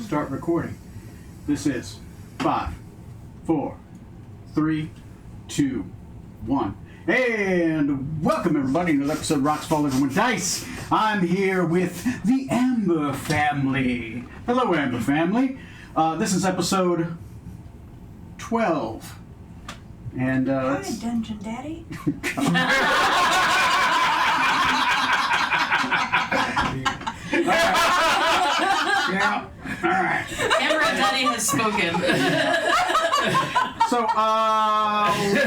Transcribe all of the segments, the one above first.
start recording. This is 5, 4, 3, 2, 1. And welcome everybody to another episode of Rocks Fall Everyone Dice. I'm here with the Amber family. Hello, Amber family. This is episode 12. And Hi, Dungeon Daddy. Yeah. All right. Amber Daddy has spoken. So,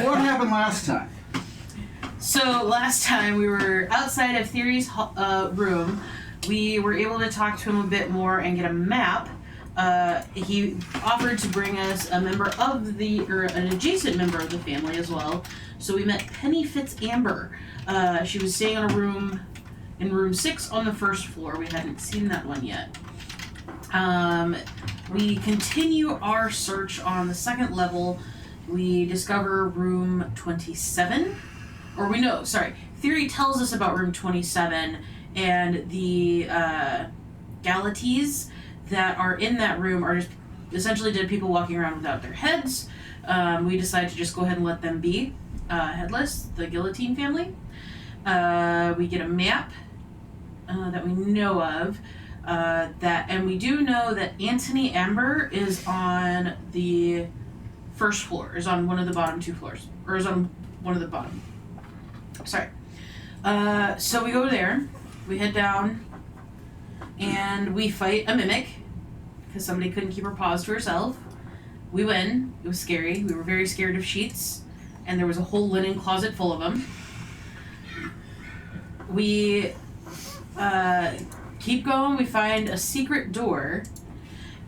what happened last time? So last time we were outside of Theory's room. We were able to talk to him a bit more and get a map. He offered to bring us a member of an adjacent member of the family as well. So we met Penny Fitzamber. She was staying in room 6 on the first floor. We hadn't seen that one yet. We continue our search on the second level. We discover room 27. Theory tells us about room 27 and the Galatees that are in that room are just essentially dead people walking around without their heads. We decide to just go ahead and let them be headless, the Guillotine family. We get a map that we know of. And we do know that Anthony Amber is on the first floor, is on one of the bottom 2 floors, or is on one of the bottom. Sorry. So we go there, we head down, and we fight a mimic, because somebody couldn't keep her paws to herself. We win. It was scary. We were very scared of sheets, and there was a whole linen closet full of them. We keep going. We find a secret door,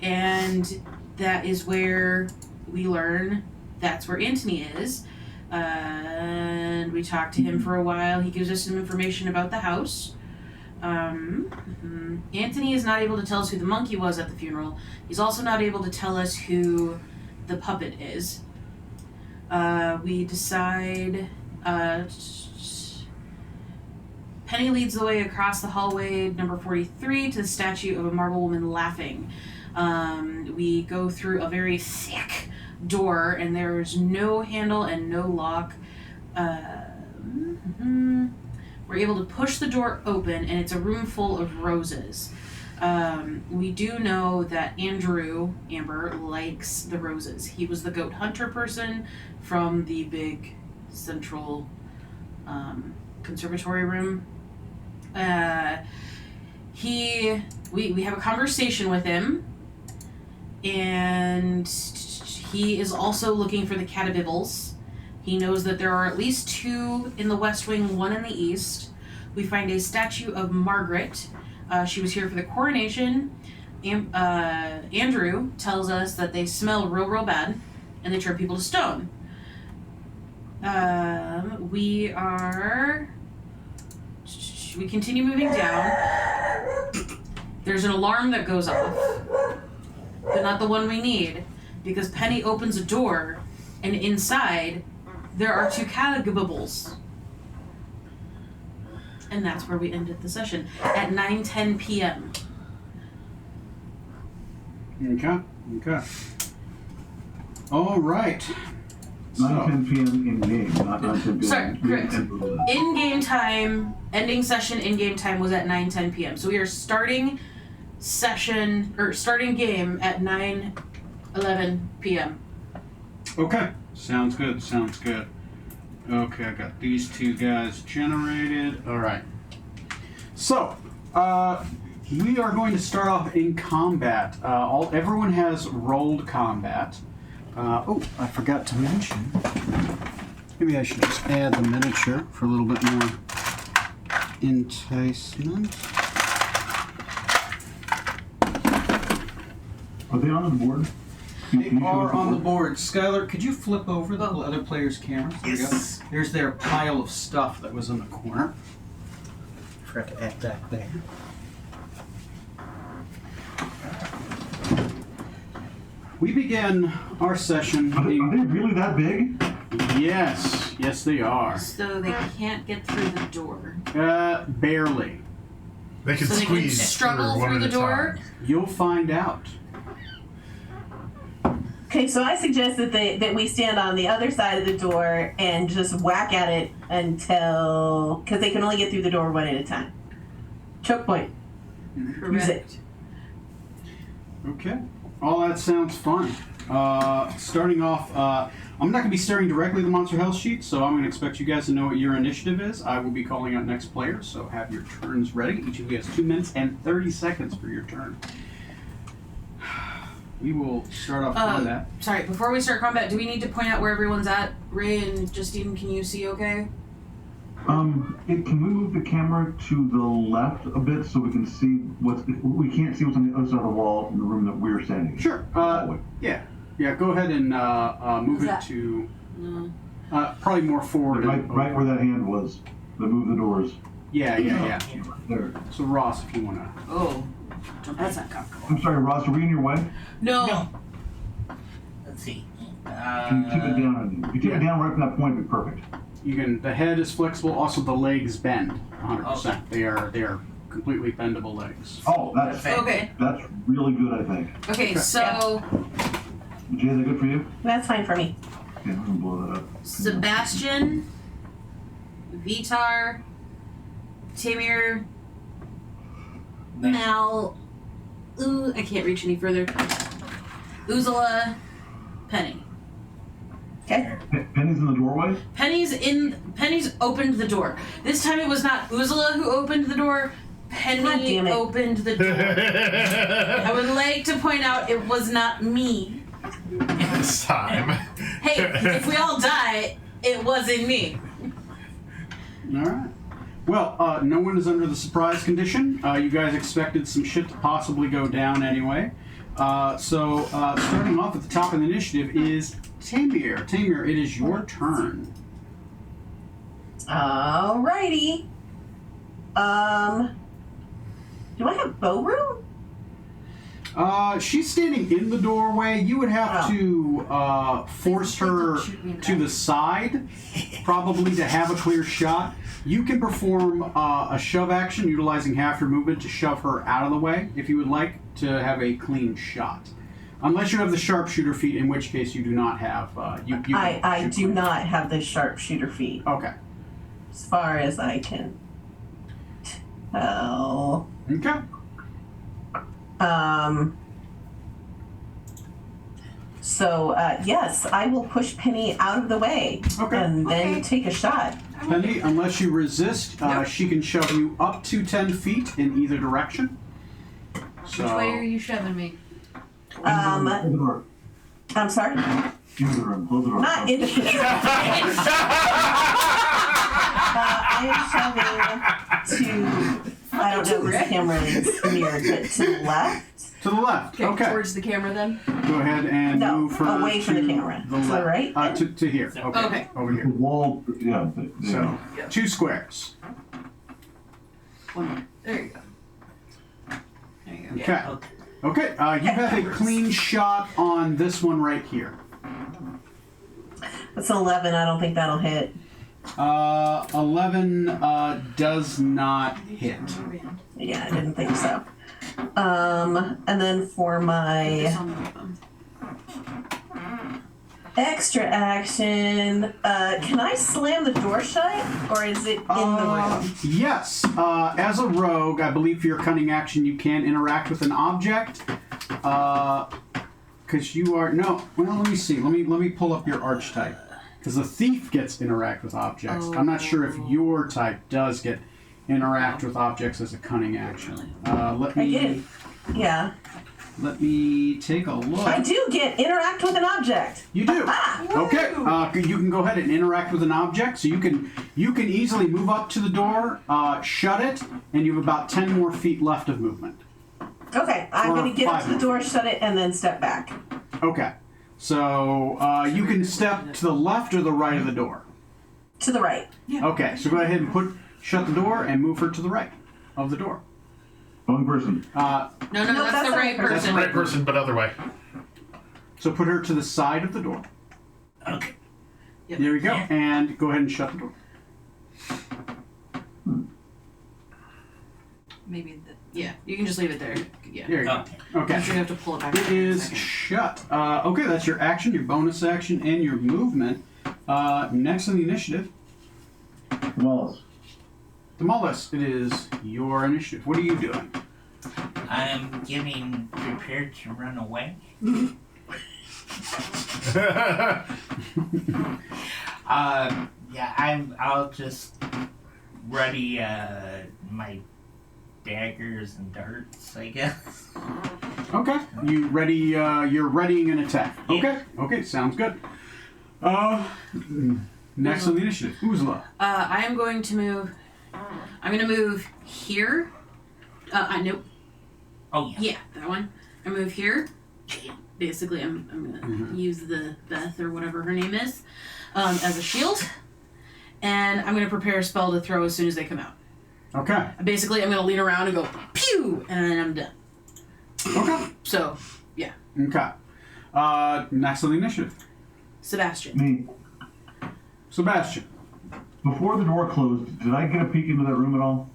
and that is where we learn that's where Anthony is. And we talk to him for a while. He gives us some information about the house. Anthony is not able to tell us who the monkey was at the funeral. He's also not able to tell us who the puppet is. We decide... Penny leads the way across the hallway, number 43, to the statue of a marble woman laughing. We go through a very thick door, and there's no handle and no lock. We're able to push the door open, and it's a room full of roses. We do know that Amber, likes the roses. He was the goat hunter person from the big central conservatory room. We have a conversation with him, and he is also looking for the Catabibbles. He knows that there are at least 2 in the West Wing, 1 in the East. We find a statue of Margaret. She was here for the coronation. Andrew tells us that they smell real bad, and they turn people to stone. We continue moving down. There's an alarm that goes off, but not the one we need, because Penny opens a door, and inside there are 2 Catabibbles. And that's where we ended the session, at 9:10 p.m. Okay. All right. 9:10 p.m. in game, not 9:10 p.m. Sorry, correct. In-game time, ending session in-game time was at 9:10 p.m. So we are starting game at 9:11 p.m. Okay. Sounds good. Okay, I got these 2 guys generated. All right. So, we are going to start off in combat. Everyone has rolled combat. I forgot to mention. Maybe I should just add the miniature for a little bit more enticement. Are they on the board? They are on the board. Skylar, could you flip over the other player's camera? There we go. Here's their pile of stuff that was in the corner. Forgot to add that there. We begin our session. Are they really that big? Yes, they are. So they can't get through the door. Barely. They can So they can squeeze struggle one through at the a door? time. You'll find out. Okay, so I suggest that we stand on the other side of the door and just whack at it until, because they can only get through the door one at a time. Choke point. Use it. Okay. All that sounds fun. Starting off, I'm not going to be staring directly at the Monster Health sheet, so I'm going to expect you guys to know what your initiative is. I will be calling out next players, so have your turns ready. Each of you has 2 minutes and 30 seconds for your turn. We will start off combat. Sorry, before we start combat, do we need to point out where everyone's at? Ray and Justine, can you see okay? Can we move the camera to the left a bit so we can see we can't see what's on the other side of the wall in the room that we're standing in? Sure. Yeah. Go ahead and move it that? to probably more forward. Right where that hand was. Move the doors. Yeah. There. So Ross, if you want to. Oh, that's not comfortable. I'm sorry, Ross, are we in your way? No. Let's see. Can you tip it down? If you tip it down right from that point, it'd be perfect. You can. The head is flexible. Also, the legs bend 100%. They are completely bendable legs. Oh, that's Okay. that's really good, I think. Okay, so Jay, is that good for you? That's fine for me. Yeah, I'm gonna blow that up. Sebastian, Vitar, Tamir, Mal, I can't reach any further. Uzula, Penny. Okay. Penny's in the doorway? Penny's opened the door. This time it was not Uzula who opened the door. God Penny damn it. opened the door. I would like to point out it was not me. This time. Hey, if we all die, it wasn't me. All right. Well, no one is under the surprise condition. You guys expected some shit to possibly go down anyway. So starting off at the top of the initiative is Tamir. Tamir, it is your turn. Alrighty. Do I have bow room? She's standing in the doorway. You would have to force her to the side, probably to have a clear shot. You can perform a shove action, utilizing half your movement to shove her out of the way, if you would like to have a clean shot. Unless you have the sharpshooter feat, in which case you do not have. I do not have the sharpshooter feat, Okay. as far as I can tell. Okay. So, yes, I will push Penny out of the way Okay. and then Okay. take a shot. Penny, unless you resist, she can shove you up to 10 feet in either direction. So, Which way are you shoving me? Um, Close the door. I'm sorry? Into the room. Close the door. Not into the I am shoving to, I don't know if this camera is near, but to the left. to the left. Okay. Towards the camera then? Go ahead and No, move her away from the camera. The To the left. right? To here. Okay. Okay. Over The here. wall, yeah. So, 2 squares. One more. There you go. There you go. Okay. Okay. You have a clean shot on this one right here. That's an 11. I don't think that'll hit. 11 does not hit. Yeah, I didn't think so. And then for my extra action, can I slam the door shut, or is it in the room? Yes. As a rogue, I believe for your cunning action, you can interact with an object. Because you are no. Well, let me see. Let me pull up your archetype. Because the thief gets interact with objects. I'm not sure if your type does get interact with objects as a cunning action. Let I me. did. Yeah. Let me take a look. I do get interact with an object. You do. Ah, Okay. You can go ahead and interact with an object. So you can easily move up to the door, shut it, and you have about 10 more feet left of movement. Okay, I'm Or going to get up to 5 the door, shut it, and then step back. Okay. So you can step to the left or the right of the door. To the right. Okay. So go ahead and shut the door and move her to the right of the door. Wrong person. No, that's the right That's person. the right person, but other way. So put her to the side of the door. Okay. Yep. There we go. And go ahead and shut the door. Maybe Yeah, you can just leave it there. Yeah. There you go. Okay. Okay. I'm sure you have to pull it back. It in a is second. shut. Okay, that's your action, your bonus action, and your movement. Next on the initiative, Wallace. Demolis, it is your initiative. What are you doing? I'm getting prepared to run away. Yeah, I'll just ready my daggers and darts, I guess. Okay. You ready? You're readying an attack. Yeah. Okay. Okay. Sounds good. Next on the initiative, Uzla. I am going to move. I'm going to move here. Nope. Oh yeah. Yeah, that one. I move here. Basically, I'm going to use the Beth or whatever her name is as a shield. And I'm going to prepare a spell to throw as soon as they come out. Okay. Basically, I'm going to lean around and go, pew! And then I'm done. Okay. So, yeah. Okay. Next on the initiative, Sebastian. Me. Sebastian. Before the door closed, did I get a peek into that room at all?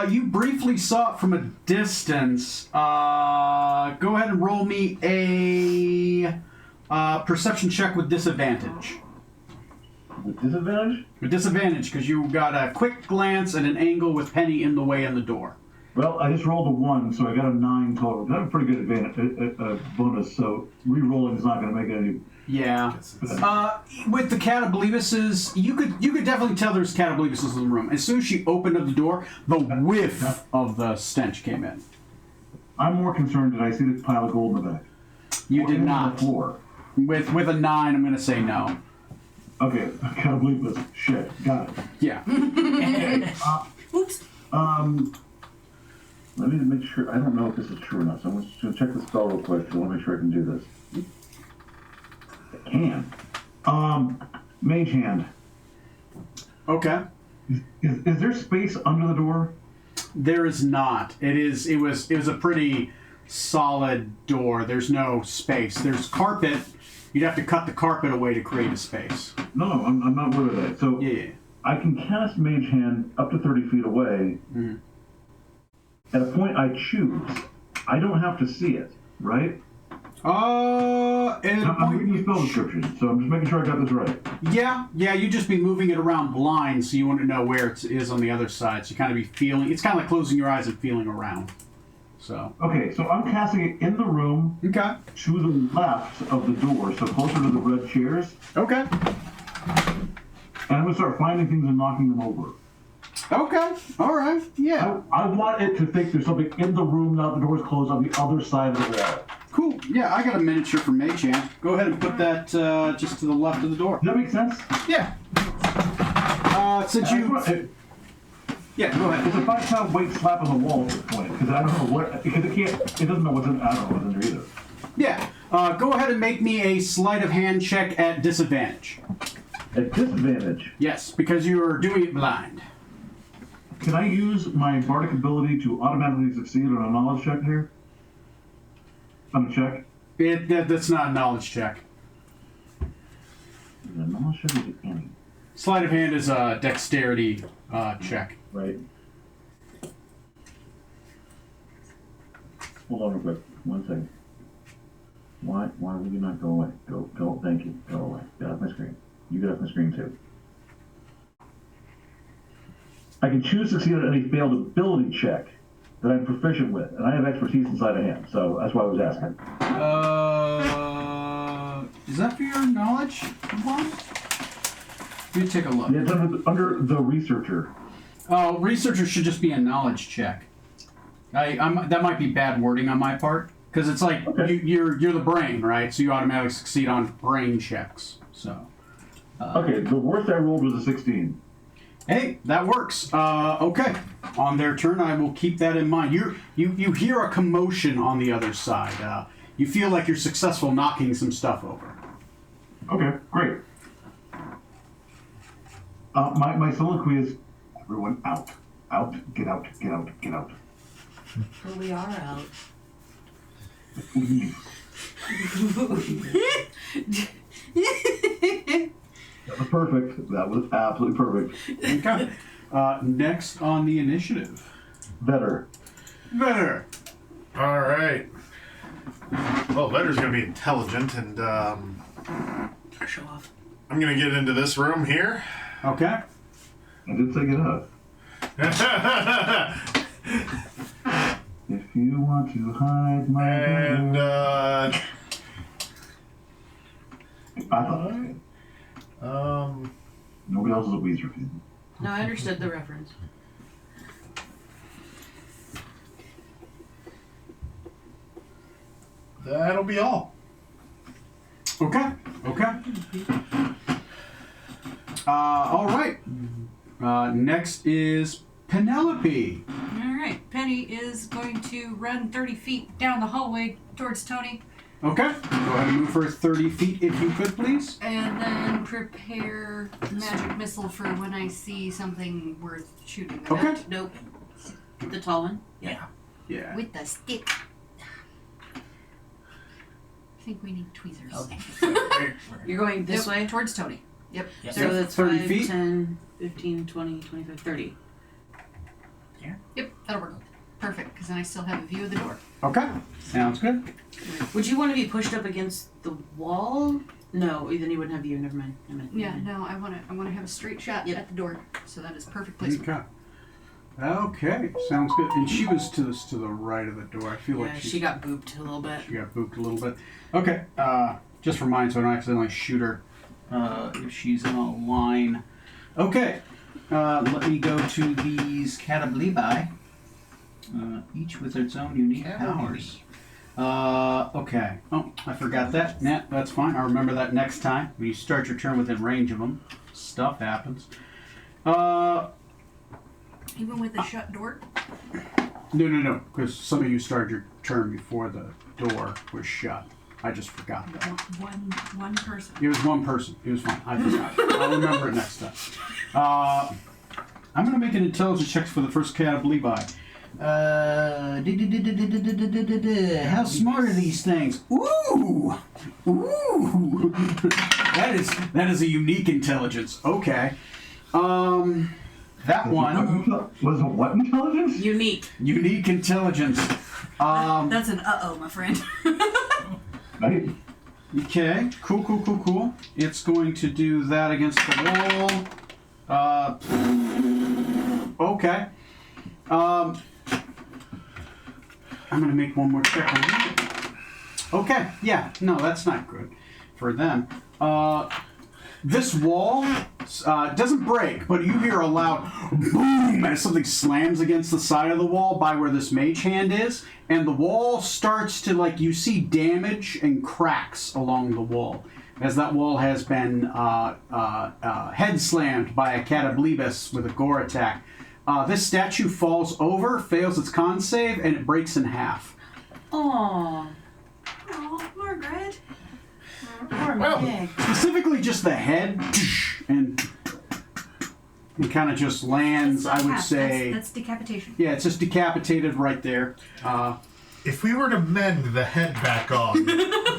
You briefly saw it from a distance. Go ahead and roll me a perception check with disadvantage. With disadvantage? With disadvantage, because you got a quick glance at an angle with Penny in the way in the door. Well, I just rolled a 1, so I got a 9 total. That's a pretty good advantage, bonus, so re-rolling is not going to make any... Yeah. With the Catablibuses, you could definitely tell there's Catablibuses in the room. As soon as she opened up the door, the whiff of the stench came in. I'm more concerned, did I see the pile of gold in the back? You Or did even on not. the floor? With a 9, I'm going to say no. Okay, Catablibus. Shit, got it. Yeah. Oops. Let me make sure. I don't know if this is true or not, so I'm just going to check the spell real quick. I want to make sure I can do this. I can. Mage Hand. Okay. Is there space under the door? There is not. It was a pretty solid door. There's no space. There's carpet. You'd have to cut the carpet away to create a space. No, I'm not worried about that. So Yeah. I can cast Mage Hand up to 30 feet away. Mhm. At a point I choose. I don't have to see it, right? And I'm reading the spell description, so I'm just making sure I got this right. yeah, you'd just be moving it around blind, so you wouldn't know where it is on the other side. So you kind of be feeling. It's kind of like closing your eyes and feeling around. So. Okay, so I'm casting it in the room Okay. to the left of the door, so closer to the red chairs, Okay. and I'm gonna start finding things and knocking them over. Okay. All right. Yeah. I want it to think there's something in the room now the door's closed on the other side of the wall. Cool. Yeah, I got a miniature for Mage Hand. Go ahead and put that just to the left of the door. Does that make sense? Yeah. Since you. Yeah. Go ahead. It's a 5-pound weight slap on the wall at this point, because I don't know what, because it doesn't know what's in, I don't know what's under either. Yeah. Go ahead and make me a sleight of hand check at disadvantage. At disadvantage, Yes, because you are doing it blind. can I use my bardic ability to automatically succeed on a knowledge check here? On a check? That's not a knowledge check. Is it a knowledge check or is it any? Sleight of hand is a dexterity check. Right. Hold on real quick. 1 second. Why will you not go away? Go, thank you. Go away. Get off my screen. You get off my screen too. I can choose to succeed on any failed ability check that I'm proficient with, and I have expertise inside of hand, so that's why I was asking. Is that for your knowledge one? Let me take a look. Yeah, it's under the researcher. Oh, researcher should just be a knowledge check. That might be bad wording on my part, because it's like Okay. you're the brain, right? So you automatically succeed on brain checks. So. Okay, the worst I rolled was a 16. Hey, that works. Okay. On their turn, I will keep that in mind. You hear a commotion on the other side. You feel like you're successful knocking some stuff over. Okay, great. My soliloquy is, everyone out. Out, get out, get out, get out. Well, we are out. Leave. That was perfect. That was absolutely perfect. Okay. Next on the initiative. Better. Better. All right. Well, Vetter's gonna be intelligent, and Show off. I'm gonna get into this room here. Okay. I did take it up. If you want to hide my And I thought nobody else is a Weezer fan. No, I understood the reference. that'll be all. Okay. Okay. All right. Next is Penelope. Alright, Penny is going to run 30 feet down the hallway towards Tony Okay. Go ahead and move her 30 feet if you could, please. and then prepare magic missile for when I see something worth shooting them Okay. at. Nope. The tall one. Yeah. Yeah. With the stick. I think we need tweezers. Okay. You're going this Yep, way? towards Tony. Yes. So that's 30 5, feet? 10, 15, 20, 25, 30. Yep, that'll work. Perfect, because then I still have a view of the door. Okay. Sounds good. Would you want to be pushed up against the wall? No, then you wouldn't have view. Never mind. Yeah, no, I want to have a straight shot Yep. at the door, so that is perfect placement. Okay. Okay. Sounds good. And she was to the right of the door. I feel Yeah, like she got booped a little bit. She got booped a little bit. Okay, just for mine so I don't accidentally shoot her if she's in a line. Okay, let me go to these Catablibi, each with its own unique powers. Okay. Oh, I forgot that. Nah, that's fine. I'll remember that next time. When you start your turn within range of them, stuff happens. Even with a shut door? No, because some of you started your turn before the door was shut. I just forgot that. One person. It was one person. It was fine. I forgot. I'll remember it next time. I'm going to make an intelligence check for the first Catablibi. How smart are these things? Ooh! That is a unique intelligence. Okay. That one. Was it what intelligence? Unique. Unique intelligence. That's an uh-oh, my friend. Right? Okay, cool. It's going to do that against the wall. Okay. I'm going to make one more check on that. Okay, yeah, no, that's not good for them. This wall doesn't break, but you hear a loud boom as something slams against the side of the wall by where this mage hand is, and the wall starts to, like, you see damage and cracks along the wall, as that wall has been head slammed by a Catablibus with a gore attack. This statue falls over, fails its con save, and it breaks in half. Aww. Oh, Margaret. Poor Well. Meg. Specifically just the head, and it kind of just lands, I would say. That's decapitation. Yeah, it's just decapitated right there. If we were to mend the head back on,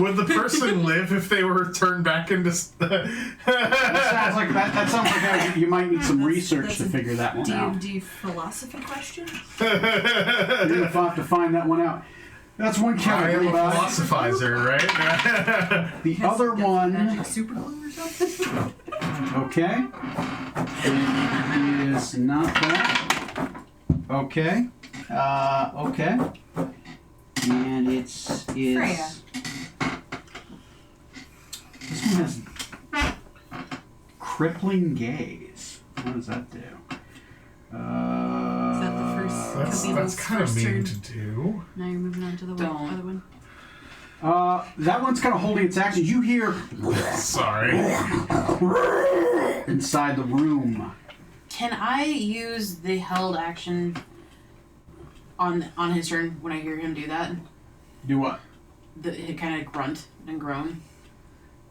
would the person live if they were turned back into? That sounds like you might need some research that's to a figure that one out. D&D philosophy question? You're gonna have to find that one out. That's one I am category. a philosophizer, right? The other one, Magic super glue or something? okay, it is not that. Okay, okay, and it's Freya. This one has crippling gaze. What does that do? Is that the first? That's Camille's kind of first mean turn? to do. Now you're moving on to the Don't. other one. That one's kind of holding its action. You hear Sorry. inside the room. Can I use the held action on his turn when I hear him do that? Do what? The kind of grunt and groan.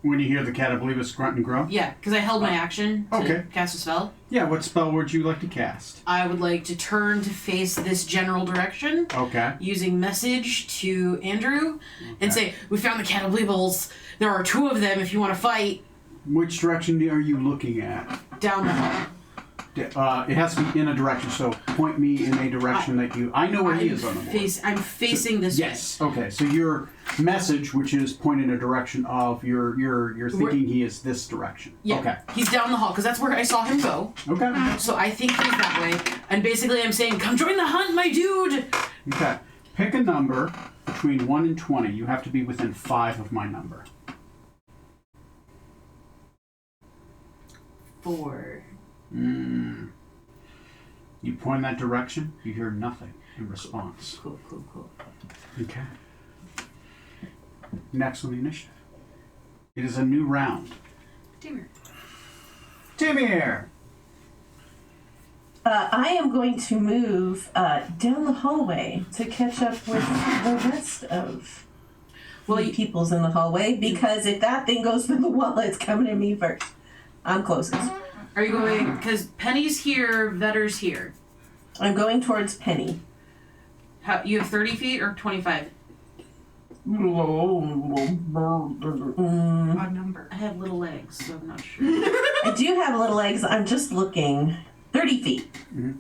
When you hear the Catablibus grunt and groan? Yeah, because I held my action to Okay. cast a spell. Yeah, what spell would you like to cast? I would like to turn to face this general direction, Okay. using message to Andrew, and Okay. say, "We found the Catablibals. There are 2 of them if you want to fight." Which direction are you looking at? Down the hall. It has to be in a direction. So point me in a direction that you. I know where he is on the board. I'm facing this Yes. Okay. So your message, which is point in a direction of you're thinking he is this direction. way. Yeah. Okay. He's down the hall because that's where I saw him go. Okay. So I think he's that way. And basically, I'm saying, "Come join the hunt, my dude." Okay. Pick a number between 1 and 20. You have to be within 5 of my number. 4. You point in that direction. You hear nothing in response. Cool. Okay. Next on the initiative. It is a new round. Timur. Timir! I am going to move down the hallway to catch up with the rest of the peoples in the hallway, because if that thing goes through the wall, it's coming at me first. I'm closest. Are you going? Because Penny's here, Vetter's here. I'm going towards Penny. You have 30 feet or 25? Odd number. I have little legs, so I'm not sure. I do have little legs. I'm just looking. 30 feet.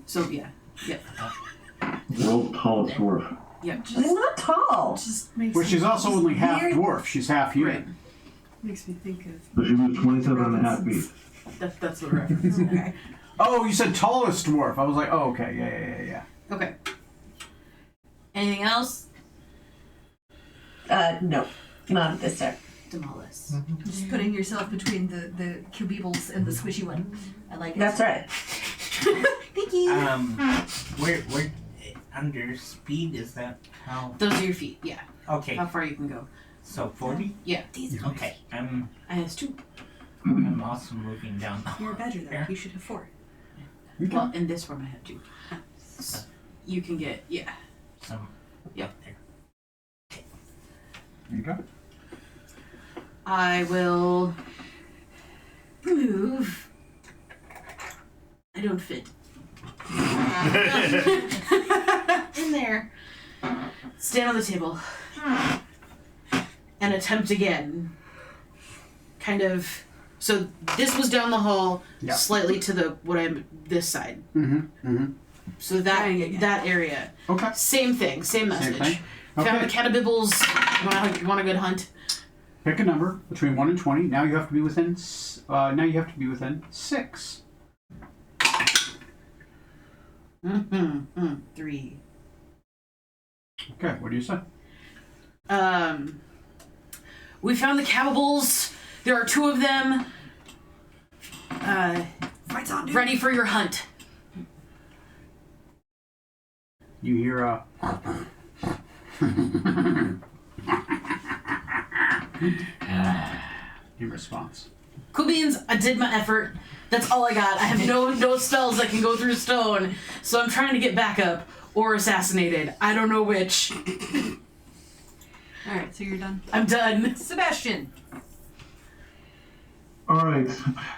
So yeah. World's tallest dwarf. Yeah. I'm not tall. Just makes Well, she's also only half weird- dwarf. She's half Right. human. Makes me think of. So she moves 27.5 feet. That's the reference. Okay. Oh, you said tallest dwarf. I was like, oh, okay. Yeah. Okay. Anything else? No. Not at this time. Demolus. Just putting yourself between the cubibles and the squishy one. I like it. That's right. Thank you. Where under speed is that how? Those are your feet. Yeah. Okay, How far you can go. so 40. Yeah. Okay, I'm And it's 2. also moving down. You're a badger though. Yeah. You should have 4. Well, in this room I have 2. You can get Some. Yep. There. Okay. I will move. I don't fit. In there. Stand on the table. And attempt again. Kind of. So this was down the hall, Yeah. slightly to this side. Mm-hmm. So that area. Okay. Same thing, same message. thing? Found Okay. the Catabibbles. You want a good hunt? Pick a number between 1 and 20. Now you have to be within. Now you have to be within 6. 3. Okay. What do you say? We found the Catabibbles. There are 2 of them. Fight's on, dude. Ready for your hunt. You hear a. in response. Cool beans. I did my effort. That's all I got. I have no spells that can go through stone, so I'm trying to get back up or assassinated. I don't know which. All right, so you're done. I'm done. Sebastian. Alright,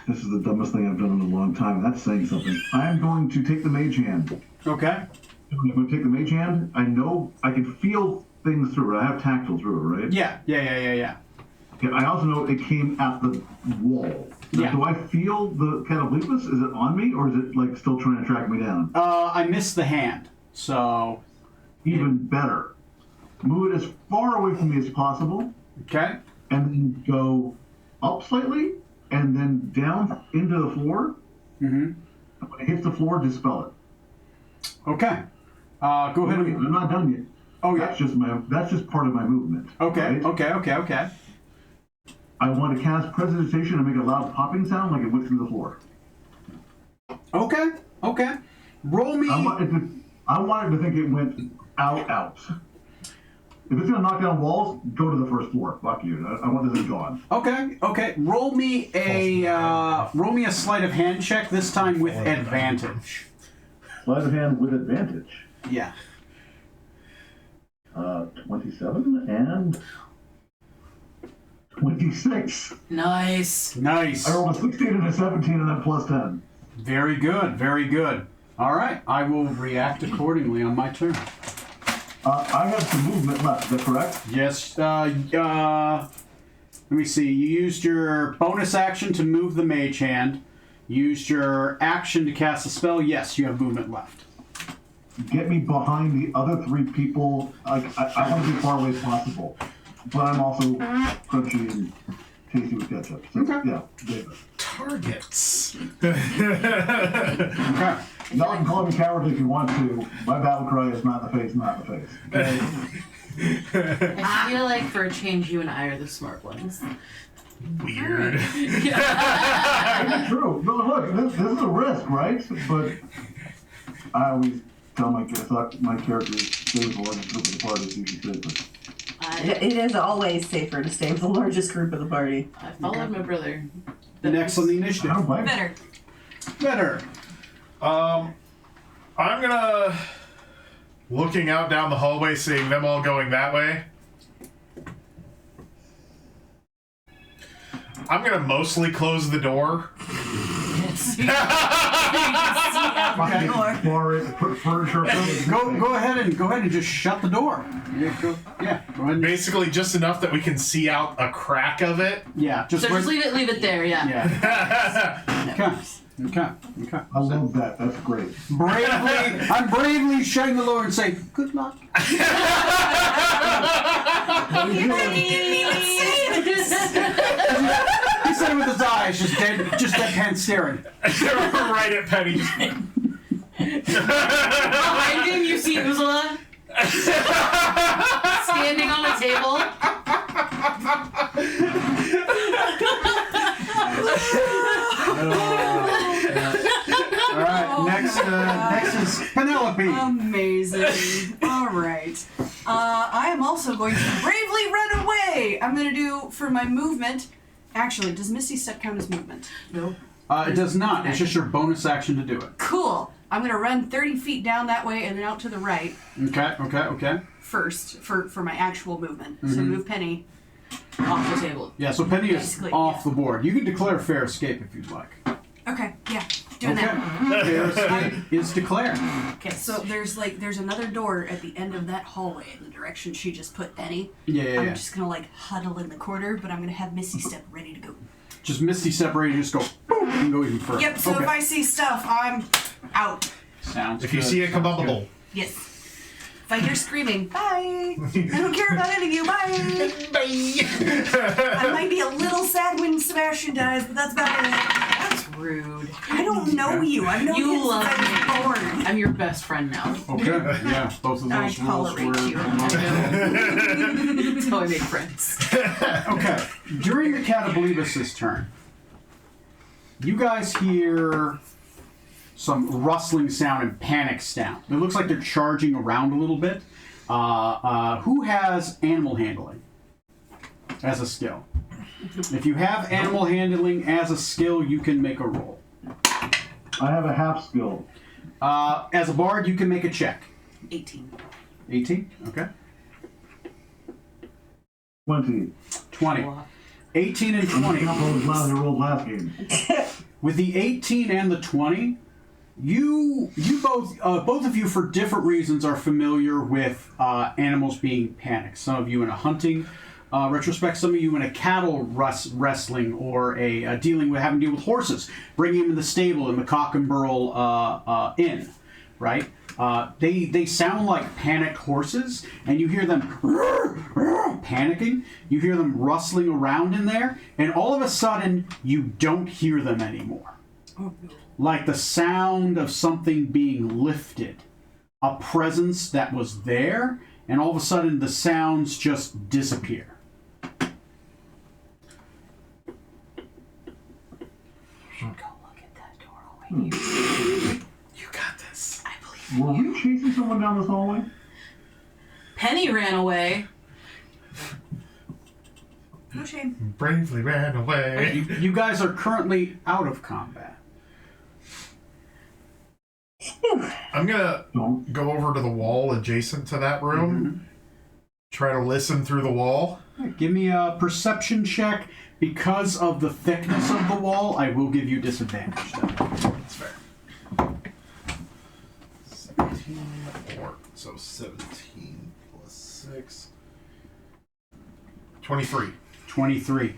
this is the dumbest thing I've done in a long time. That's saying something. I am going to take the mage hand. Okay. I'm going to take the mage hand. I know I can feel things through it. I have tactile through it, right? Yeah. Okay, I also know it came at the wall. Now, Yeah. do I feel the Cataclysmus? Is it on me, or is it like still trying to track me down? I missed the hand, so. Even better. Move it as far away from me as possible, Okay. and then go up slightly, and then down into the floor. Mm-hmm. When it hits the floor, dispel it. Okay. Go ahead. Wait, I'm not done yet. Oh yeah. That's just part of my movement. Okay. right? Okay. I want to cast Prestidigitation and make a loud popping sound like it went through the floor. Okay. Roll me. I want it to think it went out. If it's gonna knock down walls, go to the first floor. Fuck you. I want this gone. Okay. Roll me a sleight of hand check. This time with advantage. Sleight of hand with advantage. Yeah. 27 and 26. Nice. Nice. I rolled a 16 and a 17 and then plus 10. Very good. All right. I will react accordingly on my turn. I have some movement left. Is that correct? Yes. Let me see. You used your bonus action to move the mage hand. Used your action to cast a spell. Yes, you have movement left. Get me behind the other 3 people. I want to be as far away as possible. But I'm also crunchy and tasty with ketchup. So, Okay. yeah, David. Targets. Okay. Y'all can call me cowardly if you want to. My battle cry is not in the face, not in the face. Okay? I feel like for a change, you and I are the smart ones. Weird. True. No, look, this is a risk, right? But I always tell my kids, my character stays the largest group of the party is usually safer. It is always safer to stay with the largest group of the party. I followed my brother. Next on the I initiative. don't blame you. Better. Better. I'm gonna looking out down the hallway, seeing them all going that way. I'm gonna mostly close the door. Fucking explore it, put furniture up. Go ahead and just shut the door. Yeah, go ahead. And, Basically, just enough that we can see out a crack of it. yeah, just So just leave it there, yeah. Yeah. Okay. I love that. That's great. I'm bravely shutting the door and saying, good luck. He said it with his eyes, just deadpan staring. Right at Penny. Behind him, you see Ursula standing on a table. All right, next is Penelope. Amazing. All right. I am also going to bravely run away. I'm going to do for my movement. Actually, does Misty Step count as movement? No. It does not. It's just your bonus action to do it. Cool. I'm going to run 30 feet down that way and then out to the right Okay. first for my actual movement. So move Penny. Off the table. Yeah, so Penny is Basically, off yeah. the board. You can declare fair escape if you'd like. Okay, yeah, doing Okay. that. Fair escape is declared. Okay, so there's another door at the end of that hallway in the direction she just put Penny. Yeah. I'm just gonna huddle in the corner, but I'm gonna have Misty Step ready to go. Just Misty separated, just go boom, and go even further. Yep, so okay. if I see stuff, I'm out. Sounds If good. you see a Sounds kabubbable. Yes. If I hear screaming, bye! I don't care about any of you, bye! I might be a little sad when Sebastian dies, but that's about it. That's rude. I don't know you. I've known You you love since I was born. I'm your best friend now. good. Okay, yeah, both of I those rules tolerate were... you. That's how I make friends. Okay, during the Catablibus' turn, you guys hear some rustling sound and panic sound. It looks like they're charging around a little bit. Who has animal handling as a skill? If you have animal handling as a skill, you can make a roll. I have a half skill. As a bard, you can make a check. 18. 18? Okay. 20. 20. 18 and 20. Not those loud I rolled last game. With the 18 and the 20, you both of you, for different reasons, are familiar with animals being panicked. Some of you in a hunting retrospect, some of you in a cattle wrestling or a dealing with having to deal with horses, bringing them in the stable in the Cock and Burl Inn, right? They sound like panicked horses, and you hear them panicking. You hear them rustling around in there, and all of a sudden, you don't hear them anymore. Like the sound of something being lifted, a presence that was there, and all of a sudden, the sounds just disappear. Go look at that doorway. You got this. I believe. Were we chasing someone down this hallway? Penny ran away. No shame. Bravely ran away. You guys are currently out of combat. I'm gonna Don't. go over to the wall adjacent to that room. Try to listen through the wall. Give me a perception check. Because of the thickness of the wall, I will give you disadvantage. That's fair. 17 or so 17 plus 6. 23. 23.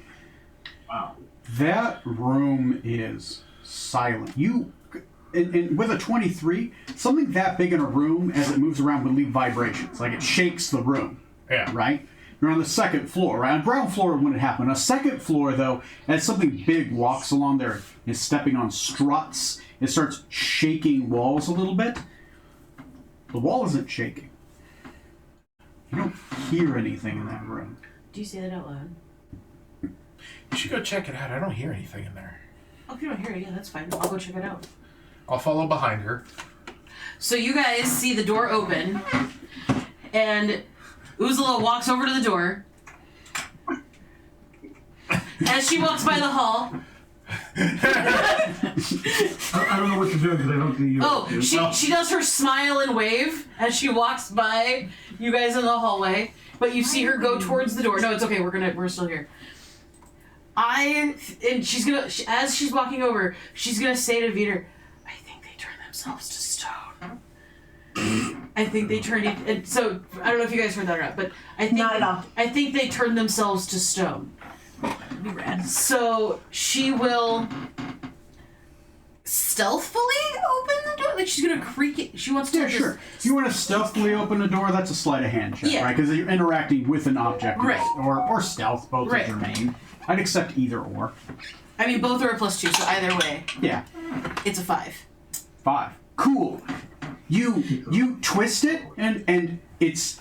Wow. That room is silent. And with a 23, something that big in a room as it moves around would leave vibrations. Like it shakes the room. Yeah. Right? You're on the second floor, right? On ground floor, it wouldn't happen. On a second floor, though, as something big walks along there, is stepping on struts, it starts shaking walls a little bit. The wall isn't shaking. You don't hear anything in that room. Do you say that out loud? You should go check it out. I don't hear anything in there. Oh, if you don't hear it, yeah, that's fine. I'll go check it out. I'll follow behind her. So you guys see the door open, and Uzula walks over to the door. As she walks by the hall, I don't know what you're doing because I don't see you. oh, she does her smile and wave as she walks by you guys in the hallway, but you see her go towards the door. No, it's okay. We're still here. And she's gonna, as she's walking over, she's gonna say to Veter, I think they turn themselves to stone. I think they turn it. And so I don't know if you guys heard that or not, but I think Not at all. I think they turn themselves to stone. That'd be rad. So she will stealthily open the door. Like she's gonna creak it. She wants to. Yeah, sure. If you want to stealthily open a door, that's a sleight of hand check, Yeah. right? Because you're interacting with an object, Right. or stealth, both Right. are germane. I'd accept either or. I mean, both are a +2, so either way, Yeah, it's a 5. 5. Cool. You twist it, and it's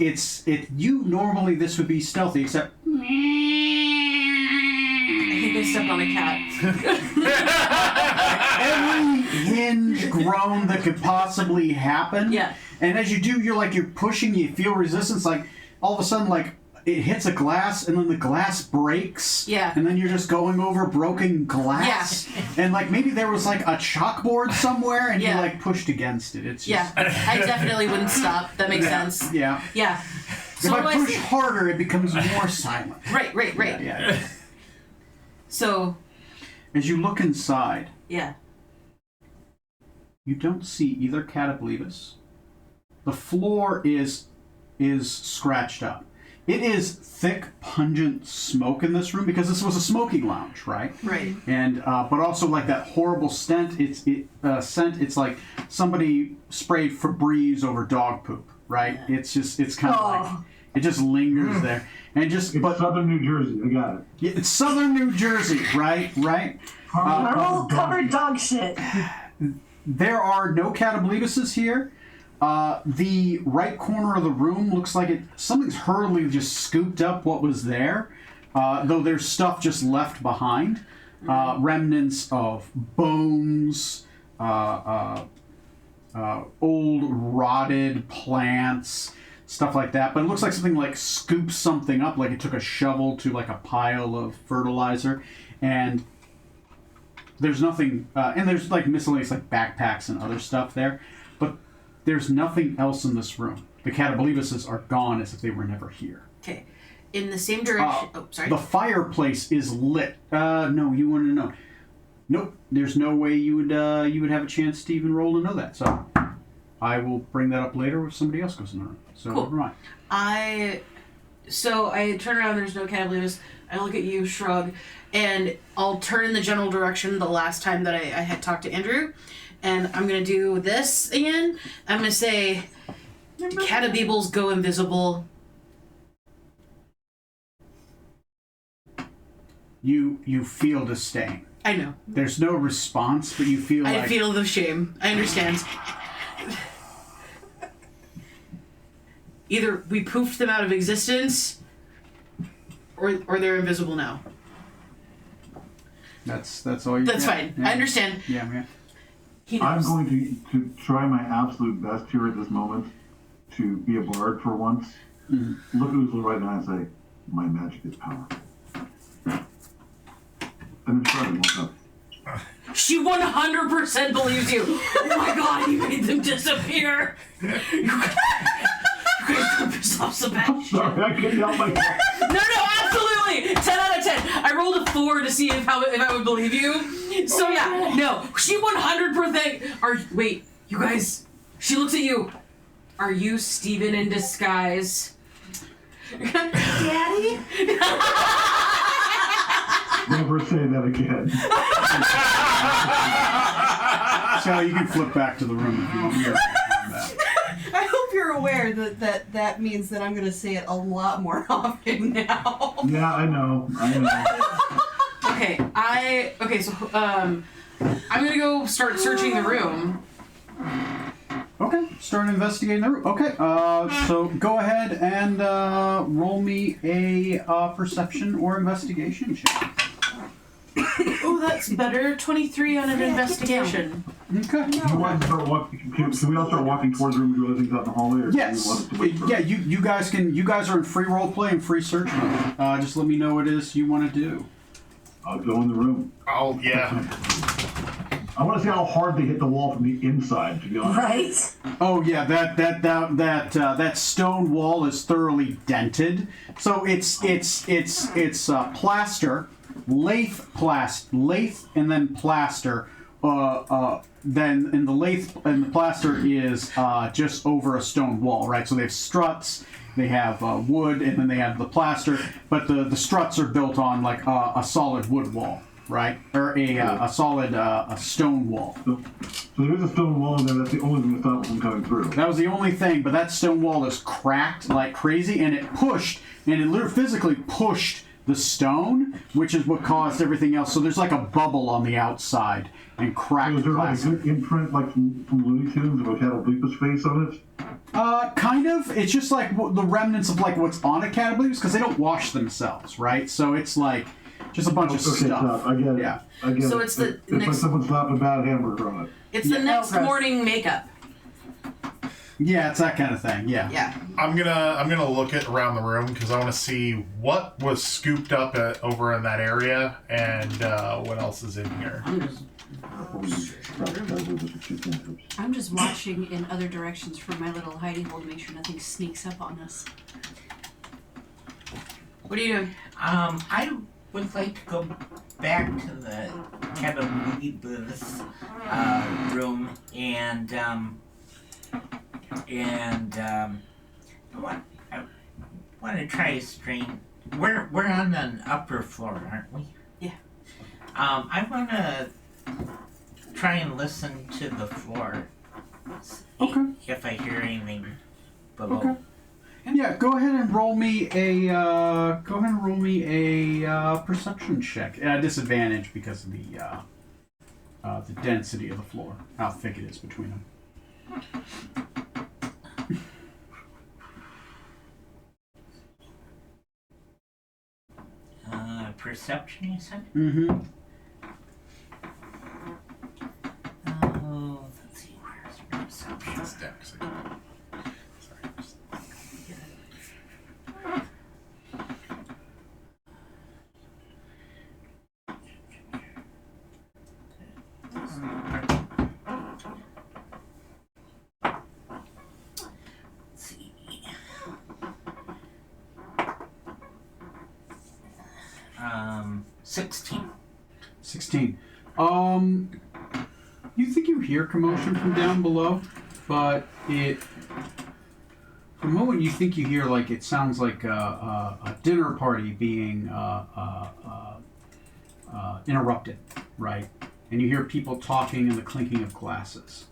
you normally this would be stealthy, except I think I stepped on a cat. every hinge groan that could possibly happen. Yeah. And as you do, you're pushing, you feel resistance, like all of a sudden, like it hits a glass, and then the glass breaks. Yeah. And then you're just going over broken glass. Yeah. And like maybe there was like a chalkboard somewhere, and Yeah. you like pushed against it. It's Yeah, just I definitely wouldn't stop. That makes sense. Yeah. Yeah. If So what do I I push see? harder, it becomes more silent. Right. Yeah. So, As you look inside, yeah. you don't see either Catablevus. The floor is scratched up. It is thick, pungent smoke in this room because this was a smoking lounge, right? Right. And but also like that horrible scent. Scent. It's like somebody sprayed Febreze over dog poop, right? Yeah. It's kind of like it just lingers there, and just It's Southern New Jersey. I got it. yeah, it's Southern New Jersey, right? Caramel covered dog shit. There are no Catablevuses here. The right corner of the room looks like something's hurriedly just scooped up what was there, though there's stuff just left behind. Remnants of bones, old rotted plants, stuff like that. But it looks like something like scooped something up, like it took a shovel to like a pile of fertilizer. And there's nothing, and there's like miscellaneous like backpacks and other stuff there. But there's nothing else in this room. The Catablevuses are gone as if they were never here. Okay. In the same direction. Sorry. The fireplace is lit. No, you want to know. Nope. There's no way you would have a chance to even roll to know that. So I will bring that up later if somebody else goes in the room. So Cool. never mind. I turn around, there's no Catablevus. I look at you, shrug, and I'll turn in the general direction the last time that I had talked to Andrew. And I'm going to do this again. I'm going to say, Catabeebles go invisible. You feel disdain. I know. There's no response, but you feel I like feel the shame. I understand. Either we poofed them out of existence, or they're invisible now. that's all you. That's yeah, fine. Yeah. I understand. Yeah. He I'm knows. going to try my absolute best here at this moment to be a bard for once. Mm-hmm. Look at Uzula right now and say, my magic is power. And then shrug and walk up. She 100% believes you. Oh my god, he made them disappear. You guys don't piss off Sebastian. Sorry, I couldn't help myself. No, absolutely. 10 out of 10. I rolled a 4 to see if I would believe you. So yeah, no. She 100% wait, you guys. She looks at you. Are you Steven in disguise? Daddy? Never say that again. So you can flip back to the room if you want me to. I hope you're aware that means that I'm going to say it a lot more often now. Yeah, I know. So I'm gonna go start searching the room. Okay, start investigating the room. Okay, so go ahead and roll me a perception or investigation check. Oh, that's better. 23 on an investigation. Okay. Do you want to start walking? Can we all start walking towards the room and do other things out in the hallway? Or Yes. do you want us to wait for Yeah. You guys can. You guys are in free role play and free search mode. Just let me know what it is you want to do. I'll go in the room. Oh, yeah. I want to see how hard they hit the wall from the inside. To be honest. Right? Oh yeah, that stone wall is thoroughly dented. So it's plaster, lathe, and then plaster. Then in the lathe and the plaster is just over a stone wall, right? So they have struts, they have wood, and then they have the plaster. But the struts are built on like a solid wood wall, right? Or a solid stone wall. So there is a stone wall in there. That's the only thing that stops them coming through. That was the only thing, but that stone wall is cracked like crazy, and it literally physically pushed the stone, which is what caused everything else. So there's like a bubble on the outside and cracked So is there like a plastic. good imprint, like from Looney Tunes, of a Catoblepa's face on it? Kind of. It's just like the remnants of like what's on a Catoblepas, because they don't wash themselves, right? So it's like just a bunch of Okay, stuff. stop. I get it. Yeah. I get So it. it's the It's like next- someone slapped a bad hamburger on it. It's the next gross. morning makeup. Yeah, it's that kind of thing. Yeah. Yeah. I'm gonna look at around the room because I want to see what was scooped up over in that area and what else is in here. I'm just watching in other directions from my little hidey hole to make sure nothing sneaks up on us. What are you doing? I would like to go back to the Catoblepa's room and I want to try a strain. We're on an upper floor, aren't we? Yeah. I want to try and listen to the floor. Okay. If I hear anything below. Okay. Yeah, go ahead and roll me a perception check. Disadvantage because of the density of the floor, how thick it is between them. Perception, you said? Mm-hmm. Oh, let's see. Where's perception? That's Dex. Sorry. Let's see. 16. 16. You think you hear commotion from down below, but for a moment you think you hear like it sounds like a dinner party being interrupted, right? And you hear people talking and the clinking of glasses.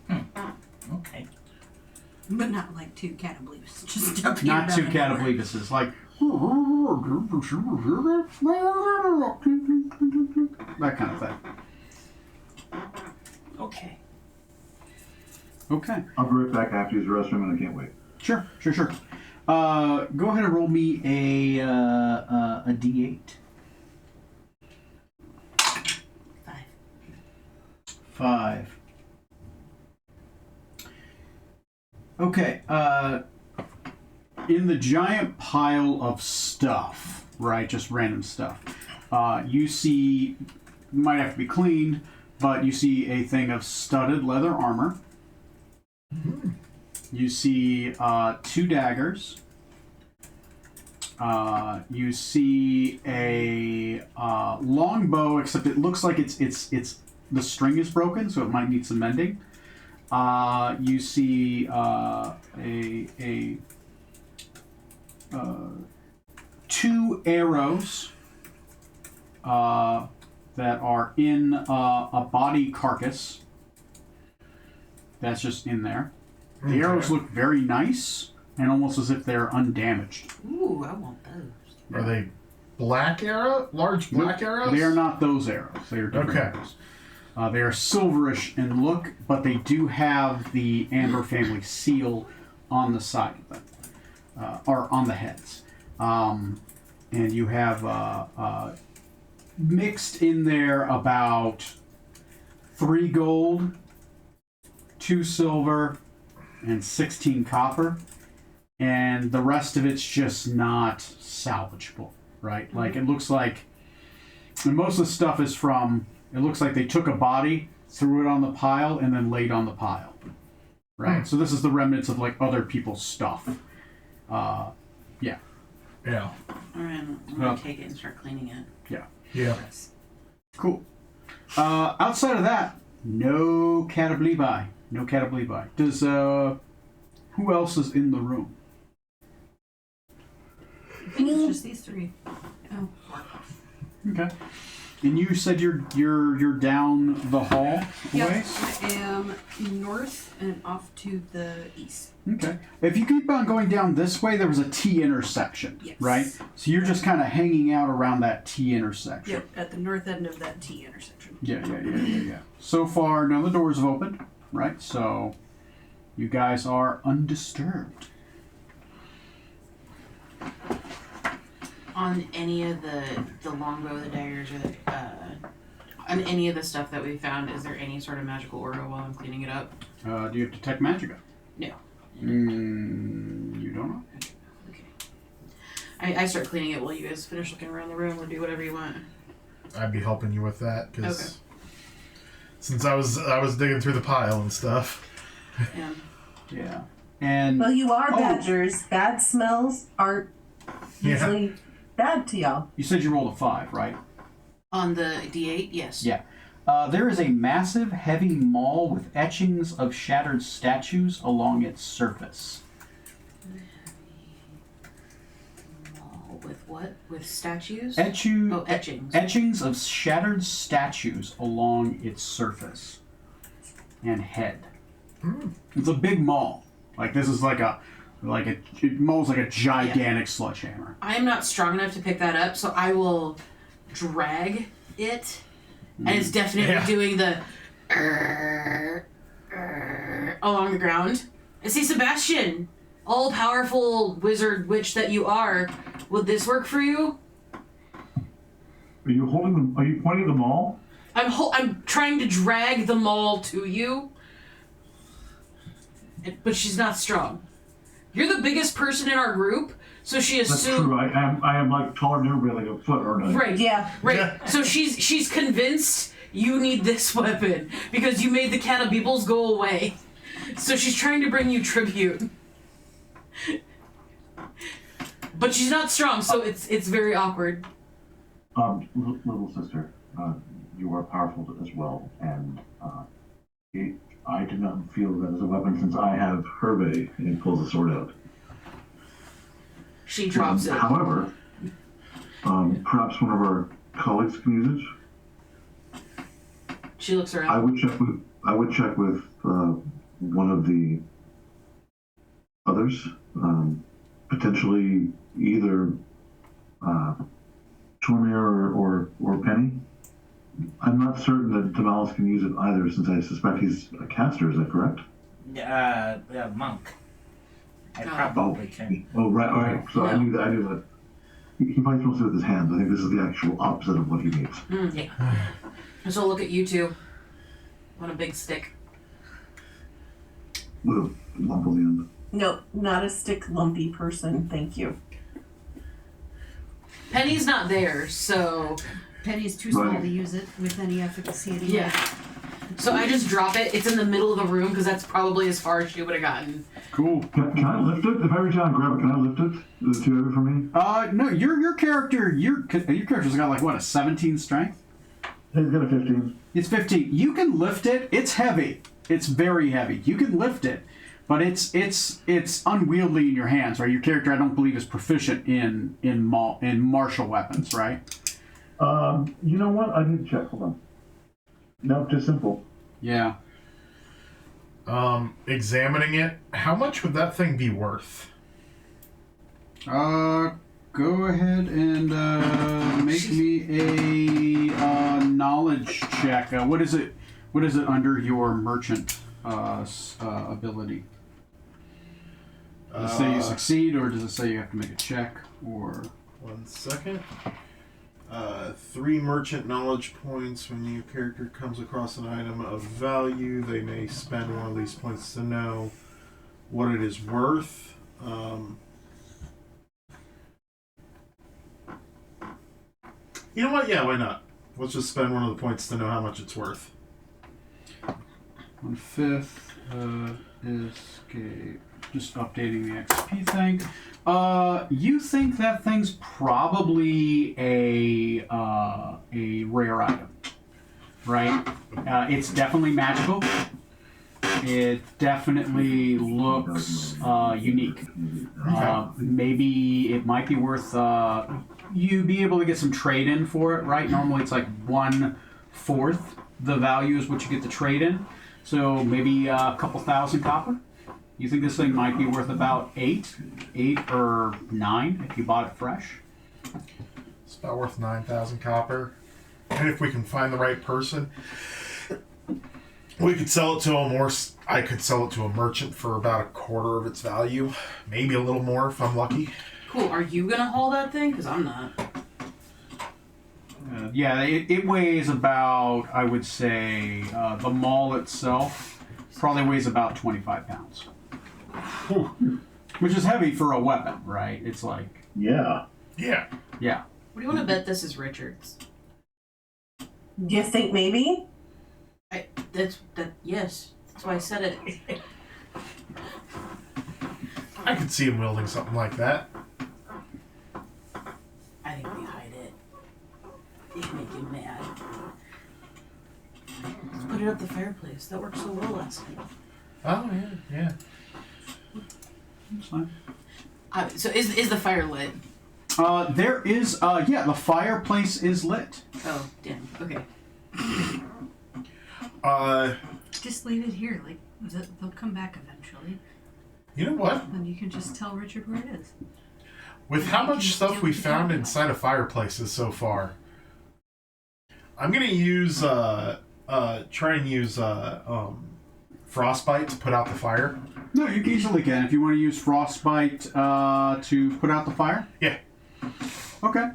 Okay. But not like two Catoblepas just jumping Not around two everywhere. Catoblepas, like that kind of thing. Okay. Okay. I'll be right back after use the restroom, and I can't wait. Sure. Go ahead and roll me a D8. 5. Okay. In the giant pile of stuff, right? Just random stuff. You see, might have to be cleaned, but you see a thing of studded leather armor. You see 2 daggers. You see a long bow, except it looks like it's the string is broken, so it might need some mending. You see a 2 arrows that are in a body carcass. That's just in there. The arrows look very nice and almost as if they're undamaged. Ooh, I want those. Are they black arrow? Large black arrows? They are not those arrows. They are different Okay. arrows. They are silverish in look, but they do have the Amber family seal on the side of them, or on the heads. And you have mixed in there about 3 gold, 2 silver, and 16 copper. And the rest of it's just not salvageable, right? Like, it looks like, and most of the stuff is from, it looks like they took a body, threw it on the pile, and then laid on the pile, right? So this is the remnants of, like, other people's stuff. Yeah. Yeah. Alright, I'm gonna take it and start cleaning it. Yeah. Cool. Outside of that, no Catablibi. No Catablibi. Does, who else is in the room? I think it's just these 3. Okay. And you said you're down the hall Yep, ways? I am north and off to the east. Okay. If you keep on going down this way, there was a T intersection, Yes. right? So you're just kind of hanging out around that T intersection. Yep, at the north end of that T intersection. Yeah. So far, none of the doors have opened, right? So you guys are undisturbed. On any of the longbow, the daggers, or the, on any of the stuff that we found, is there any sort of magical aura while I'm cleaning it up? Do you have Detect Magica? No. You don't know? Okay. I start cleaning it while you guys finish looking around the room or do whatever you want. I'd be helping you with that because Okay. since I was digging through the pile and stuff. Yeah. Yeah. And Well, you are Oh. badgers. Bad smells aren't usually bad to y'all. you said you rolled a 5, right? On the D8, yes. Yeah. There is a massive, heavy maul with etchings of shattered statues along its surface. With what? With statues? Etchings Etchings. of shattered statues along its surface and head. It's a big maul. Like, this is it mauls like a gigantic sledgehammer. I am not strong enough to pick that up, so I will drag it. And it's definitely doing the along the ground. I see, Sebastian, all-powerful wizard witch that you are, would this work for you? Are you holding them? Are you pointing at the mall? I'm trying to drag the maul to you, but she's not strong. You're the biggest person in our group, so she That's assumed. true. I am like taller than everybody, like a foot or not. Right. Yeah. Right. Yeah. So she's convinced you need this weapon because you made the Catabeebles go away. So she's trying to bring you tribute. But she's not strong, so it's very awkward. Little sister, you are powerful as well, and I do not feel that as a weapon since I have Hervé, and he pulls the sword out. She drops it. However, perhaps one of our colleagues can use it. She looks I around. would check with one of the others, potentially either Tormir or Penny. I'm not certain that Damalis can use it either, since I suspect he's a caster. Is that correct? Monk. I Oh. probably can. Oh, right. All right. So I No. knew that. I knew that. He fights mostly with his hands. I think this is the actual opposite of what he needs. Yeah. So I'll look at you two. On a big stick. With a lump on the end. No, not a stick lumpy person. Thank you. Penny's not there, so Penny's too small Right. to use it with any efficacy anyway. yeah. So I just drop it. It's in the middle of the room because that's probably as far as she would have gotten. Cool. Can I lift it? If I reach out and grab it, can I lift it? Is it too heavy for me? No, your character's got like what, a 17 strength? He's got a 15. It's 15. You can lift it. It's heavy. It's very heavy. You can lift it, but it's unwieldy in your hands, right? Your character, I don't believe, is proficient in martial weapons, right? You know what? I need to check. Hold on. Nope, just simple. Yeah. Examining it, how much would that thing be worth? Go ahead and make me a knowledge check. What is it? What is it under your merchant ability? Does it say you succeed, or does it say you have to make a check, or? 1 second. 3 merchant knowledge points. When your character comes across an item of value, they may spend one of these points to know what it is worth. You know what? Yeah, why not? Let's just spend one of the points to know how much it's worth. 1/5 escape. Just updating the XP thing. You think that thing's probably a rare item, right? It's definitely magical. It definitely looks unique. Maybe it might be worth you be able to get some trade in for it, right? Normally it's like 1/4 the value is what you get to trade in. So maybe a couple thousand copper. You think this thing might be worth about 8 or 9 if you bought it fresh? It's about worth 9,000 copper. And if we can find the right person, we could sell it to him, or I could sell it to a merchant for about 1/4 of its value. Maybe a little more if I'm lucky. Cool. Are you gonna haul that thing? Because I'm not. Yeah, it weighs about, I would say, the maul itself probably weighs about 25 pounds. Which is heavy for a weapon, right? It's like... Yeah. Yeah. Yeah. What do you want to bet this is Richard's? Do you think maybe? Yes. That's why I said it. I could see him wielding something like that. I think we hide it. It can make you mad. Let's put it up the fireplace. That worked so well last night. Oh, yeah. That's fine. So is the fire lit? There is, the fireplace is lit. Oh, damn. Okay. Just leave it here. Like they'll come back eventually. You know what? Then you can just tell Richard where it is. With how much stuff we found inside of fireplaces so far, I'm gonna use try and use frostbite to put out the fire. No, you easily can. If you want to use frostbite to put out the fire. Yeah. Okay.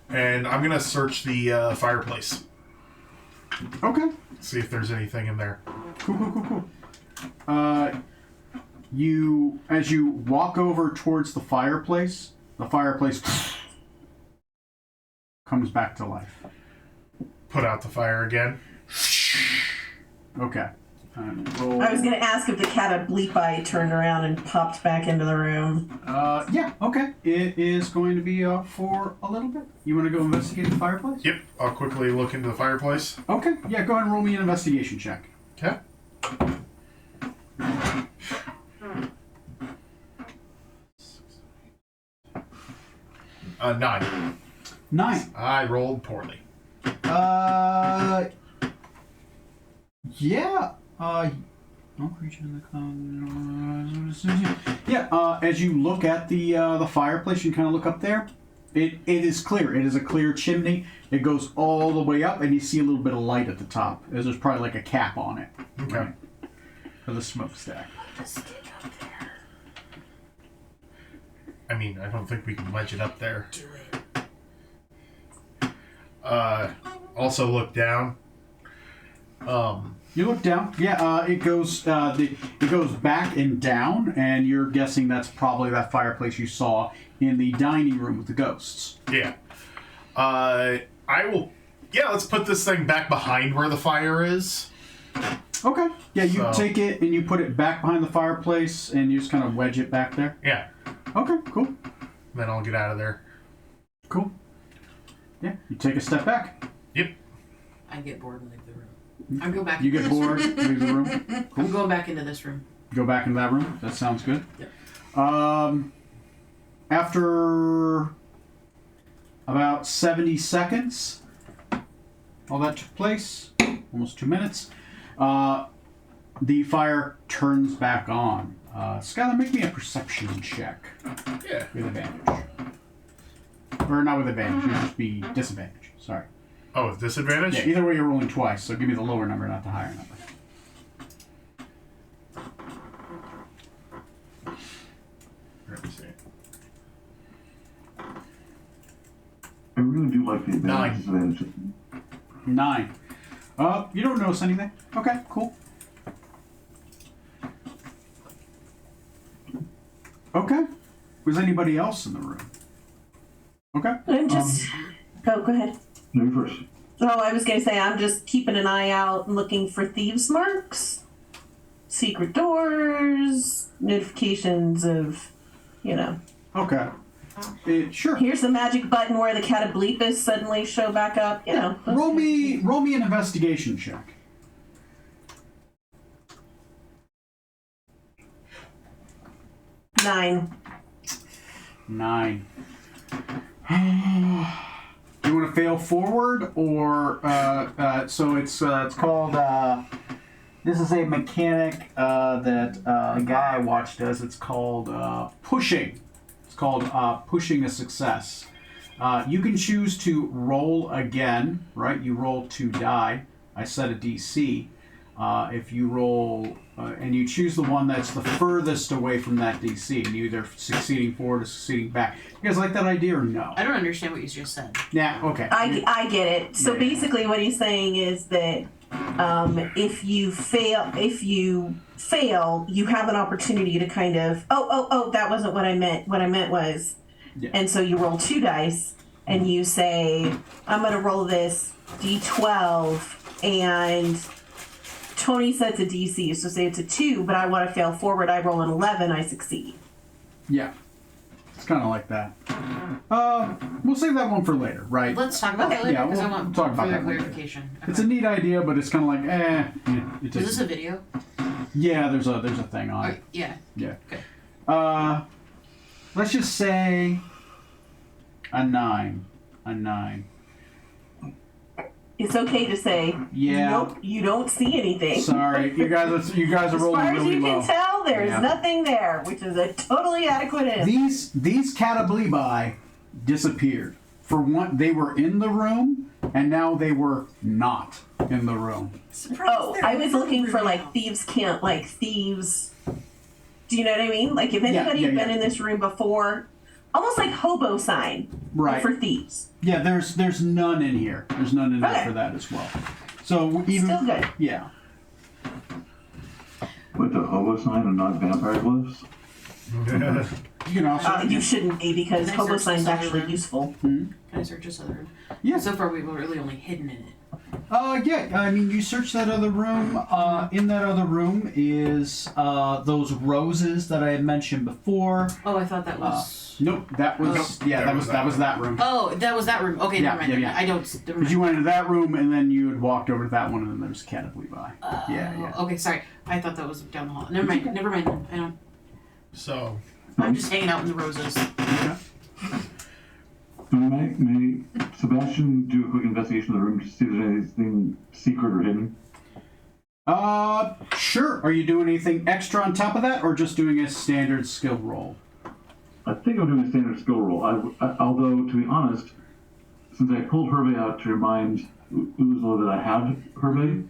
And I'm gonna search the fireplace. Okay. See if there's anything in there. Cool. As you walk over towards the fireplace comes back to life. Put out the fire again. Okay. Roll. I was going to ask if the cat of Bleep Eye turned around and popped back into the room. Yeah, okay. It is going to be up for a little bit. You want to go investigate the fireplace? Yep. I'll quickly look into the fireplace. Okay, yeah, go ahead and roll me an investigation check. Okay. 9. 9. I rolled poorly. Yeah. No creature in the yeah. As you look at the fireplace, you kind of look up there. It is clear. It is a clear chimney. It goes all the way up, and you see a little bit of light at the top. There's probably like a cap on it. Okay. Right? For the smokestack. I mean, I don't think we can wedge it up there. Do it. Also look down. You look down. Yeah. It goes. It goes back and down, and you're guessing that's probably that fireplace you saw in the dining room with the ghosts. Yeah. I will. Yeah, let's put this thing back behind where the fire is. Okay. Yeah, you So- take it and you put it back behind the fireplace, and you just kind of wedge it back there. Yeah. Okay. Cool. Then I'll get out of there. Cool. Yeah. You take a step back. Yep. I get bored and leave the room. I go back. You into get this bored. room. Leave the room. I'm going back into this room. Go back into that room. That sounds good. Yep. After about 70 seconds, all that took place, almost 2 minutes, the fire turns back on. Skylar, make me a perception check. Yeah. With advantage. Or not with advantage, it would just be disadvantage. Sorry. Oh, with disadvantage? Yeah, either way you're rolling twice, so give me the lower number, not the higher number. Let me see. I really do like the Nine. advantage disadvantage. 9. You don't notice anything. Okay, cool. Okay. Was anybody else in the room? Okay. I'm just. Go ahead. No, you first. Oh, I was gonna say I'm just keeping an eye out and looking for thieves' marks, secret doors, notifications of, Okay. Sure. here's the magic button where the Catoblepas suddenly show back up. Roll me an investigation check. Nine. 9. Do you want to fail forward or so it's called this is a mechanic that a guy I watched does. It's called pushing. It's called pushing a success. You can choose to roll again, right? You roll 2 die. I set a DC. If you roll and you choose the one that's the furthest away from that DC, and you're either succeeding forward or succeeding back. You guys like that idea or no? I don't understand what you just said. Yeah. Okay. I get it. So Yeah. basically, what he's saying is that if you fail, you have an opportunity to kind of that wasn't what I meant. What I meant was, Yeah. and so you roll 2 dice and you say, I'm going to roll this D12 and Tony sets a DC, so say it's a 2, but I want to fail forward. I roll an 11, I succeed. Yeah. It's kind of like that. We'll save that one for later, right? Let's talk about that Okay. later Yeah, because we'll I want talk about further that later. clarification. It's a neat idea, but it's kind of like, It Is takes, this a video? yeah, there's a thing on it. Yeah. Yeah. Okay. Let's just say a 9. A 9. It's okay to say, Yeah. nope, you don't see anything. Sorry, you guys are As rolling far as really you low. can tell, there is Yeah. nothing there, which is a totally adequate answer. These Catoblebi disappeared. For one, they were in the room, and now they were not in the room. Oh, I was looking for thieves can't thieves. Do you know what I mean? Like if anybody had been in this room before, almost like hobo sign, Right. for thieves. Yeah, there's none in here. There's none in there Okay. for that as well. So even Still good. yeah. With the hobo sign and not vampire glyphs? You can also You shouldn't be because Can I hobo search sign's this other actually room? useful. Can I search this other room? yeah. So far, we've really only hidden in it. Yeah, I mean, you search that other room. In that other room is those roses that I had mentioned before. Oh, I thought that was. Nope, that was that was that room. Oh, that was that room. Okay, Yeah, never mind. yeah. I don't. Never Because you mind. went into that room and then you had walked over to that one and then there was Catoblebi. Yeah. Okay, sorry. I thought that was down the hall. Never mind. Never mind. Then. I don't. So, I'm just hanging out in the roses. Okay. May Sebastian do a quick investigation of the room to see if there's anything secret or hidden? Sure. Are you doing anything extra on top of that or just doing a standard skill roll? I think I'm doing a standard skill roll. Although, to be honest, since I pulled Hervé out to remind Uzlo that I had Hervé,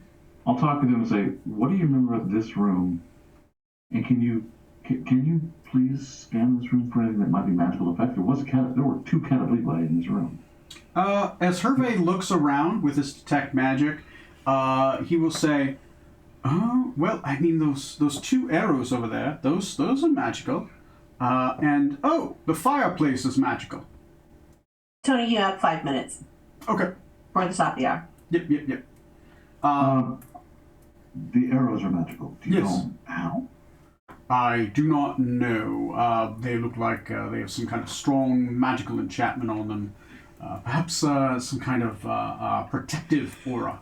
I'll talk to him and say, what do you remember of this room? And can you please scan this room for anything that might be magical effect? There were 2 Catoblebi in this room. As Hervé looks around with his detect magic, he will say, "Oh, well, I mean those 2 arrows over there, those are magical. And the fireplace is magical." Tony, you have 5 minutes Okay. for the top of the hour. Yep. The arrows are magical. Do you Yes. know how? I do not know. They look like they have some kind of strong magical enchantment on them. Perhaps some kind of protective aura.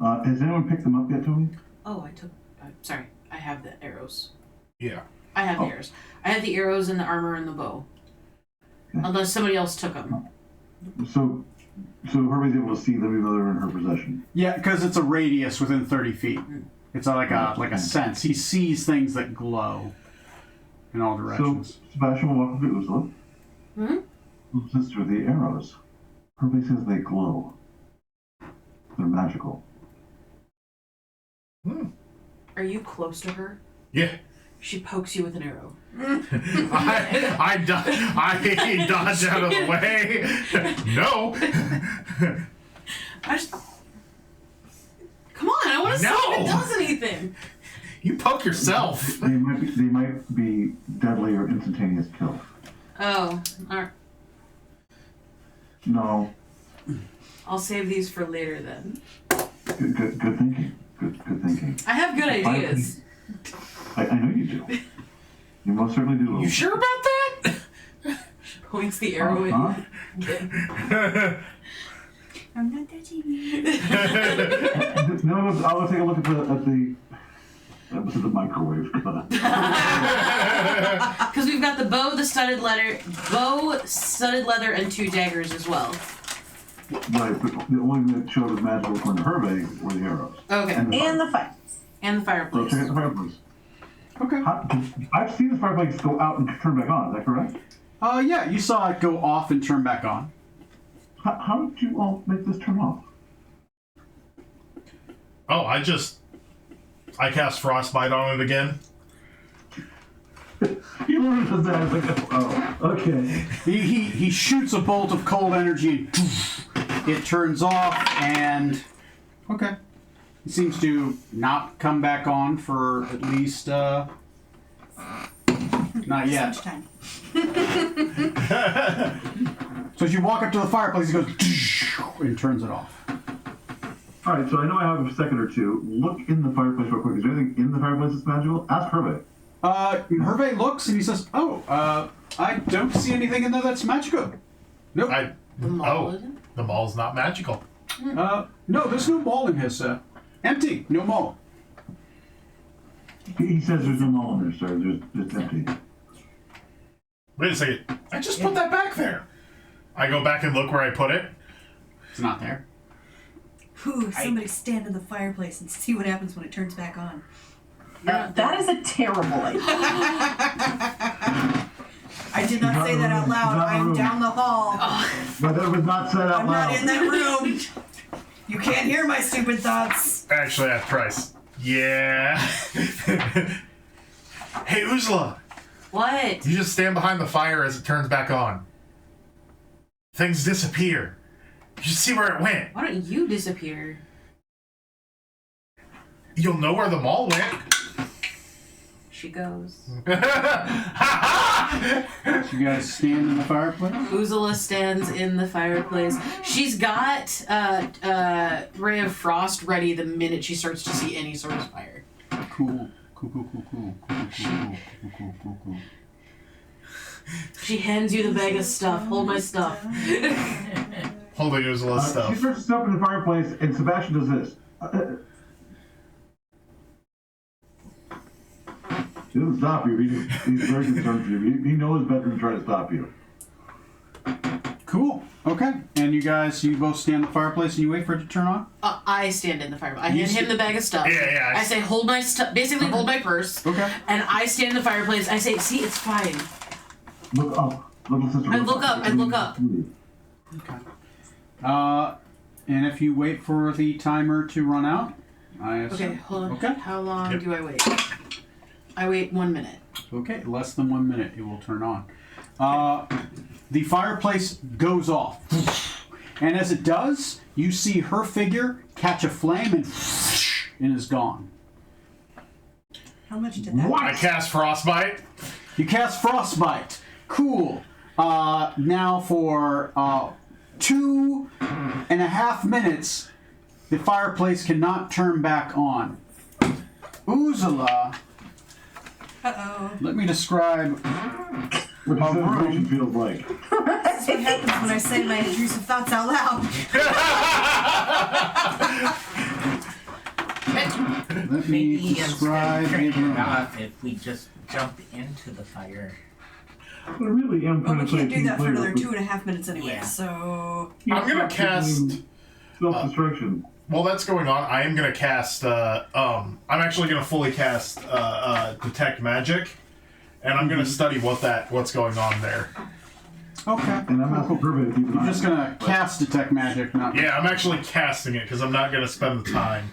Has anyone picked them up yet, Tony? Oh, I took. Sorry, I have the arrows. yeah. I have the arrows. I have the arrows and the armor and the bow. Unless somebody else took them. So Hervey's able to see them even though they're in her possession. Yeah, because it's a radius within 30 feet. It's like a sense. He sees things that glow in all directions. So Sebastian will walk up to Ursula. Sister, the arrows. Hervey says they glow. They're magical. Are you close to her? Yeah. She pokes you with an arrow. I dodge out of the way. No. I just... Come on, I want to see if it does anything. You poke yourself. They might be deadly or instantaneous kill. Oh, alright. No. I'll save these for later then. Good thinking. Good thinking. I have good ideas. I know you do. You most certainly do. You sure about that? She points the arrow at you. I'm not touching you. No, I'll take a look at the microwave. Because we've got the bow, studded leather, and 2 daggers as well. Right, but the only thing that showed as magical according to Hervey were the arrows. Okay. And the fire. And the So fireplace. check out the fireplace. Okay. I've seen the fireplace go out and turn back on. Is that correct? Yeah, you saw it go off and turn back on. How did you all make this turn off? Oh, I cast Frostbite on it again. You learned that. I was like, oh, okay. He shoots a bolt of cold energy and it turns off and okay. It seems to not come back on for at least not yet. Lunchtime. So as you walk up to the fireplace, it goes and turns it off. All right, so I know I have a second or two. Look in the fireplace real quick. Is there anything in the fireplace that's magical? Ask Hervey. Hervey looks and he says, I don't see anything in there that's magical. Nope. The mall isn't? The mall's not magical. No, there's no mall in his, empty, no mall. He says there's no mall in there, sir. It's empty. Wait a second. I just put that back there. I go back and look where I put it. It's not there. Whew, somebody stand in the fireplace and see what happens when it turns back on. That is a terrible idea. I did not say that out loud. I'm down the hall. But that was not said out I'm loud. not in that room. You can't hear my stupid thoughts. Actually, at price. Yeah. Hey, Uzla. What? You just stand behind the fire as it turns back on. Things disappear. You should see where it went. Why don't you disappear? You'll know where the mall went. She goes. So you guys stand in the fireplace? Uzula stands in the fireplace. She's got Ray of Frost ready the minute she starts to see any sort of fire. Cool. She hands you the bag of stuff. Hold my stuff. Holding Uzla's She stuff. starts to step in the fireplace, and Sebastian does this. He doesn't stop you. He's very concerned for you. He knows better than try to stop you. Cool. Okay. And you both stand in the fireplace and you wait for it to turn on? I stand in the fireplace. I hand him the bag of stuff. Yeah. I say, hold my stuff. Basically, hold my purse. Okay. And I stand in the fireplace. I say, see, it's fine. Look up. Little sister. I look up. Okay. And if you wait for the timer to run out, I assume. Okay, hold on. Okay. How long do I wait? I wait 1 minute. Okay, less than 1 minute, it will turn on. The fireplace goes off. And as it does, you see her figure catch a flame and is gone. How much did that? I cast Frostbite. You cast Frostbite. Cool. Now for 2.5 minutes, the fireplace cannot turn back on. Uzula, Uh-oh. let me describe What the situation feels like. That's what happens when I say my intrusive thoughts out loud. Let me describe a room. If we just jump into the fire. I really am But trying we to play can't do team that for player another with- 2.5 minutes anyway. Yeah. So I'm gonna cast. self-destruction. While that's going on, I am gonna cast. I'm actually gonna fully cast detect magic, and I'm gonna study what's going on there. Okay. And I'm asking Hervé to keep an You're eye just on it. gonna cast detect magic, not. Yeah, I'm actually casting it because I'm not gonna spend the time.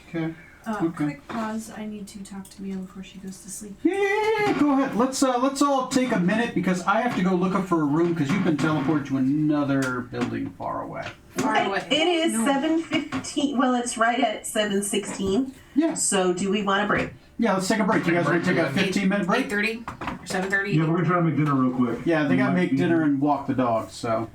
Okay. Okay. quick pause. I need to talk to Mia before she goes to sleep. Yeah, go ahead. Let's all take a minute because I have to go look up for a room because you've been teleported to another building far away. Far away. It is No. 7:15. Well, it's right at 7:16. Yeah. So do we want a break? Yeah, let's take a break. You guys want to take a 15-minute break? 8:30 or 7:30. Yeah, we're gonna try to make dinner real quick. Yeah, they gotta make dinner and walk the dogs. So.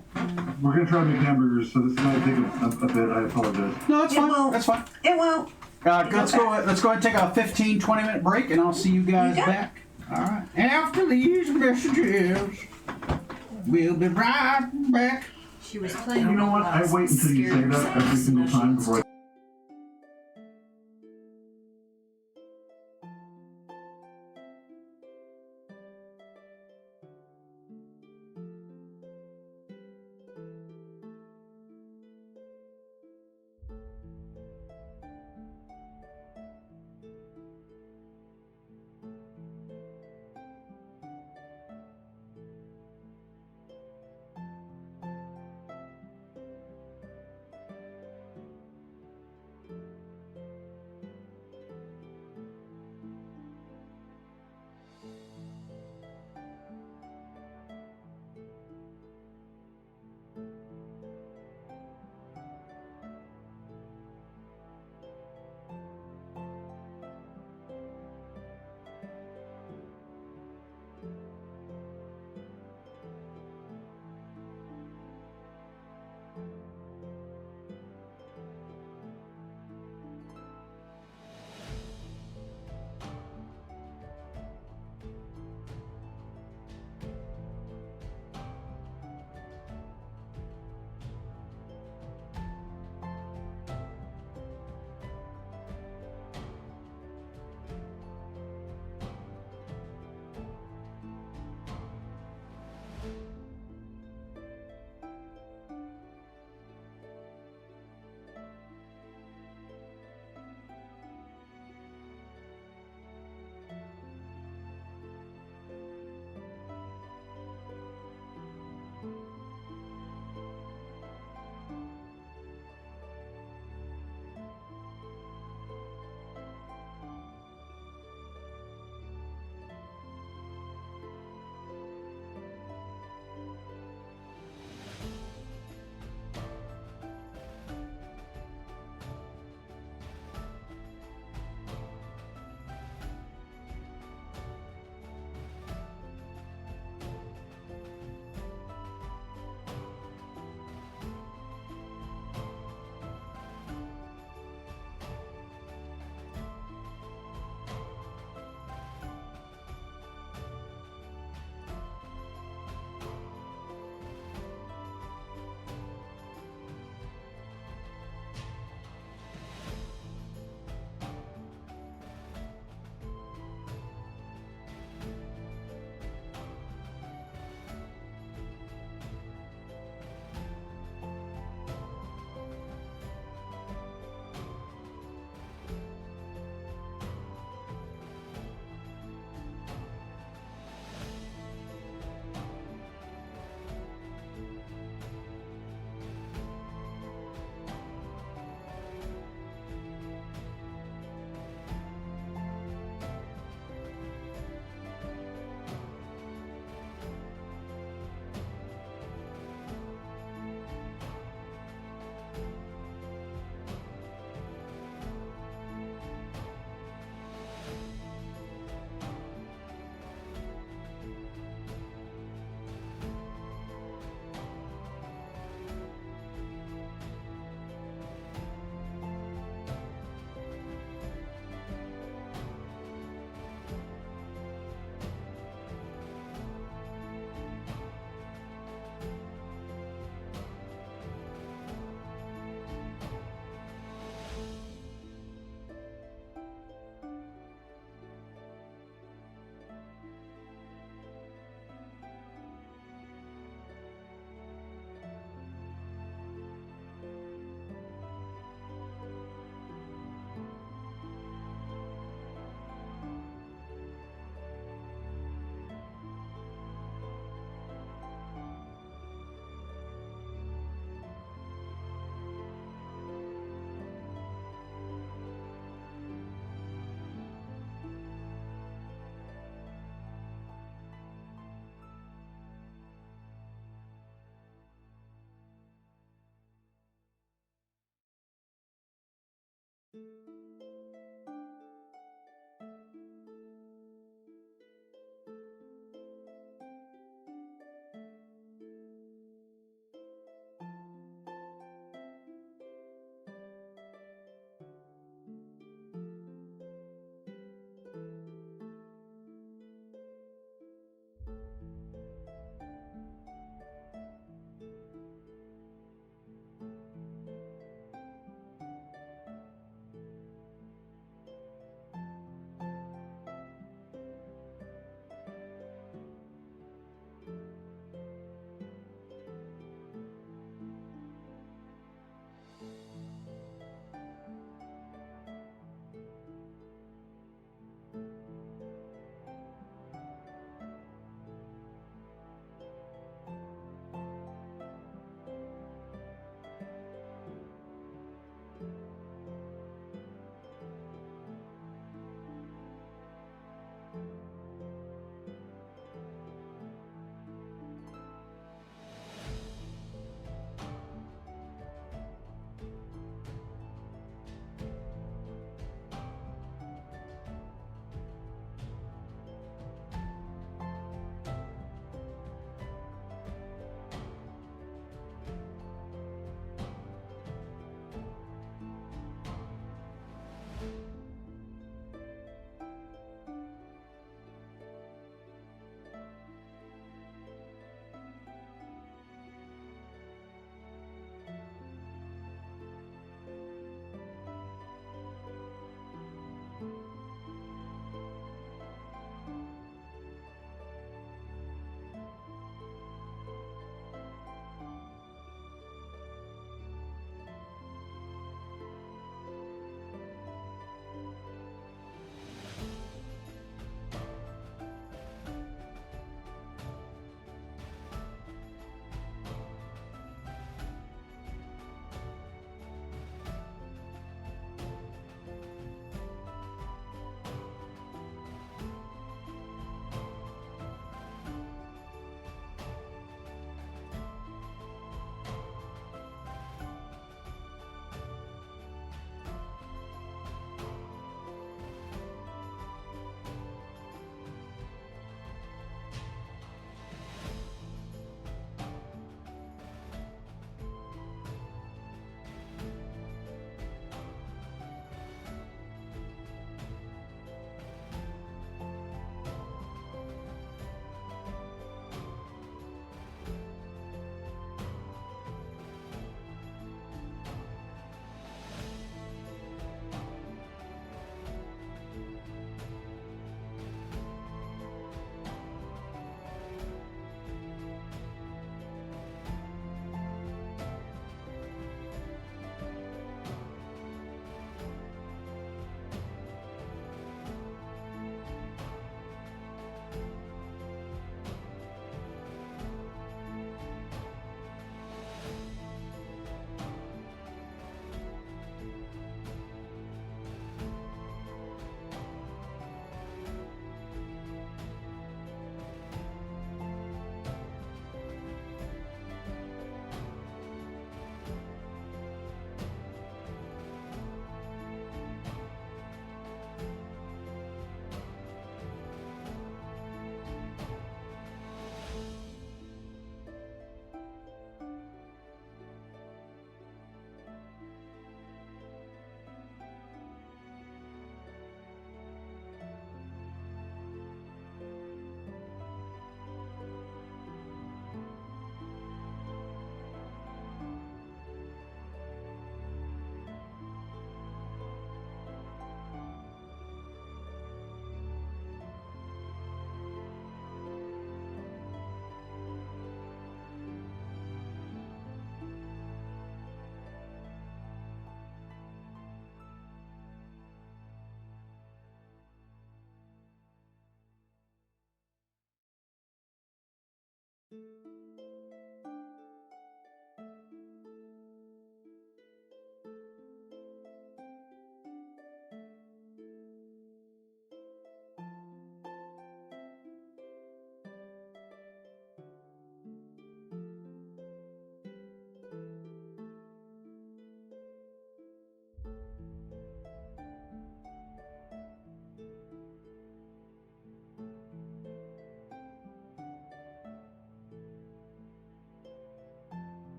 We're gonna try to make hamburgers, so this might take a bit. I apologize. No, that's It fine. won't. That's fine. It won't. Let's go ahead and take a 15-20 minute break, and I'll see you guys Okay. back. All right. After these messages, we'll be right back. She was playing. You know what? I wait until you say that every single time before I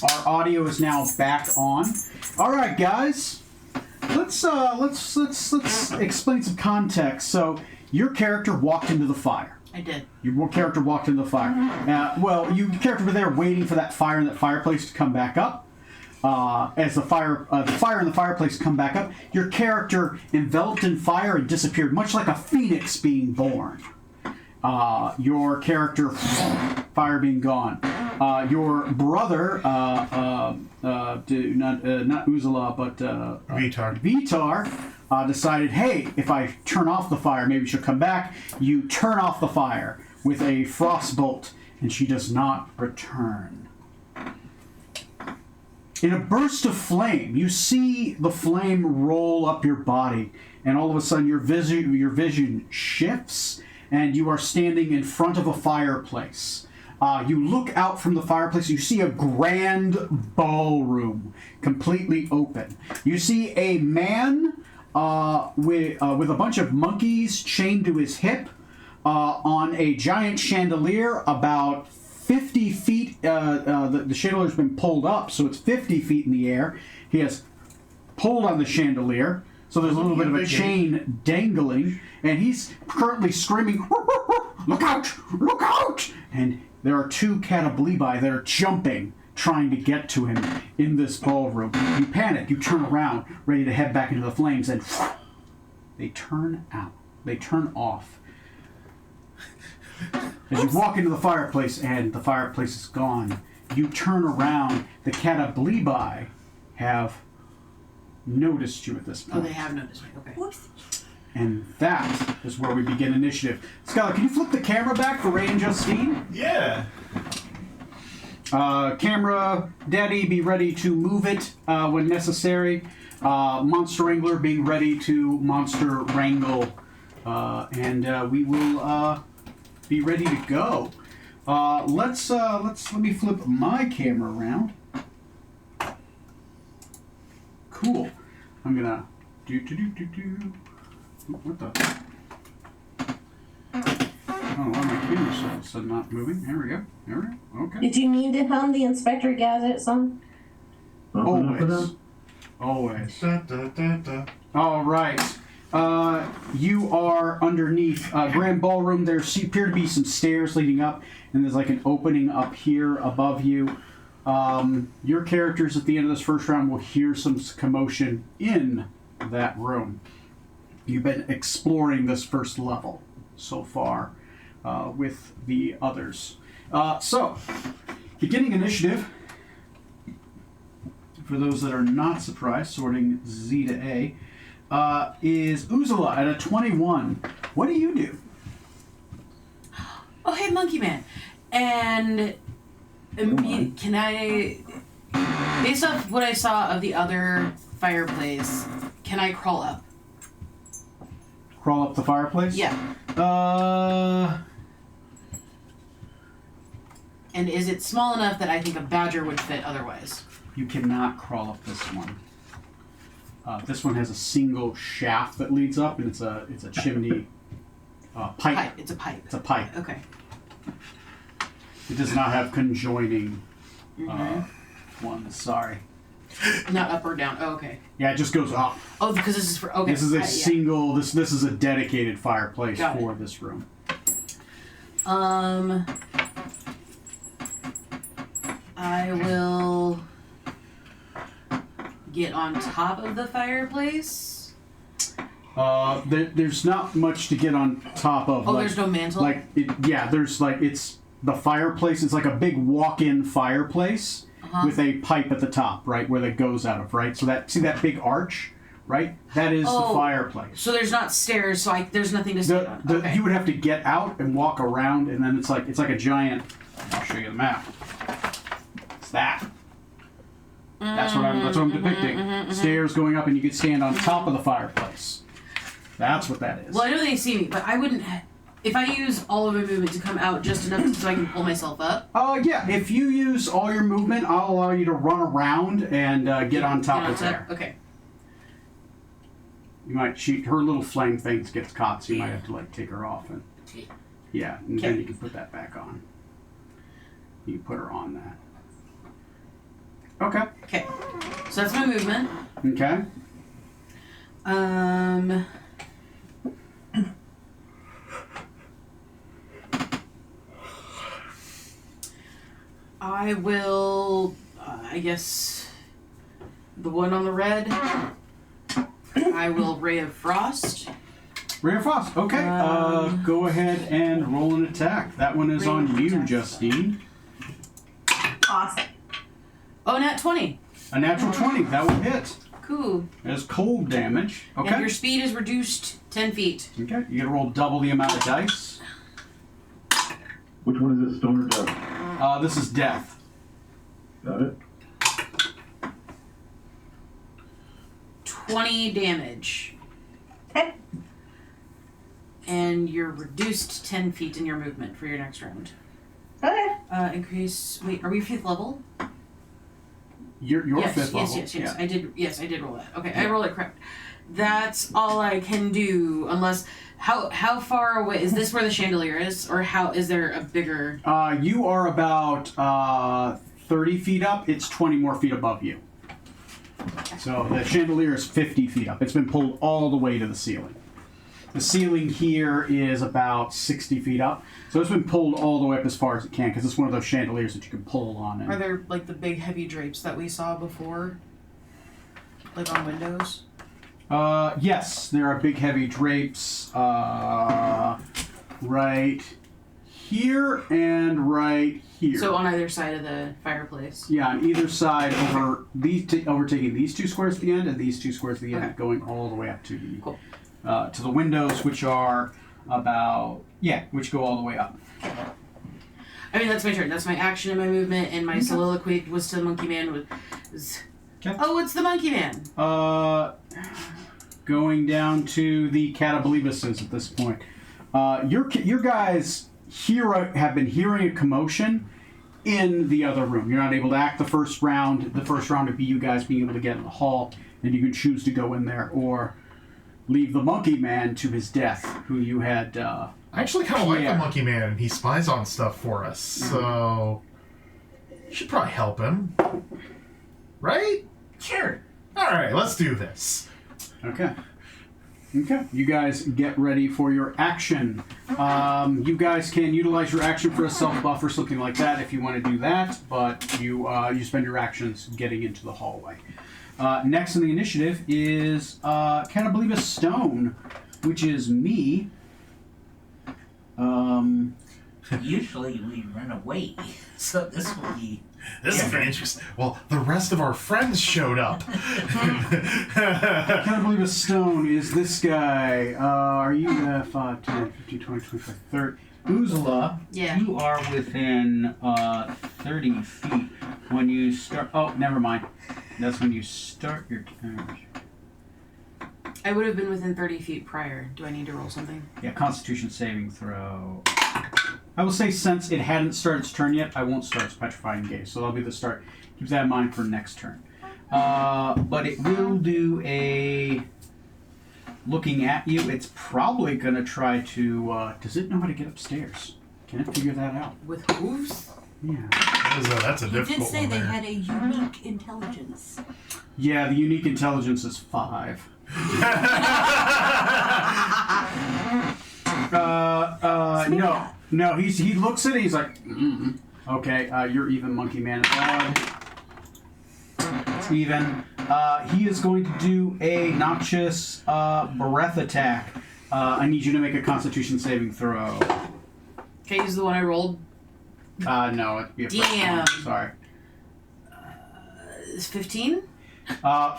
Our audio is now back on. All right, guys. Let's explain some context. So, your character walked into the fire. I did. Your character walked into the fire. Your character was there waiting for that fire in that fireplace to come back up. As the fire in the fireplace come back up, your character enveloped in fire and disappeared, much like a phoenix being born. Your character, fire being gone. Your brother, not Uzula, but Vitar, decided, hey, if I turn off the fire, maybe she'll come back. You turn off the fire with a frostbolt, and she does not return. In a burst of flame, you see the flame roll up your body, and all of a sudden your vision shifts, and you are standing in front of a fireplace. You look out from the fireplace, you see a grand ballroom, completely open. You see a man with a bunch of monkeys chained to his hip on a giant chandelier about 50 feet. The chandelier's been pulled up, so it's 50 feet in the air. He has pulled on the chandelier, so there's a little bit of a chain dangling, and he's currently screaming, "Look out! Look out!" And there are two Catablibi that are jumping, trying to get to him in this ballroom. You panic, you turn around, ready to head back into the flames, and they turn out. They turn off. As you walk into the fireplace and the fireplace is gone, you turn around. The Catablibi have noticed you at this point. Oh, they have noticed me. Okay. Whoops. And that is where we begin initiative. Skylar, can you flip the camera back for Ray and Justine? Yeah. Camera Daddy, be ready to move it when necessary. Monster Wrangler being ready to monster wrangle. And we will be ready to go. Let me flip my camera around. Cool. I'm gonna what the? Oh, my camera's all of a sudden not moving. Here we go. Okay. Did you need to hum the Inspector Gadget song? Always. Da, da, da, da. All right. You are underneath Grand Ballroom. There appear to be some stairs leading up, and there's like an opening up here above you. Your characters at the end of this first round will hear some commotion in that room. You've been exploring this first level so far with the others. So, beginning initiative, for those that are not surprised, sorting Z to A, is Uzula at a 21. What do you do? Oh, hey, Monkey Man. And can I, based off what I saw of the other fireplace, can I crawl up? Crawl up the fireplace? Yeah. And is it small enough that I think a badger would fit otherwise? You cannot crawl up this one. This one has a single shaft that leads up, and it's a chimney pipe. It's a pipe. It's a pipe. Okay. It does not have conjoining ones. Sorry. Not up or down. Oh, okay. Yeah, it just goes up. Oh, because this is for okay. This is a yeah. single. This is a dedicated fireplace Got for it. this room. I will get on top of the fireplace. There's not much to get on top of. Oh, there's no mantle? It's the fireplace. It's like a big walk-in fireplace with a pipe at the top, right, where that goes out of, right? So see that big arch, right? That is the fireplace. So there's not stairs, so there's nothing to stand on. Okay. You would have to get out and walk around, and then it's like a giant. I'll show you the map. It's that. That's what I'm depicting. Stairs going up, and you could stand on top of the fireplace. That's what that is. Well, I know they see me, but I wouldn't. If I use all of my movement to come out just enough so I can pull myself up. Yeah. If you use all your movement, I'll allow you to run around and get on top of there. Okay. You might her little flame things gets caught, so you might have to take her off and then you can put that back on. You can put her on that. Okay. Okay. So that's my movement. Okay. I will, I guess, the one on the red. I will Ray of Frost. Ray of Frost. Okay. Go ahead and roll an attack. That one is Ray on of you, attack. Justine. Awesome. Oh, nat 20. A natural 20. That will hit. Cool. That's cold damage. Okay. And your speed is reduced 10 feet. Okay. You gotta roll double the amount of dice. Which one is it, stone or death? This is death. Got it. 20 damage. Okay. And you're reduced 10 feet in your movement for your next round. Okay. Increase. Wait, are we 5th level? You're yes, fifth level. Yes. Yeah. I did. Yes, I did roll that. Okay, I rolled it correct. That's all I can do, unless how far away is this? Where the chandelier is, or how is there a bigger? You are about 30 feet up. It's 20 more feet above you. So the chandelier is 50 feet up. It's been pulled all the way to the ceiling. The ceiling here is about 60 feet up. So it's been pulled all the way up as far as it can because it's one of those chandeliers that you can pull on. Are there like the big heavy drapes that we saw before, like on windows? Yes, there are big heavy drapes right here and right here. So on either side of the fireplace. Yeah, on either side, overtaking these two squares at the end and these two squares at the end, Okay. going all the way up to the Cool. to the windows, which are which go all the way up. I mean, that's my turn. That's my action and my movement, and my soliloquy was to the monkey man. Was Okay. Oh, it's the monkey man. Going down to the Catablebus at this point. Your guys have been hearing a commotion in the other room. You're not able to act the first round. The first round would be you guys being able to get in the hall, and you can choose to go in there or leave the monkey man to his death, who you had. I actually kind of like Yeah. the monkey man. He spies on stuff for us, so you should probably help him, right? Sure. All right, let's do this. Okay. Okay. You guys get ready for your action. You guys can utilize your action for a self buff or something like that if you want to do that, but you spend your actions getting into the hallway. Next on the initiative is Catablebus Stone, which is me. Usually we run away, so this will be. This is very interesting. Well, the rest of our friends showed up. Catablebus Stone is this guy. Are you 5, 10, 15, 20, 25, 30? Uzula, Yeah. you are within 30 feet when you start. Oh, never mind. That's when you start your turn. I would have been within 30 feet prior. Do I need to roll something? Yeah, Constitution saving throw. I will say since it hadn't started its turn yet, I won't start its Petrifying Gaze, so that'll be the start. Keep that in mind for next turn. But it will do a... Looking at you, it's probably going to try to... does it know how to get upstairs? Can it figure that out? With hooves? Yeah. That's a You difficult did say one they there. had a unique intelligence. Yeah, the unique intelligence is 5. No, he looks at it, he's like, okay, you're even, monkey man. It's even. He is going to do a noxious breath attack. I need you to make a Constitution saving throw. Okay, use the one I rolled. No, it'd be a first Damn. one. Sorry. Is 15?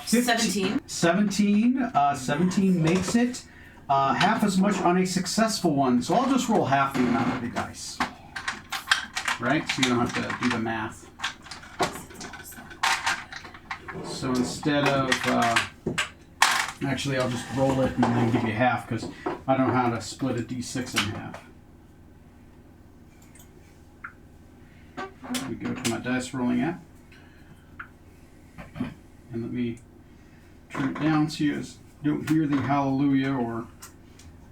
17. 17 makes it half as much on a successful one. So I'll just roll half the amount of the dice. Right? So you don't have to do the math. So instead of... actually, I'll just roll it and then give you half because I don't know how to split a d6 in half. We go to my dice rolling app. And let me turn it down so you guys don't hear the hallelujah or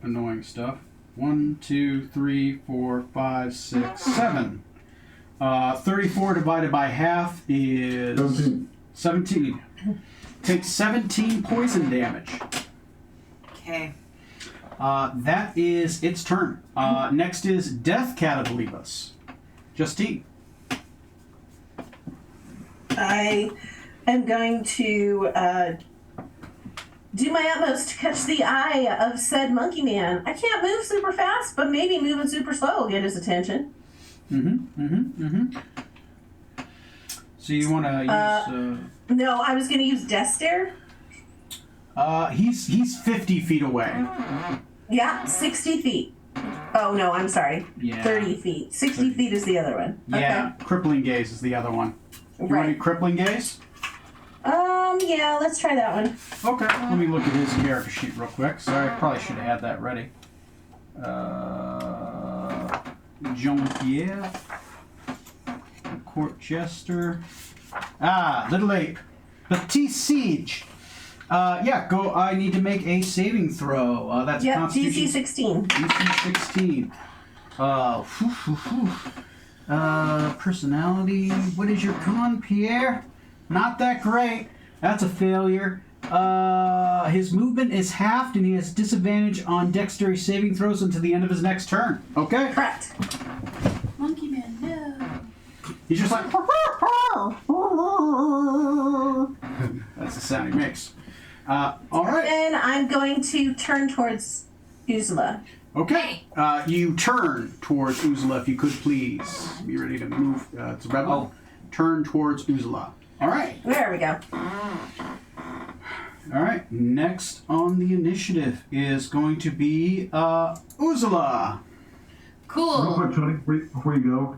annoying stuff. 1, 2, 3, 4, 5, 6, 7. 34 divided by half is 17. Takes 17 poison damage. Okay. That is its turn. Next is Death Cataclysmus. Justine. I am going to do my utmost to catch the eye of said monkey man. I can't move super fast, but maybe moving super slow will get his attention. So you want to use... No, I was going to use Death Stare. He's 50 feet away. Yeah, 60 feet. Oh, no, I'm sorry. Yeah. 30 feet. 60 feet is the other one. Yeah, Crippling Gaze is the other one. You want Right. to Crippling Gaze? Yeah, let's try that one. Okay, let me look at his character sheet real quick. Sorry, I probably should have had that ready. Jean-Pierre. Court Jester. Little Ape. Petit Siege. Go. I need to make a saving throw. That's Yep, Constitution. DC 16. DC 16. Personality. What is your con, Pierre? Not that great. That's a failure. His movement is halved and he has disadvantage on dexterity saving throws until the end of his next turn. Okay? Correct. Monkey man, no. He's just like... That's the sound he makes. Alright. And I'm going to turn towards Uzla. Okay. You turn towards Uzla, if you could please. Be ready to move. It's a rebel. Turn towards Uzla. Alright. There we go. Alright. Next on the initiative is going to be Uzla. Real Cool. quick, Tony, before you go,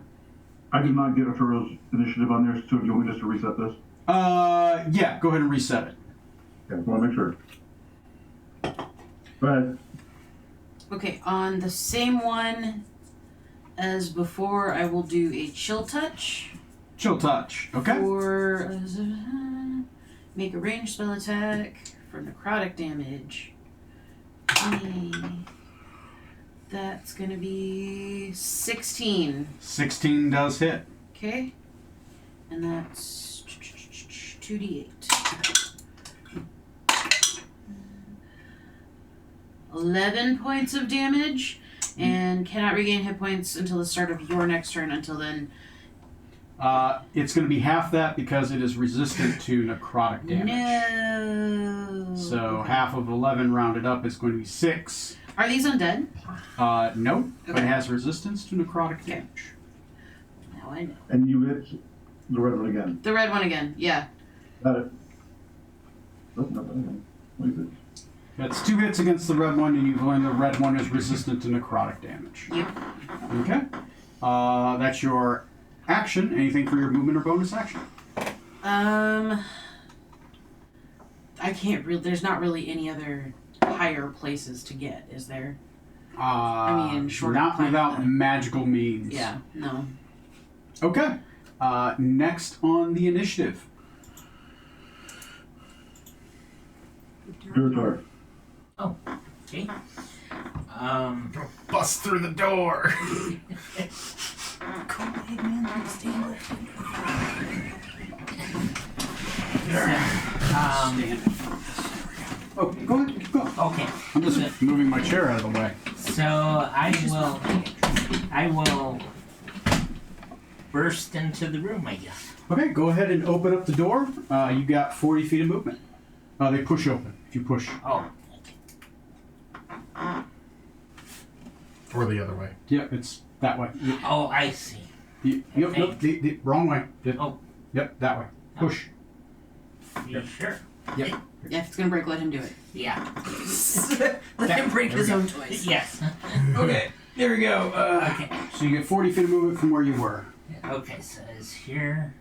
I did not get Arturo's initiative on there, so do you want me just to reset this? Yeah, go ahead and reset it. Okay, I want to make sure. Go ahead. Okay, on the same one as before, I will do a chill touch. Chill touch. Okay. Or make a ranged spell attack for necrotic damage. That's gonna be 16. 16 does hit. Okay. And that's 2d8. 11 points of damage, and cannot regain hit points until the start of your next turn. Until then, It's going to be half that because it is resistant to necrotic damage. no. So half of 11 rounded up is going to be 6. Are these undead? No, but Okay. it has resistance to necrotic damage. Now I know. And you hit the red one again. The red one again. Yeah. Got it. Oh, not that again. What is it? That's 2 hits against the red one, and you've learned the red one is resistant to necrotic damage. Yep. Okay. That's your action. Anything for your movement or bonus action? I can't really. There's not really any other higher places to get, is there? I mean, short not climb without them. magical means. Yeah. No. Okay. Next on the initiative. Your turn. Okay. Bust through the door. Oh, go ahead. Keep going. Okay. I'm just moving my chair out of the way. So I will burst into the room, I guess. Okay, go ahead and open up the door. You got 40 feet of movement. They push open if you push. Oh. Or the other way. Yep, it's that way. Oh, I see. Yep, nope, the wrong way. Oh. Yep, that way. Push. You sure? Yep. Yeah, if it's gonna break, let him do it. Yeah. Let him break There his we go. own toys. Yes. Okay, there we go. Okay. So you get 40 feet of movement from where you were. Okay, so it's here.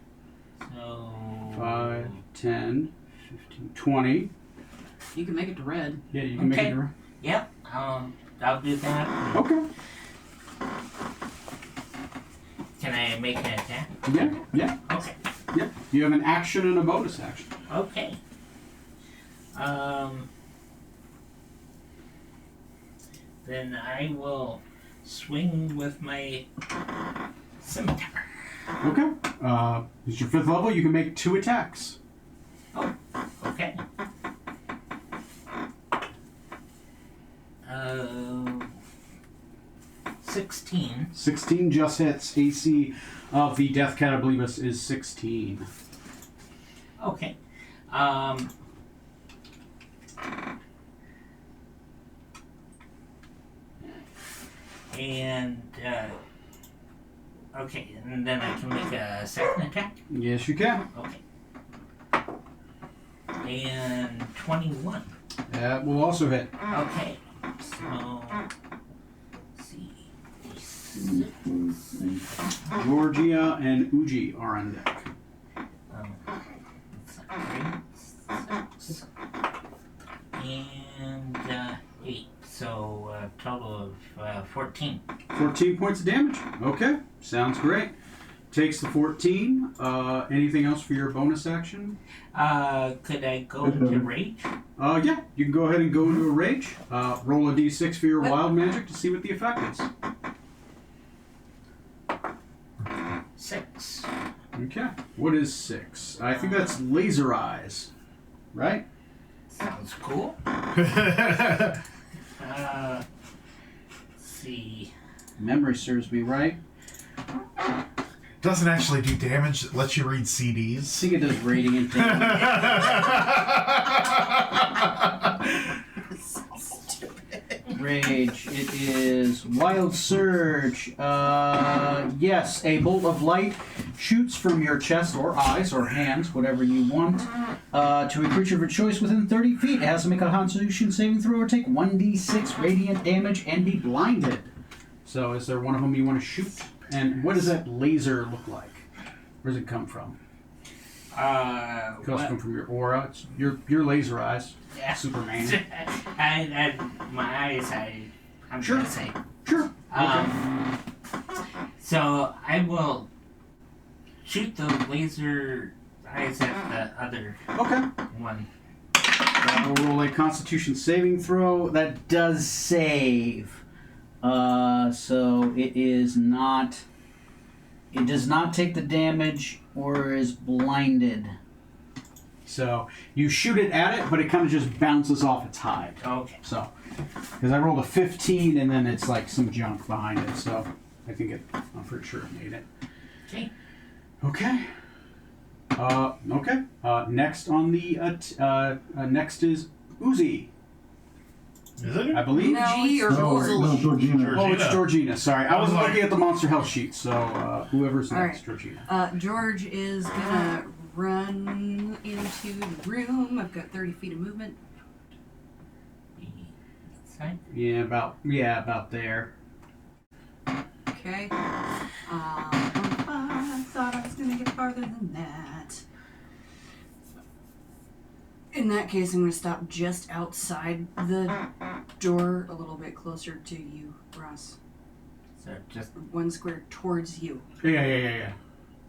So 5, 10, 15, 20. You can make it to red. Yeah, you can make Okay. it around. Yep. I'll do that. Okay. Can I make an attack? Yeah. Okay. Yeah. You have an action and a bonus action. Okay. Then I will swing with my scimitar. Okay. It's your 5th level. You can make 2 attacks. Oh, okay. 16. 16 just hits. AC of the Death Catablebus is 16. Okay. And okay, and then I can make a second attack. Yes, you can. Okay. And 21. That will also hit. Okay. So let's see. Georgia and Uji are on deck. Six. And 8. So a total of 14. 14 points of damage. Okay, sounds great. Takes the 14. Anything else for your bonus action? Could I go into rage? Yeah, you can go ahead and go into a rage. Roll a d6 for your wild magic to see what the effect is. 6. Okay, what is 6? I think that's laser eyes, right? Sounds cool. Let's see. Memory serves me right. Doesn't actually do damage. It lets you read CDs. I think it does rating and damage. Rage. It is Wild Surge. Yes, a bolt of light shoots from your chest or eyes or hands, whatever you want, to a creature of your choice within 30 feet. It has to make a Constitution saving throw or take 1d6 radiant damage and be blinded. So, is there one of them you want to shoot? And what does that laser look like? Where does it come from? It does come from your aura. It's your laser eyes. Yeah. Superman. My eyes, I'm Sure. gonna say. Sure. So I will shoot the laser eyes at the other Okay. one. We'll roll a Constitution saving throw. That does save. So it is not. It does not take the damage or is blinded. So you shoot it at it, but it kind of just bounces off its hide. Okay. So, because I rolled a 15 and then it's like some junk behind it. So I think I'm pretty sure it made it. Okay. Okay. Okay. Next on the next is Uzi, Is it? I believe. No, it's No, Georgina. Oh, it's Georgina. Sorry, I was I was looking like- at the Monster Health sheet. So whoever's All next, right. Georgina. George is gonna run into the room. I've got 30 feet of movement. Side. Yeah, about there. Okay. I thought I was gonna get farther than that. In that case, I'm gonna stop just outside the door, a little bit closer to you, Ross. So just One square towards you. Yeah.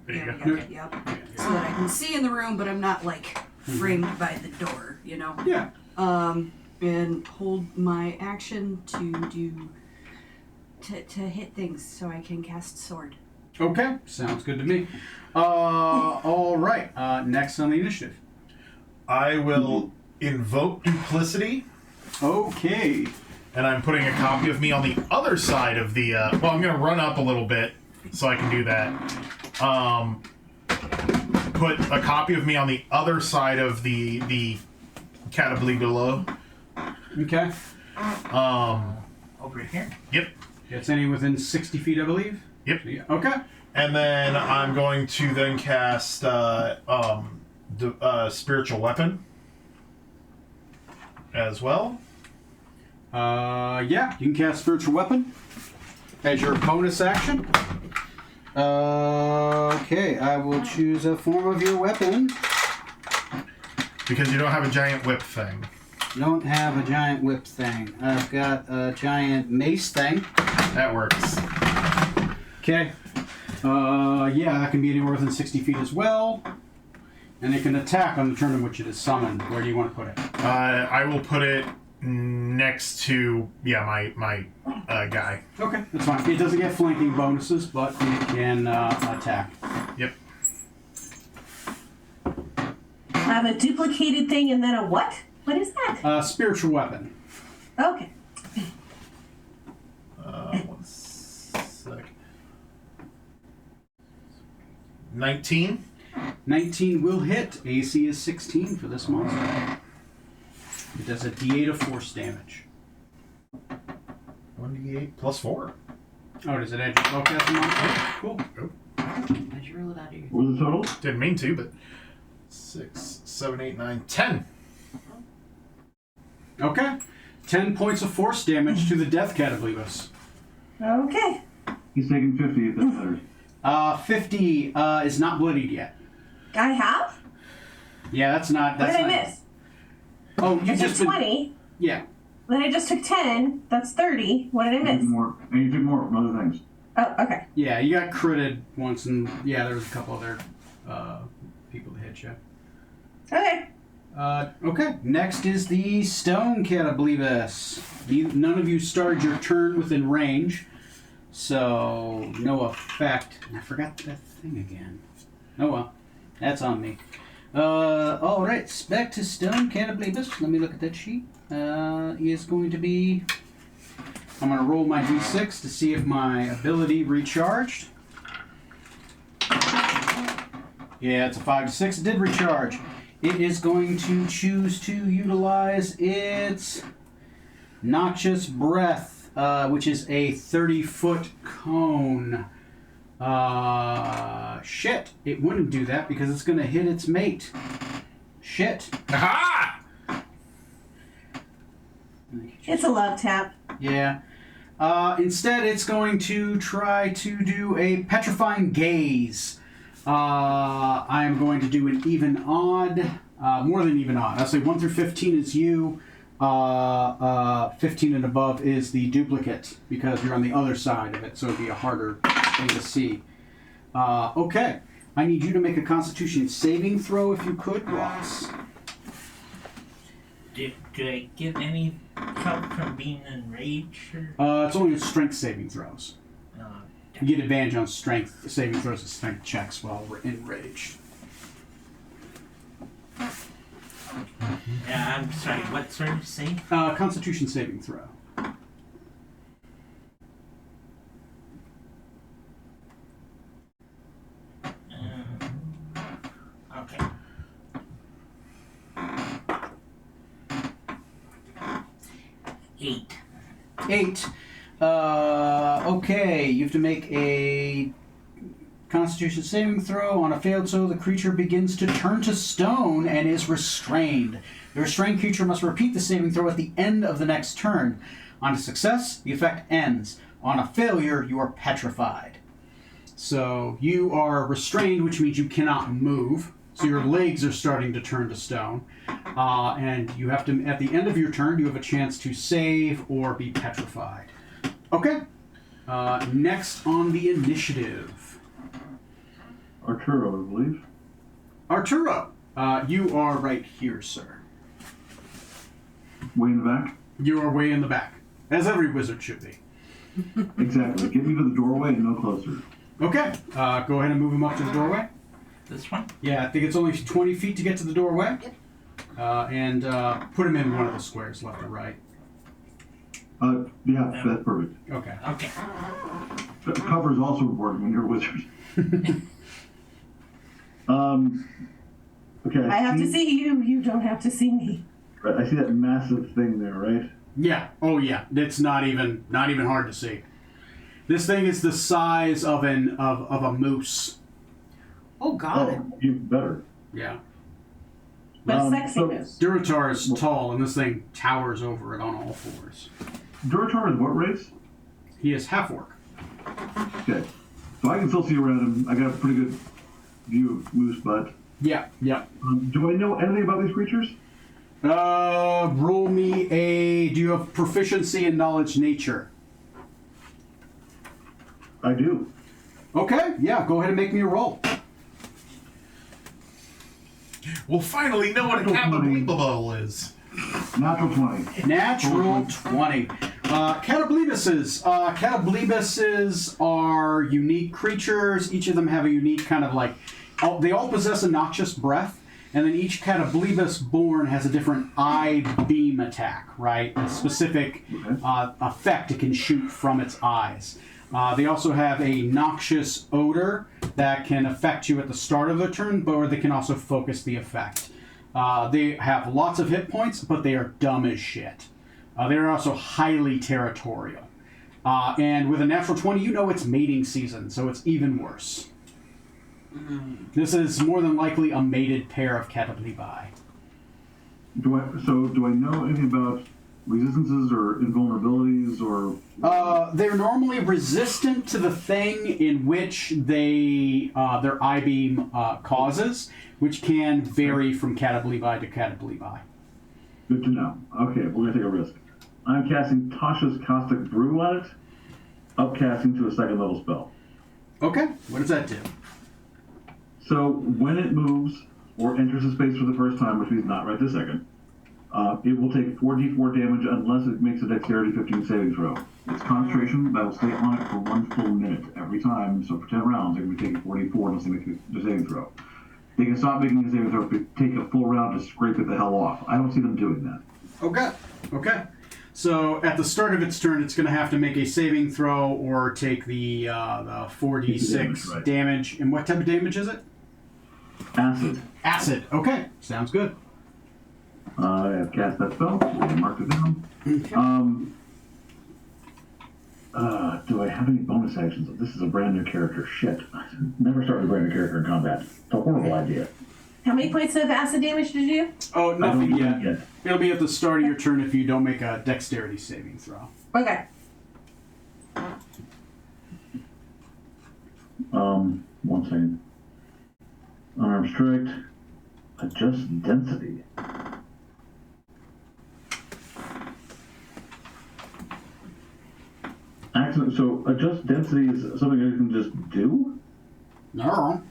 There you Yep, go. yep, yep. So that I can see in the room, but I'm not like framed by the door, you know? Yeah. And hold my action to do to hit things so I can cast sword. Okay, sounds good to me. All right. Next on the initiative. I will invoke duplicity, Okay. and I'm putting a copy of me on the other side of the. Well, I'm going to run up a little bit so I can do that. Put a copy of me on the other side of the Catablebula. Okay. over here. Yep. It's any within 60 feet, I believe. Yep. Yeah. Okay. And then I'm going to then cast spiritual weapon as well. Yeah, you can cast spiritual weapon as your bonus action. Okay, I will choose a form of your weapon. Because you don't have a giant whip thing. Don't have a giant whip thing. I've got a giant mace thing. That works. Okay. Yeah, that can be anywhere within 60 feet as well. And it can attack on the turn in which it is summoned. Where do you want to put it? I will put it next to my guy. Okay, that's fine. It doesn't get flanking bonuses, but it can attack. Yep. I have a duplicated thing and then a what? What is that? Spiritual weapon. Okay. 1 sec. 19. 19 will hit. AC is 16 for this monster. It does a D8 of force damage. 1d8 plus 4. Oh, does it add your spellcasting monster? Cool. How'd you roll it out of your... What was the total? Didn't mean to, but 6, 7, 8, 9, 10. Okay. 10 points of force damage to the Death Catablebus. Okay. He's taking 50 if that matters. 50 is not bloodied yet. I have? Yeah, that's not. What That's did I not, miss? Oh, you I took just been, 20. Yeah. Then I just took 10. That's 30. What did I You took miss? more, and you took more from other things. Oh, okay. Yeah, you got critted once, and yeah, there was a couple other people that hit you. Okay. Okay, next is the Stone Catablebus. None of you started your turn within range, so no effect. I forgot that thing again. Oh well, that's on me. Alright, back to Stone Catablebus. Let me look at that sheet. Is going to be... I'm going to roll my d6 to see if my ability recharged. Yeah, it's a 5 to 6. It did recharge. It is going to choose to utilize its Noxious Breath, which is a 30-foot cone. Shit. It wouldn't do that because it's going to hit its mate. Shit. Aha! It's a love tap. Yeah. Instead, it's going to try to do a Petrifying Gaze. I'm going to do an even odd, more than even odd. I'll say 1 through 15 is you, 15 and above is the duplicate, because you're on the other side of it, so it'd be a harder thing to see. Okay, I need you to make a Constitution saving throw if you could, Ross. Do I get any help from being enraged? Or? It's only strength saving throws. You get advantage on strength saving throws and strength checks while we're enraged. Yeah, I'm sorry, what sort of save? Constitution saving throw. Okay. Eight. 8. Okay, you have to make a Constitution saving throw. On a failed save, the creature begins to turn to stone and is restrained. The restrained creature must repeat the saving throw at the end of the next turn. On a success, the effect ends. On a failure, you are petrified. So you are restrained, which means you cannot move. So your legs are starting to turn to stone. And you have to, at the end of your turn, you have a chance to save or be petrified. Okay. Next on the initiative. Arturo, I believe. Arturo, you are right here, sir. Way in the back? You are way in the back, as every wizard should be. Exactly. Get me to the doorway and no closer. Okay. Go ahead and move him up to the doorway. This one? Yeah, I think it's only 20 feet to get to the doorway. And put him in one of the squares, left or right. Yeah, that's perfect. Okay. Okay. Cover is also important when you're a wizard. Okay. I have to see you. You don't have to see me. Right, I see that massive thing there, right? Yeah. Oh, yeah. It's not even hard to see. This thing is the size of a moose. Oh, God. Oh, even better. Yeah. But sexy so- moose. Duratar is tall, and this thing towers over it on all fours. Duratar is what race? He is half orc. Okay. So I can still see around him. I got a pretty good view of Moose Butt. Yeah. Yeah. Do I know anything about these creatures? Roll me a. Do you have proficiency in knowledge nature? I do. Okay. Yeah. Go ahead and make me a roll. We'll finally know what a Oh, Catablebus is. Natural 20. Natural 20. Catablebus's. Catablebus's are unique creatures. Each of them have a unique kind of like... they all possess a noxious breath, and then each Catablebus born has a different eye beam attack, right? A specific effect it can shoot from its eyes. They also have a noxious odor that can affect you at the start of the turn, or they can also focus the effect. They have lots of hit points, but they are dumb as shit. They are also highly territorial. And with a natural 20, you know it's mating season, so it's even worse. This is more than likely a mated pair of Catablebi. Do I know anything about resistances or invulnerabilities or... They're normally resistant to the thing in which they their eye beam causes, which can vary from Catablebi to Catablebi. Good to know. Okay, we're going to take a risk. I'm casting Tasha's Caustic Brew on it, upcasting to a second level spell. Okay, what does that do? So when it moves or enters a space for the first time, which means not right this second, it will take 4d4 damage unless it makes a Dexterity 15 saving throw. Its concentration, that will stay on it for 1 full minute every time, so for 10 rounds it will be taking 4d4 unless they make the saving throw. They can stop making the saving throw if they take a full round to scrape it the hell off. I don't see them doing that. Okay. So at the start of its turn, it's going to have to make a saving throw or take the 4d6 damage. And what type of damage is it? Acid. Acid. Okay, sounds good. I have cast that spell. I marked it down. Do I have any bonus actions? This is a brand new character. Shit. Never start with a brand new character in combat. It's a horrible idea. How many points of acid damage did you do? Oh, nothing yet. It'll be at the start of your turn if you don't make a Dexterity saving throw. Okay. 1 second. Unarmed strike. Adjust density. Accident. So adjust density is something I can just do? No.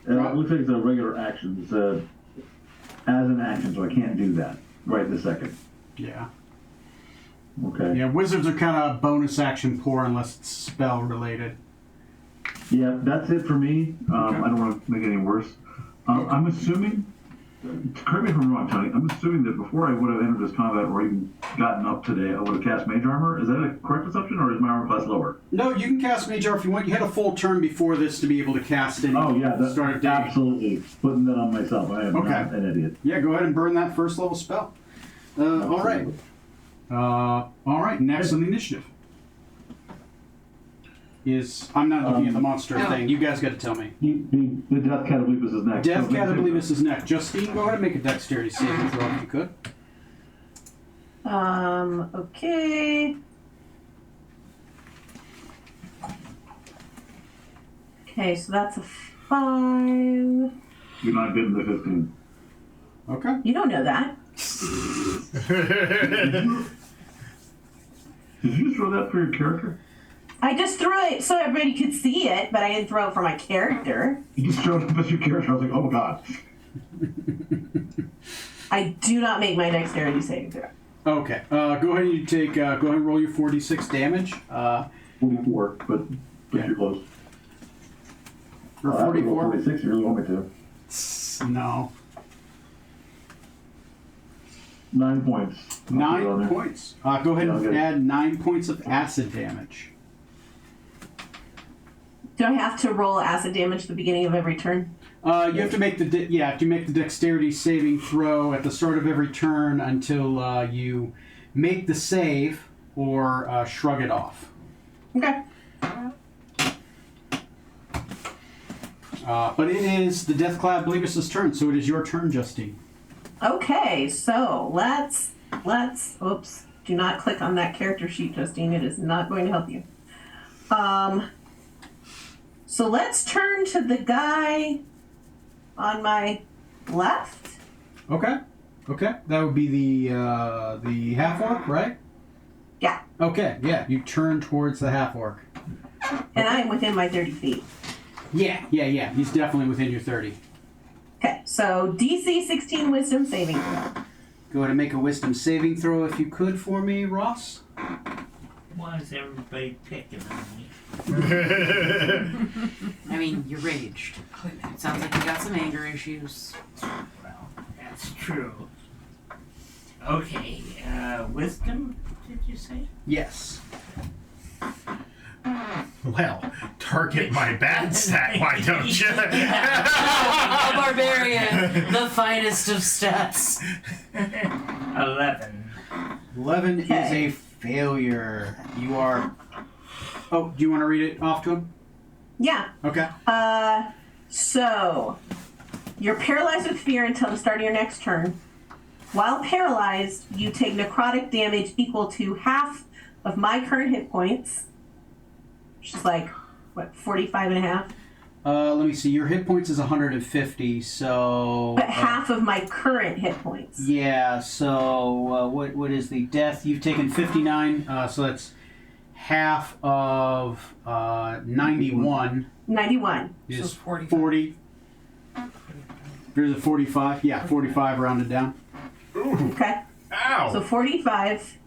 It looks like it's a regular action. It's as an action, so I can't do that right this second. Yeah. Okay. Yeah, wizards are kind of bonus action poor unless it's spell related. Yeah, that's it for me. I don't want to make it any worse. I'm assuming, correct me if I'm wrong, Tony, I'm assuming that before I would have entered this combat or even gotten up today, I would have cast Mage Armor. Is that a correct assumption, or is my armor class lower? No, you can cast Mage Armor if you want. You had a full turn before this to be able to cast it. Oh, yeah, that's start of day. Absolutely. Putting that on myself. I am not an idiot. Yeah, go ahead and burn that first level spell. All right. All right, next on the initiative is... I'm not looking at the monster thing. You guys got to tell me. The Death Catablebus is next. Death Catablebus is next. Justine, go ahead and make a Dexterity saving throw if you could. Okay. Okay, so that's a 5. You're not getting the 15. Okay. You don't know that. Did you just throw that for your character? I just threw it so everybody could see it, but I didn't throw it for my character. You just threw it as your character. I was like, oh god. I do not make my Dexterity saving throw. Okay. Go ahead and take. Go ahead and roll your 4d6 damage. 44, but you're close. For 44. 46. You really want me to? No. 9 points. 9 points. Go ahead and add 9 points of acid damage. Do I have to roll acid damage at the beginning of every turn? You have to make the have to make the Dexterity saving throw at the start of every turn until you make the save or shrug it off. Okay. But it is the Death Catablebus's turn, so it is your turn, Justine. Okay, so let's oops, do not click on that character sheet, Justine. It is not going to help you. So let's turn to the guy on my left. Okay. That would be the half orc, right? Yeah. Okay. Yeah. You turn towards the half orc. And I'm within my 30 feet. Yeah. He's definitely within your 30. Okay, so DC 16 Wisdom saving throw. Go ahead and make a wisdom saving throw if you could for me, Ross. Why is everybody picking on me? I mean, you raged. It sounds like you got some anger issues. Well, that's true. Okay, wisdom, did you say? Yes. Well, target my bad stat, why don't you? A barbarian, the finest of stats. 11. 11 is Okay. a failure. You are. Oh, do you want to read it off to him? Yeah. Okay. So you're paralyzed with fear until the start of your next turn. While paralyzed, you take necrotic damage equal to half of my current hit points, which is like, what, 45 and a half? Let me see. Your hit points is 150, so. But half of my current hit points. Yeah. So what is the death? You've taken 59. So that's half of 91 91. is So 45. 40. Here's a 45. Yeah, 45 rounded down. Okay. Ow! So 45.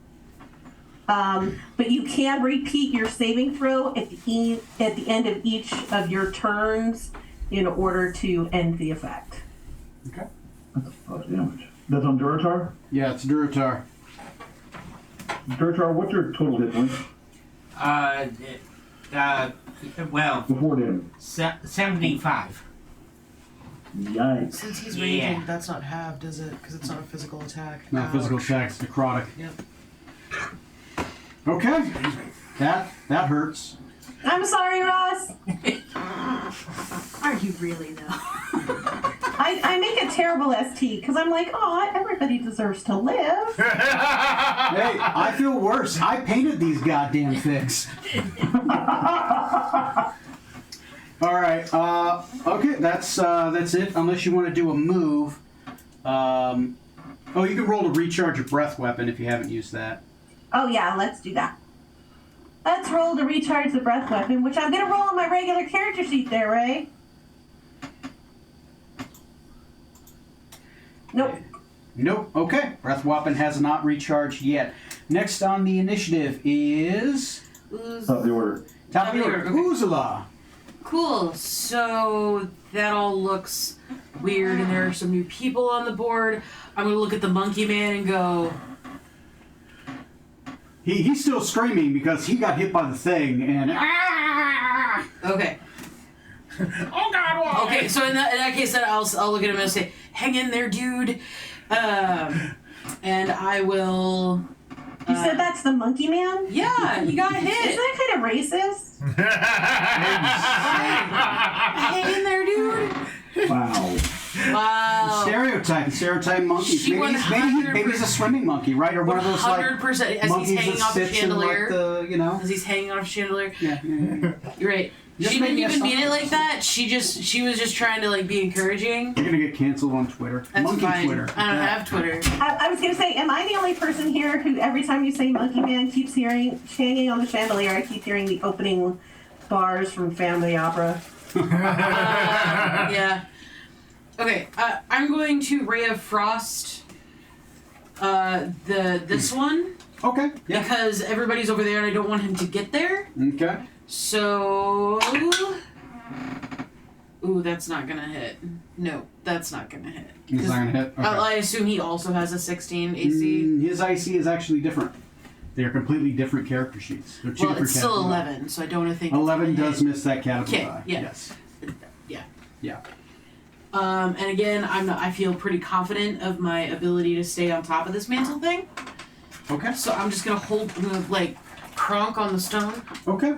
But you can repeat your saving throw at the end of each of your turns in order to end the effect. Okay. That's a lot of damage. That's on Duratar? Yeah, it's Duratar. Duratar, what's your total hit points Well, before damage? 75. Yikes. Since he's Yeah. raging, that's not halved, is it? Because it's not a physical attack. Not physical attacks, necrotic. Yep. Okay. That hurts. I'm sorry, Ross. Are you really though? I make a terrible ST because I'm like, oh, everybody deserves to live. Hey, I feel worse. I painted these goddamn things. All right. Okay, that's it. Unless you want to do a move. Oh, you can roll to recharge your breath weapon if you haven't used that. Oh yeah, let's do that. Let's roll to recharge the breath weapon, which I'm gonna roll on my regular character sheet there, Ray. Nope. Nope. Okay. Breath weapon has not recharged yet. Next on the initiative is Top of the order. top of the order. Okay. Uzula. Cool. So that all looks weird, and there are some new people on the board. I'm gonna look at the monkey man and go, He's still screaming because he got hit by the thing and okay. Oh God! Why? Okay, so in that case, then I'll look at him and say, "Hang in there, dude," and I will. You said that's the monkey man? Yeah, he got Isn't hit. that kind of racist? Hang in there, dude. Wow. Wow. stereotype monkeys. She Maybe he's a swimming monkey, right? Or one of those like 100%. As monkeys he's hanging that off a sits in like chandelier. the, you know. As he's hanging off a chandelier. Yeah. You're right. Just She make didn't me a even mean it song. like that. She was just trying to like be encouraging. You're gonna get canceled on Twitter. That's Monkey fine. Twitter. I don't have Twitter. I was gonna say, am I the only person here who every time you say monkey man keeps hearing hanging on the chandelier, I keep hearing the opening bars from Phantom of the Opera? Yeah. Okay, I'm going to Ray of Frost this one Okay. Yeah. because everybody's over there and I don't want him to get there. Okay. So, ooh, that's not gonna hit. No, that's not gonna hit. He's not gonna hit. Okay. I assume he also has a 16 AC. His IC is actually different. They are completely different character sheets. They're two Well, different it's still categories. 11, so I don't think it's 11 gonna does hit. miss that category. Okay, yeah. Yes. Yeah. Yeah. And again, I feel pretty confident of my ability to stay on top of this mantle thing. Okay. So I'm just gonna like cronk on the stone. Okay.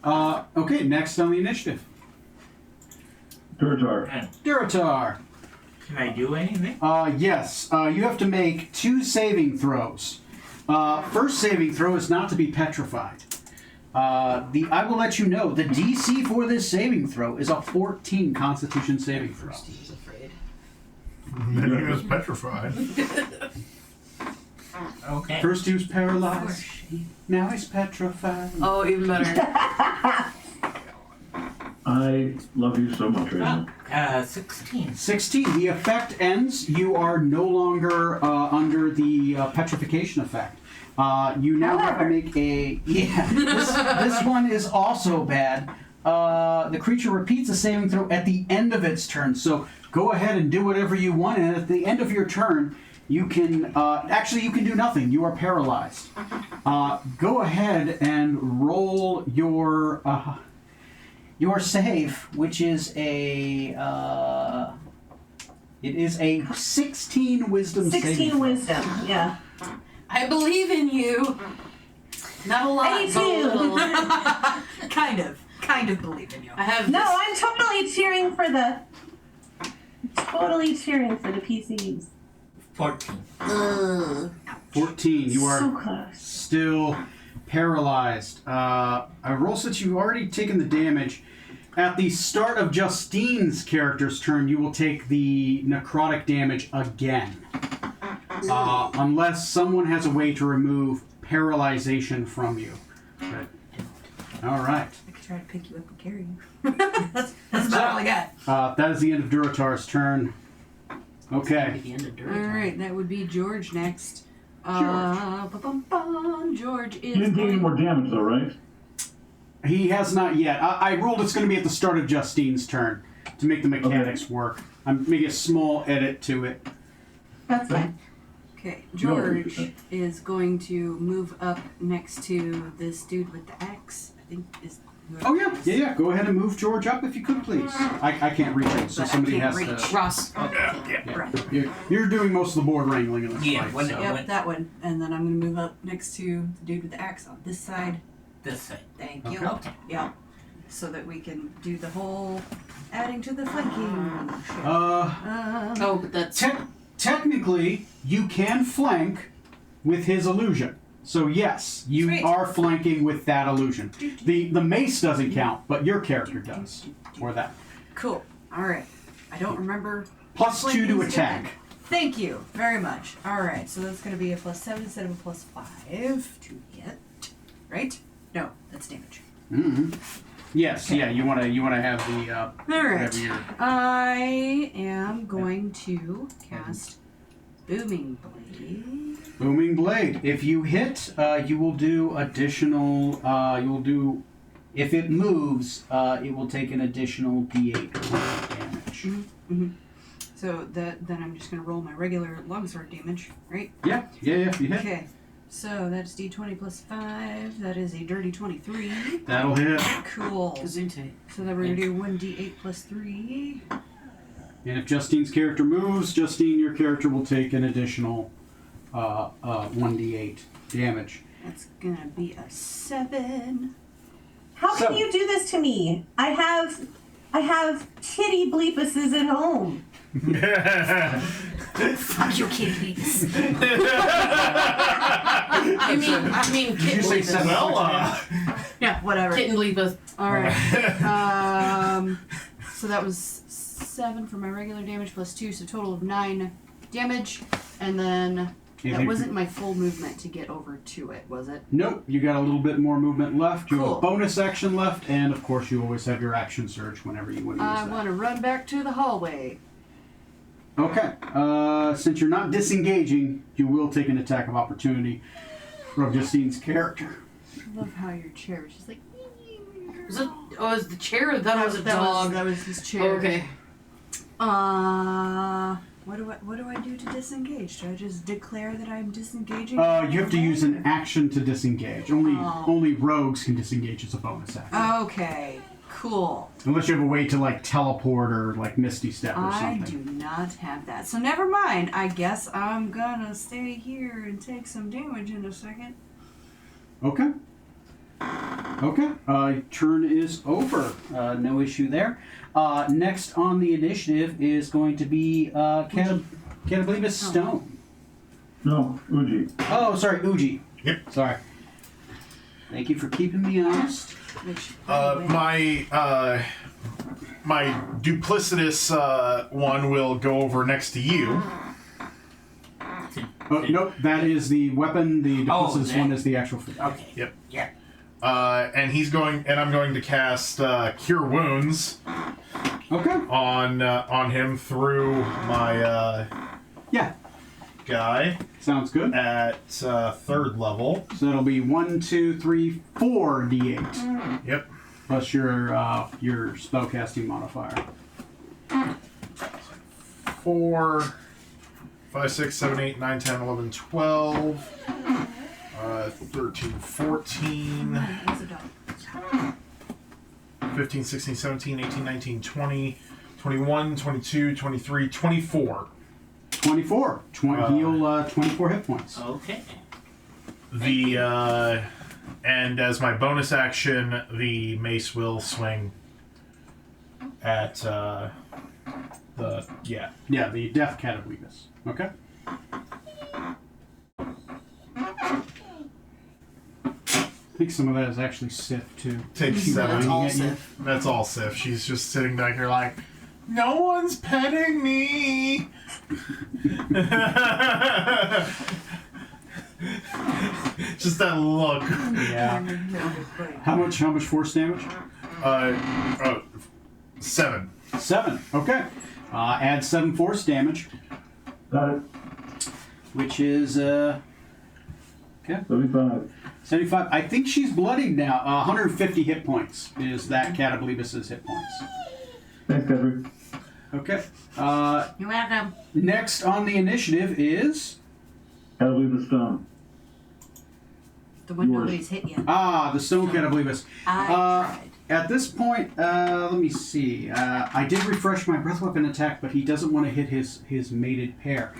Okay. Next on the initiative, Duratar. Duratar. Can I do anything? Yes. You have to make 2 saving throws. First saving throw is not to be petrified. I will let you know the DC for this saving throw is a 14 Constitution saving throw. He was afraid. Then he was petrified. Okay. First he was paralyzed. Now he's petrified. Oh, even better. I love you so much right now. 16. 16. The effect ends. You are no longer under the petrification effect. You now have to make a... Yeah, this one is also bad. The creature repeats a saving throw at the end of its turn. So go ahead and do whatever you want. And at the end of your turn, you can... actually, you can do nothing. You are paralyzed. Go ahead and roll your save, which is a... it is a 16 wisdom saving 16 throw. wisdom, yeah. I believe in you. Not a lot, I but a little. Kind of believe in you. I have No, this- I'm totally cheering for the PCs. 14. 14. You are So close. still paralyzed. I roll since you've already taken the damage. At the start of Justine's character's turn, you will take the necrotic damage again. Unless someone has a way to remove paralyzation from you. Okay. All right. I could try to pick you up and carry you. that's about all I got. That is the end of Duratar's turn. Okay. the end of All right, that would be George next. George is You didn't take any more damage though, right? He has not yet. I ruled it's going to be at the start of Justine's turn to make the mechanics work. I'm making a small edit to it. That's fine. Okay, No, George is going to move up next to this dude with the axe. I think is. Oh yeah. Go ahead and move George up if you could, please. I can't reach him, so But I somebody can't has reach. to. Ross. Right. You're doing most of the board wrangling in this Yeah, fight. when so. it- Yep, that one. And then I'm gonna move up next to the dude with the axe on this side. This side. Thank you. Okay. Yeah. So that we can do the whole adding to the flanking. shit. Oh, but that's Technically, you can flank with his illusion. So yes, you Sweet. are flanking with that illusion. The mace doesn't count, but your character does. Or that. Cool. All right. I don't remember. Plus 2 to flanking's attack. different. Thank you very much. All right. So that's going to be a +7 instead of a +5 to hit. Right? No, that's damage. Mm-hmm. Yes, Okay. yeah, you wanna have the All right. whatever your I am going to cast Booming Blade. booming blade. If you hit, you will do additional. If it moves, it will take an additional D8 points of damage. Mm-hmm. So then I'm just going to roll my regular longsword damage, right? Yeah. If you hit, Okay. So that's D20 +5. That is a dirty 23. that'll hit. Cool. Gesundheit. So then we're going to do 1d8 +3. And if Justine's character moves, Justine, your character will take an additional 1d8 damage. That's going to be a 7. How can So- you do this to me? I have kitty bleepuses at home. Fuck you, kitties. I mean, Did you say kitten seven? Well, Yeah, whatever. Kitten leave us. All right. So that was 7 for my regular damage +2, so total of 9 damage. And then that Anything- wasn't my full movement to get over to it, was it? Nope, you got a little bit more movement left. You have Cool. a bonus action left, and of course, you always have your action surge whenever you want to use I that. want to run back to the hallway. Okay. Since you're not disengaging, you will take an attack of opportunity from Justine's character. I love how your chair was just like. Was it? Oh, was the chair? Or that was a that dog. that was his chair. Okay. What do I do to disengage? Do I just declare that I'm disengaging? You have to use an action to disengage. Only Oh. only rogues can disengage as a bonus action. Okay, cool. Unless you have a way to like teleport or like Misty Step or I something. do not have that. So never mind. I guess I'm gonna stay here and take some damage in a second. Okay. Turn is over. No issue there. Next on the initiative is going to be Catablibus Stone. No, Uji. Oh, sorry, Uji. Yep. Sorry. Thank you for keeping me honest. Which my duplicitous one will go over next to you. Oh, nope, that is the weapon. The Oh, duplicitous that- one is the actual food. Okay. Yep. Yeah. And I'm going to cast Cure Wounds Okay. on him through my Yeah. guy Sounds good. at 3rd level. So that'll be 1, 2, 3, 4 d8 Yep. plus your spellcasting modifier. 4, 5, 6, 7, 8, 9, 10, 11, 12, 13, 14, It's a dog. 15, 16, 17, 18, 19, 20, 21, 22, 23, 24. 24. Heal 24 hit points. Okay. And as my bonus action, the mace will swing at Yeah, the Death Cataweebus. Okay. I think some of that is actually Sif too. Take That's 7. all Getting at you. Sif. That's all Sif. She's just sitting back here like, no one's petting me. Just that look. Yeah. How much force damage? 7. 7. Okay. Add 7 force damage, Got it. which is 75. 75. I think she's bloodied now. 150 hit points is that Cataweebus's hit points. Thanks, Catherine. Okay. You're welcome. Next on the initiative is Gotta leave the stone. The one Yours. nobody's hit yet. the Stone Cataweebus. I tried. At this point, let me see. I did refresh my breath weapon attack, but he doesn't want to hit his mated pair.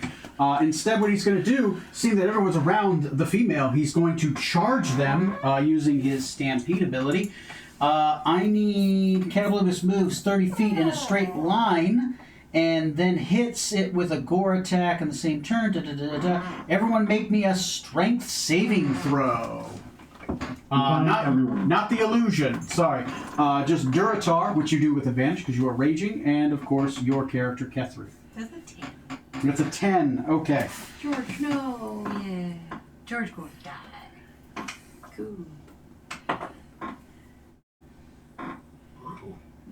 Instead, what he's going to do, seeing that everyone's around the female, he's going to charge them using his Stampede ability. I need Cataweebus moves 30 feet in a straight line, and then hits it with a gore attack in the same turn. Da, da, da, da, da. Everyone make me a strength saving throw. Everyone. Not the illusion. Sorry. Just Duratar, which you do with advantage because you are raging, and of course your character Kethri. That's a 10. That's a 10. Okay. George, no. Yeah. George going to die. Cool.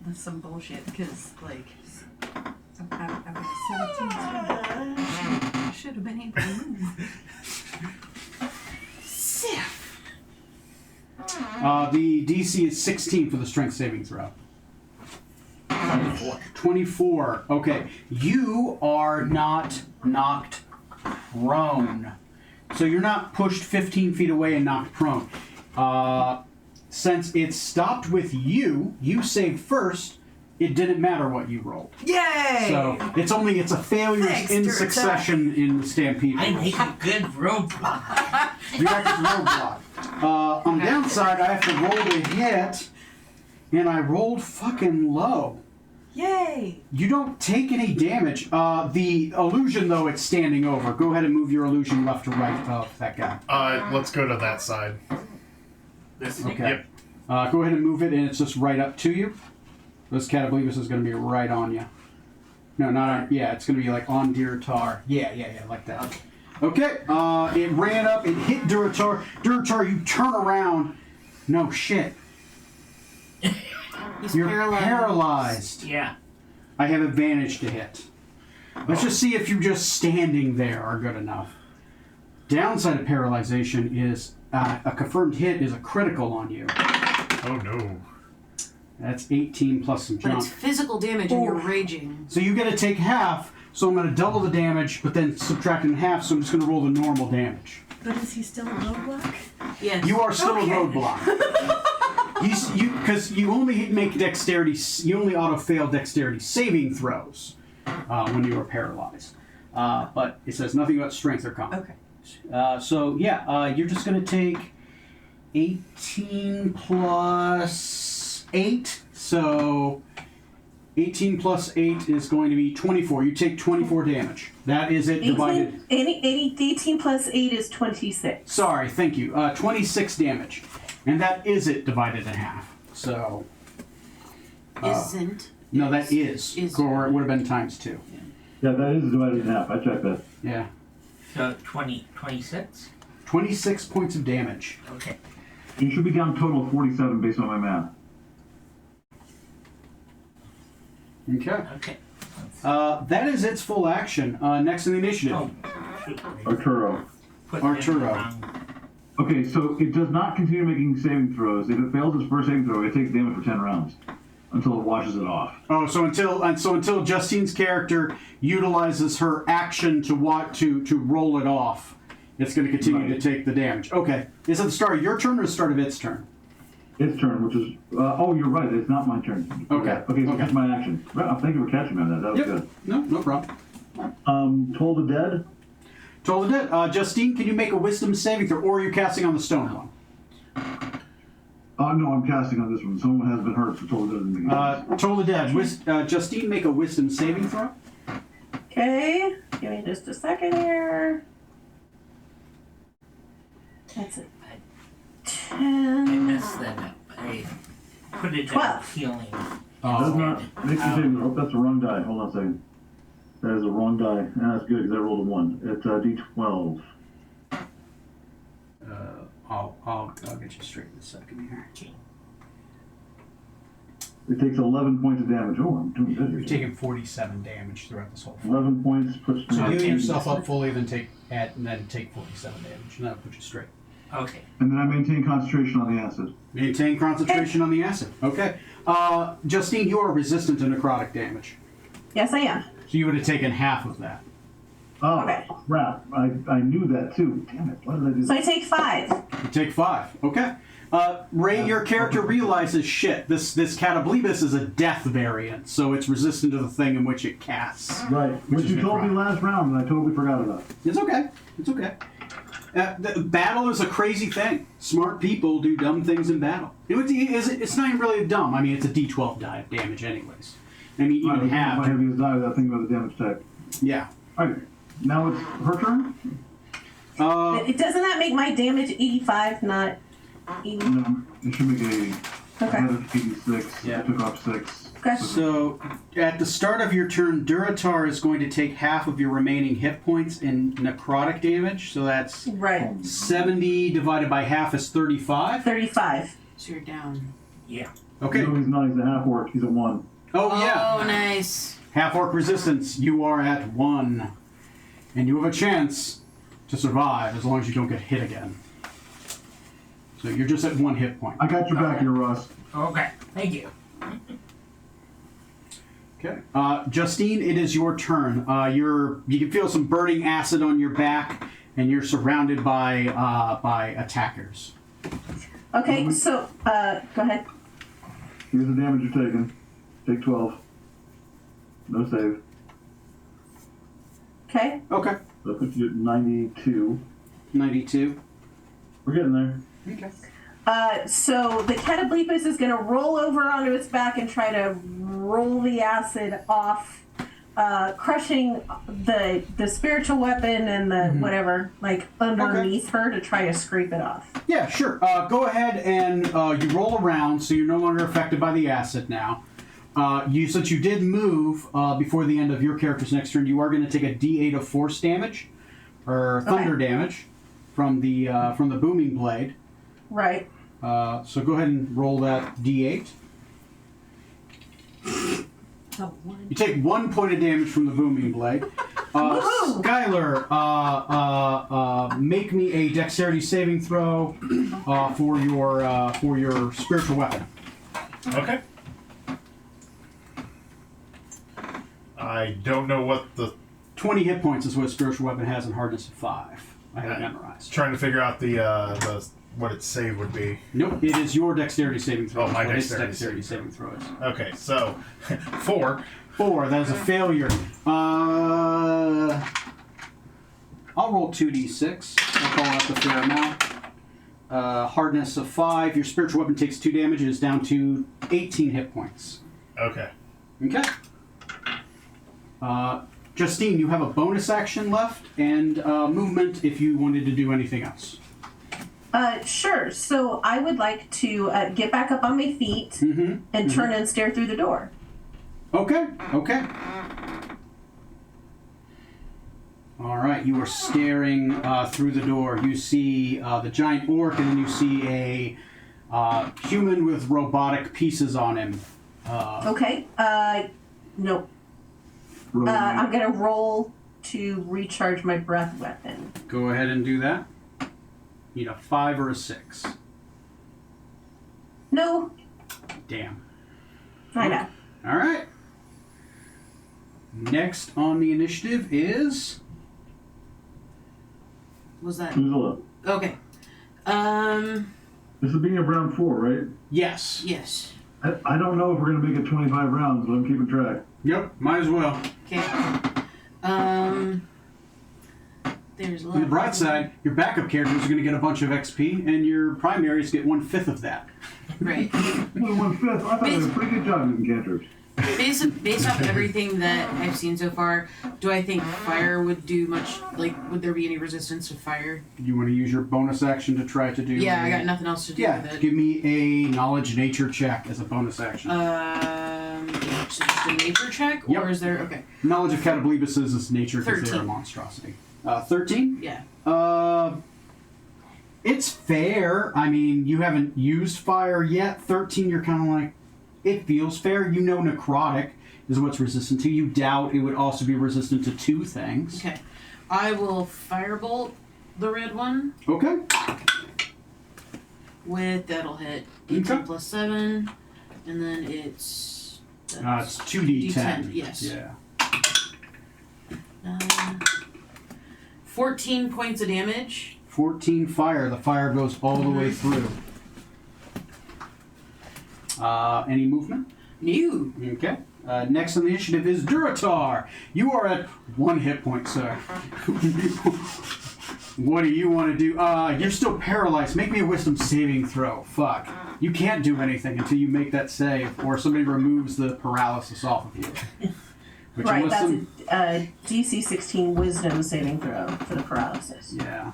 That's some bullshit because, like, I've got a 17. I should have been able to move. Sif. The DC is 16 for the strength saving throw. 24. Okay. You are not knocked prone. So you're not pushed 15 feet away and knocked prone. Since it stopped with you saved first, it didn't matter what you rolled. Yay! So it's a failures Thanks, in Dirk. succession in the Stampede. I make a good roadblock. You have to roadblock. On the downside, I have to roll to hit, and I rolled fucking low. Yay! You don't take any damage. The illusion, though, it's standing over. Go ahead and move your illusion left to right of that guy. Let's go to that side. This Okay. Yep. Go ahead and move it, and it's just right up to you. This Cataweebus is going to be right on you. No, not on. Yeah, it's going to be like on Duratar. Yeah, like that. Okay. It ran up. It hit Duratar. Duratar, you turn around. No shit. He's You're paralyzed. paralyzed. Yeah. I have advantage to hit. Let's just see if you just standing there are good enough. Downside of paralyzation is a confirmed hit is a critical on you. Oh no. That's 18 plus some But jump. it's physical damage and you're raging. So you get to take half, so I'm going to double the damage, but then subtract in half, so I'm just going to roll the normal damage. But is he still a roadblock? Yes. You are still Okay. a roadblock. Because you only make dexterity, you only auto-fail dexterity saving throws when you are paralyzed. But it says nothing about strength or con. Okay. You're just going to take 18 plus 8. So 18 plus 8 is going to be 24. You take 24 damage. That is it divided. 18 plus 8 is 26. Sorry, thank you. 26 damage. And that is it divided in half. So. Isn't. No, that is. Is. Or it would have been times 2. Yeah, that is divided in half. I checked that. Yeah. So 26? 26 points of damage. Okay. You should be down total of 47 based on my math. Okay. Okay. That is its full action. Next in the initiative. Oh, shoot. Arturo. Put Arturo. in the wrong- Okay, so it does not continue making saving throws. If it fails its first saving throw, it takes damage for 10 rounds until it washes it off. Oh, so until Justine's character utilizes her action to roll it off, it's going to continue to take the damage. Okay. Is it the start of your turn or the start of its turn? Its turn, which is oh, you're right. It's not my turn. Okay. Okay, so Okay. it's my action. Well, thank you for catching me on that. That was Yep. good. No problem. Toll the Dead. Toll the Dead. Justine, can you make a wisdom saving throw, or are you casting on the stone one? No, I'm casting on this one. Someone has been hurt, so Toll the Dead in the beginning. Toll the Dead. Justine, make a wisdom saving throw. Okay, give me just a second here. That's a I 10. messed that up. I put it down 12. healing. Does not make the saving throw. Oh, that's the wrong die. Hold on a second. That is the wrong die. That's good because I rolled a 1. It's D12. I'll get you straight in a second here. It takes 11 points of damage. Oh, I'm doing good. You're taking 47 damage throughout this whole fight. 11 points puts me So at heal 80. yourself up fully, then take 47 damage, and that'll put you straight. Okay. And then I maintain concentration on the acid. Maintain concentration on the acid. Okay. Justine, you are resistant to necrotic damage, Yes, I am. so you would have taken half of that. Oh, Okay. crap. I knew that too. Damn it. Why did I do So that? I take 5. You take 5. Okay. Ray, your character realizes, shit, this Catablebus is a death variant, so it's resistant to the thing in which it casts. Right. Which is you told me necrotic. last round and I totally forgot about. It's okay. It's okay. Battle is a crazy thing. Smart people do dumb things in battle. It's not even really dumb. I mean, it's a D12 die of damage anyways. I mean, Alright, even my half. heaviest die without thinking about the damage type. Yeah. Alright. Now it's her turn? It doesn't that make my damage 85, not 80? No. It should make 80. I Okay. had it 86. Yeah. I took off 6. Okay. So, at the start of your turn, Duratar is going to take half of your remaining hit points in necrotic damage. So that's Right. 70 divided by half is 35. 35. So you're down. Yeah. Okay. No, he's not. He's a half orc. He's a 1. Oh, yeah. Oh, nice. Half orc resistance. You are at 1. And you have a chance to survive as long as you don't get hit again. So you're just at 1 hit point. I got your back here, Ross. Okay. Thank you. Okay. Justine, it is your turn. You can feel some burning acid on your back, and you're surrounded by attackers. Okay, so, go ahead. Here's the damage you're taking. Take 12. No save. Okay. Okay. That puts you at 92. 92. We're getting there. Okay. So the Catablebus is going to roll over onto its back and try to roll the acid off, crushing the spiritual weapon and the whatever, like underneath her to try to scrape it off. Yeah, sure. Go ahead and you roll around, so you're no longer affected by the acid now. Since you did move before the end of your character's next turn, you are going to take a D8 of force damage, or thunder damage, from the booming blade. Right. So go ahead and roll that D8. Oh, 1. You take 1 point of damage from the booming blade. Woohoo! Skylar, make me a dexterity saving throw for your spiritual weapon. Okay. I don't know what the 20 hit points is what a spiritual weapon has and hardness of 5. I have it memorized. trying to figure out the what its save would be. Nope, it is your dexterity saving throw. Oh, my What its dexterity saving throw is. Okay, so 4. 4, that is a failure. I'll roll 2d6. I'll call out the fair amount. Hardness of 5. Your spiritual weapon takes 2 damage. It is down to 18 hit points. Okay. Okay. Justine, you have a bonus action left and movement if you wanted to do anything else. Sure. So I would like to get back up on my feet Mm-hmm. and turn and stare through the door. Okay. Okay. All right, you are staring through the door. You see the giant orc, and then you see a human with robotic pieces on him. Okay. No. I'm gonna roll to recharge my breath weapon. Go ahead and do that. Need a 5 or a 6. No. Damn. I know. All right. Next on the initiative is... Was that Uzula. okay? This is the beginning of round 4, right? Yes. Yes. I don't know if we're going to make it 25 rounds, but I'm keeping track. Yep, might as well. Okay. There's a lot. On the bright side, your backup characters are going to get a bunch of XP, and your primaries get 1/5 of that. Right. Well, 1/5. I thought I did a pretty good job using cantrips. Based off everything that I've seen so far, do I think fire would do much? Like, would there be any resistance to fire? You want to use your bonus action to try to do... Yeah, I got nothing else to do Yeah, with it. give me a knowledge nature check as a bonus action. So just a nature check, Yep. or is there? Okay. Knowledge of Catablebus is nature because they're a 13. monstrosity. 13? Yeah. It's fair. I mean, you haven't used fire yet. 13, you're kind of like, it feels fair. You know necrotic is what's resistant to. You doubt it would also be resistant to 2 things. Okay. I will firebolt the red one Okay. with that'll hit 18 Okay. plus 7, and then it's. It's 2d10. Yes. Yeah. 14 points of damage. 14 fire. The fire goes all the way through. Any movement? New. Okay. Next on the initiative is Duratar. You are at 1 hit point, sir. What do you want to do? You're still paralyzed. Make me a wisdom saving throw. Fuck. You can't do anything until you make that save, or somebody removes the paralysis off of you. Which Right, unless that's a DC 16 wisdom saving throw for the paralysis. Yeah.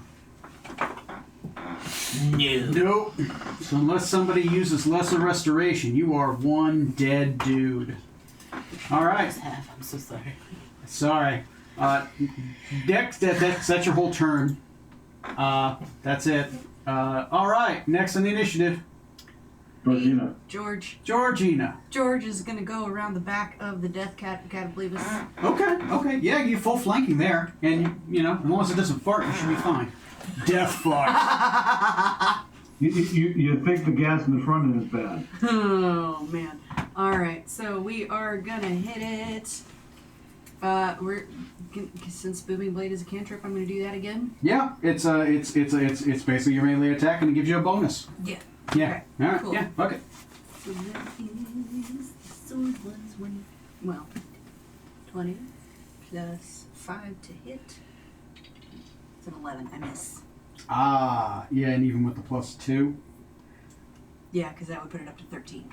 No. Nope. So unless somebody uses lesser restoration, you are one dead dude. All right. I'm so sorry. Sorry. Dex, that's your whole turn. That's it. All right. Next on the initiative, Georgina. Georgina. George is gonna go around the back of the death Catablebus. Okay. Yeah, you full flanking there, and you know, as long as it doesn't fart, you should be fine. Death fart. You think the gas in the front end is bad. Oh man! All right, so we are gonna hit it. Since Booming Blade is a cantrip, I'm gonna do that again. Yeah, it's basically your melee attack, and it gives you a bonus. Yeah. Yeah. Okay, All right. cool. Yeah. Okay. So that is the sword was 20 plus 5 to hit. It's an 11. I miss. Yeah, and even with the +2. Yeah, because that would put it up to 13.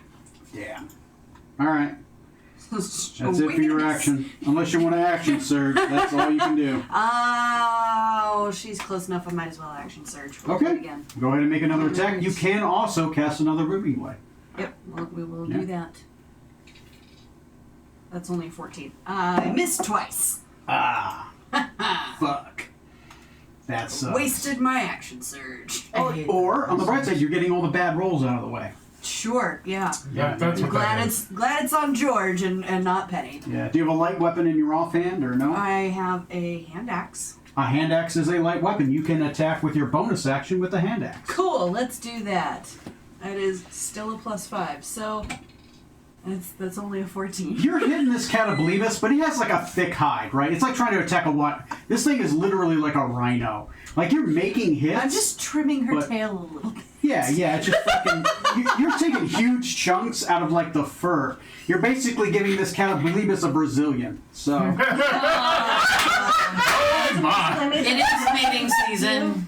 Yeah. All right. That's That's it for your action. Unless you want to action surge, that's all you can do. Oh, she's close enough. I might as well action surge. We'll do it Okay. again. Go ahead and make another attack. You can also cast another Ruby Blade. Yep, we will Yeah. do that. That's only 14. I missed twice. Fuck. That's Wasted my action surge. Or on the bright side, you're getting all the bad rolls out of the way. Sure, yeah. Yeah, that's what Glad that is. it's on George and not Penny. Yeah. Do you have a light weapon in your offhand or no? I have a hand axe. A hand axe is a light weapon. You can attack with your bonus action with the hand axe. Cool, let's do that. That is still a +5, so that's only a 14. You're hitting this Catablebus, but he has like a thick hide, right? It's like trying to attack a what? This thing is literally like a rhino. Like you're making hits. I'm just trimming her but- tail a little bit. Yeah, it's just fucking. You're taking huge chunks out of like the fur. You're basically giving this Catablebus a Brazilian. So. Oh my! It is mating season.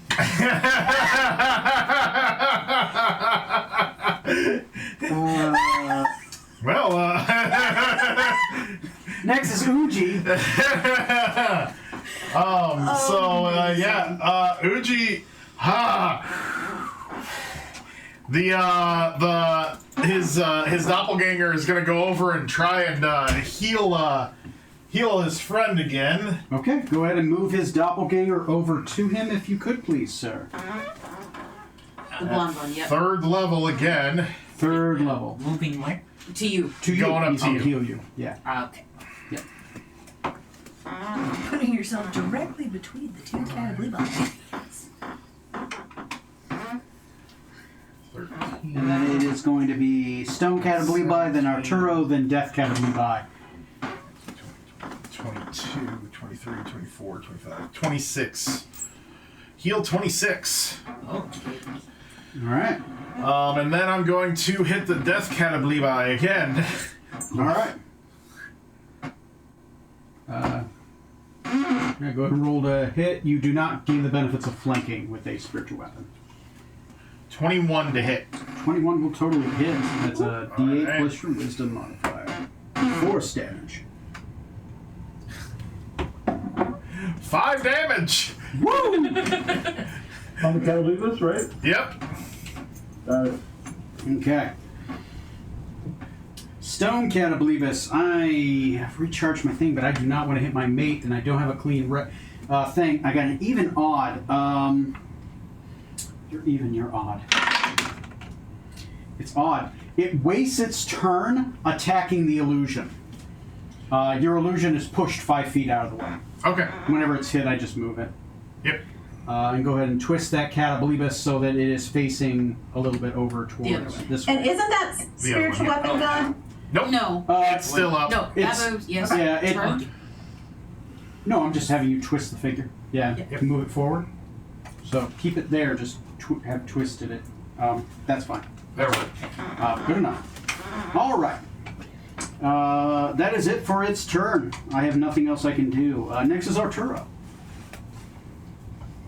Well, Next is Uji. Uji, his doppelganger is gonna go over and try and heal heal his friend again. Okay, go ahead and move his doppelganger over to him if you could, please, sir. The blonde one, yep. 3rd level again. 3rd level. Moving where? To you. To you. Going up He's to gonna you. heal you. Yeah. Okay. Putting yourself directly between the two Catablibos. And then it is going to be Stone Catablibi, then Arturo, then Death Catablibi. 22, 23, 24, 25, 26. Heal 26. Okay. Alright. And then I'm going to hit the Death Catablibi again. Alright. Yeah, go ahead and roll to hit. You do not gain the benefits of flanking with a spiritual weapon. 21 to hit. 21 will totally hit. That's a D8 Alright. plus your wisdom modifier. Force damage. 5 damage. Woo! On the Catalibus, right? Yep. Okay. Stone Catablibus, I have recharged my thing, but I do not want to hit my mate, and I don't have a clean thing. I got an even odd. You're even, you're odd. It's odd. It wastes its turn attacking the illusion. Your illusion is pushed 5 feet out of the way. Okay. Whenever it's hit, I just move it. Yep. And go ahead and twist that Catablibus so that it is facing a little bit over other towards way. this way. And isn't that spiritual one, yeah. weapon gone? Nope. No. It's still up. No, It's- that moves, yes. yeah, it- Turn. No, I'm just having you twist the figure. Yeah, Yep. you can move it forward. So keep it there, just have twisted it. That's fine. There we go. Good enough. All right. That is it for its turn. I have nothing else I can do. Next is Arturo.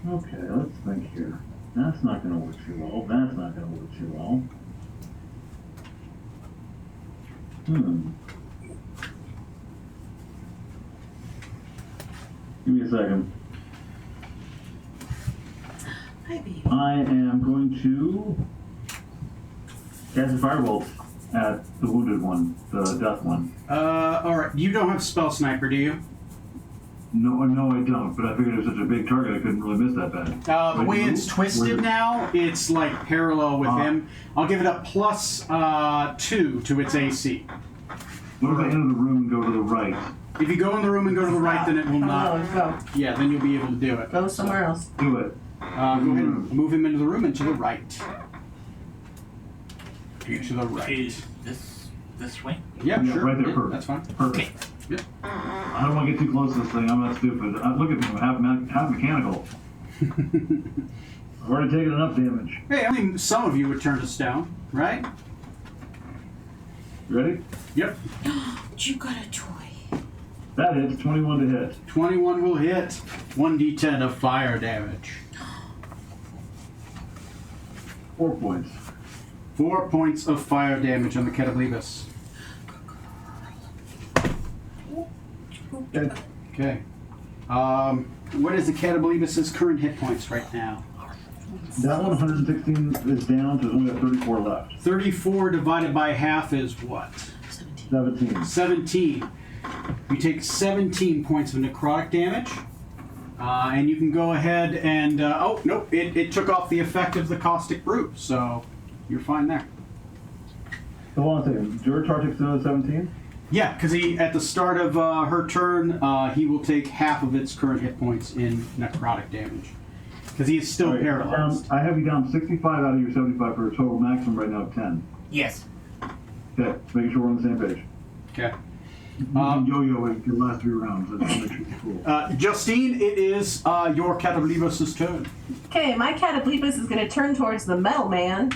Okay, let's think here. That's not going to work too well. That's not going to work too well. Give me a second. Hi, baby. I am going to cast a firebolt at the wounded one, the death one. All right. You don't have spell sniper, do you? No, I don't. But I figured it was such a big target, I couldn't really miss that bad. The way it's twisted now, it's like parallel with him. I'll give it a plus 2 to its AC. What if I enter the room and go to the right? If you go in the room and go to the right, then it will not. No, go. Yeah, then you'll be able to do it. Go somewhere else. Do it. Go ahead and move him into the room and to the right. To the right. Is this way? Yeah, Yeah, sure. right there, Yeah, perfect. that's fine. Perfect. Yep. I don't want to get too close to this thing. I'm not stupid. Look at me. I'm half mechanical. I've already taken enough damage. Hey, I mean, some of you would turn to stone, right? You ready? Yep. You got a toy. That hits. 21 to hit. 21 will hit. 1d10 of fire damage. 4 points. 4 points of fire damage on the Catablibus. Okay. Okay. What is the Catablibus' current hit points right now? That one, 116 is down, so there's only got 34 left. 34 divided by half is what? 17. 17. You take 17 points of necrotic damage. And you can go ahead and... oh, nope. It took off the effect of the Caustic Brew, so you're fine there. So hold on a second. Your charge takes another 17? Yeah, because at the start of her turn, he will take half of its current hit points in necrotic damage. Because he is still All right, paralyzed. I have you down 65 out of your 75 for a total maximum right now of 10. Yes. Okay, making sure we're on the same page. Okay. You can yo-yo it for the last 3 rounds. That's make sure it's cool. Justine, it is your Catablibus' turn. Okay, my Catablibus is going to turn towards the metal man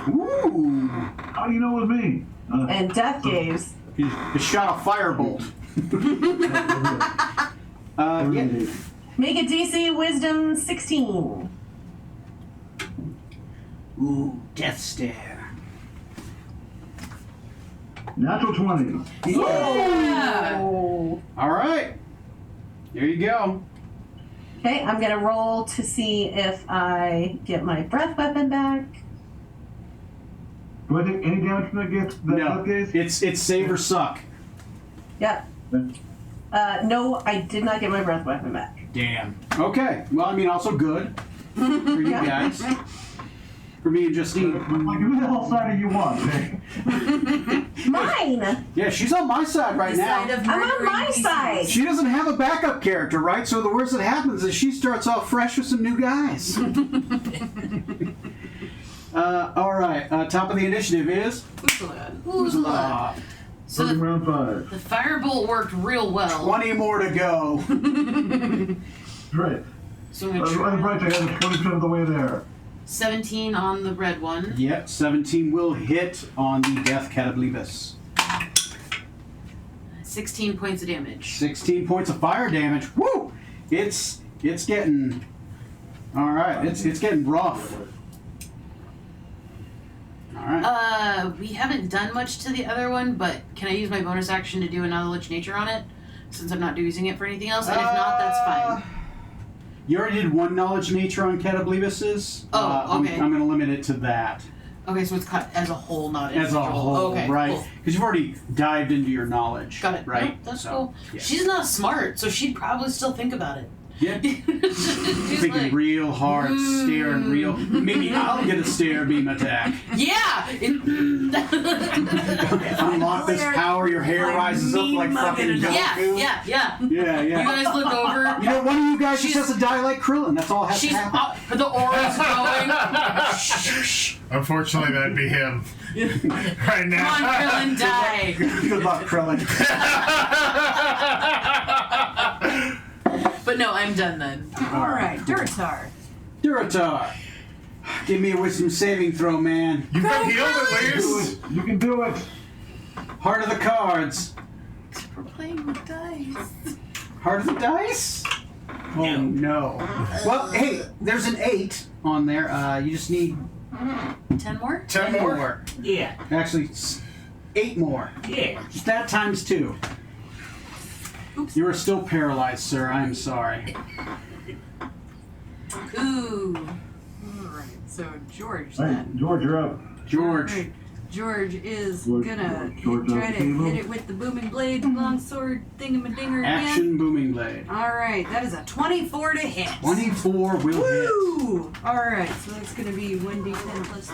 Ooh! How do you know it was me? and Death Gaze. He shot a firebolt. Yeah. Make a DC Wisdom 16. Ooh, Death Stare. Natural 20. Oh. All right. There you go. Okay, I'm going to roll to see if I get my breath weapon back. Do I take any damage from that gift? That No, case? it's save or suck. Yep. No, I did not get my breath weapon back. Damn. Okay. Well, I mean, also good for you guys. For me and Justine. Like, who the hell side are you on, Jake? Mine! Yeah, she's on my side right now. Side of I'm on murdering my PCs. side! She doesn't have a backup character, right? So the worst that happens is she starts off fresh with some new guys. All right. Top of the initiative is Oozla. So Starting the, round 5. the firebolt worked real well. 20 more to go. Right. So I'm gonna I'm try right, I got 20% of the way there. 17 on the red one. Yep, 17 will hit on the Death Catablibus. 16 points of damage. 16 points of fire damage. Woo! It's getting all right. It's getting rough. All right. We haven't done much to the other one, but can I use my bonus action to do a knowledge nature on it? Since I'm not using it for anything else, and if not, that's fine. You already did one knowledge nature on Catablibus's. Oh, okay. I'm going to limit it to that. Okay, so it's cut as a whole, not As a individual. whole, okay, right? cool. Because you've already dived into your knowledge. Got it. Right? Nope, that's So, cool. yeah. She's not smart, so she'd probably still think about it. Yeah. She's Thinking like, real hard, staring real. Maybe I'll get a stare beam attack. yeah! Unlock this power, your hair rises up like fucking Goku. yeah. Yeah, You yeah. guys look over. You know, one of you guys just She's- has to die like Krillin. That's all has to She's happen. the aura's going. Unfortunately, that'd be him right now. Come on, Krillin, die. Good luck, Krillin. But no, I'm done then. Alright, Duratar. Duratar. Give me a wisdom saving throw, man. You've been healed at least. You can do it. Heart of the cards. We're playing with dice. Heart of the dice? Oh, no. Well, hey, there's an 8 on there. You just need 10 more? 10 more. Yeah. Actually, 8 more. Yeah. Just that times 2. Oops. You are still paralyzed, sir. I am sorry. Ooh. Alright, so George Hey, then. George, you're up. George. Alright, George is George- gonna George try to Table. hit it with the booming blade, longsword, thingamadigger again. Action booming blade. Alright, that is a 24 to hit. 24 will hit. Woo! Alright, so that's gonna be 1d10 plus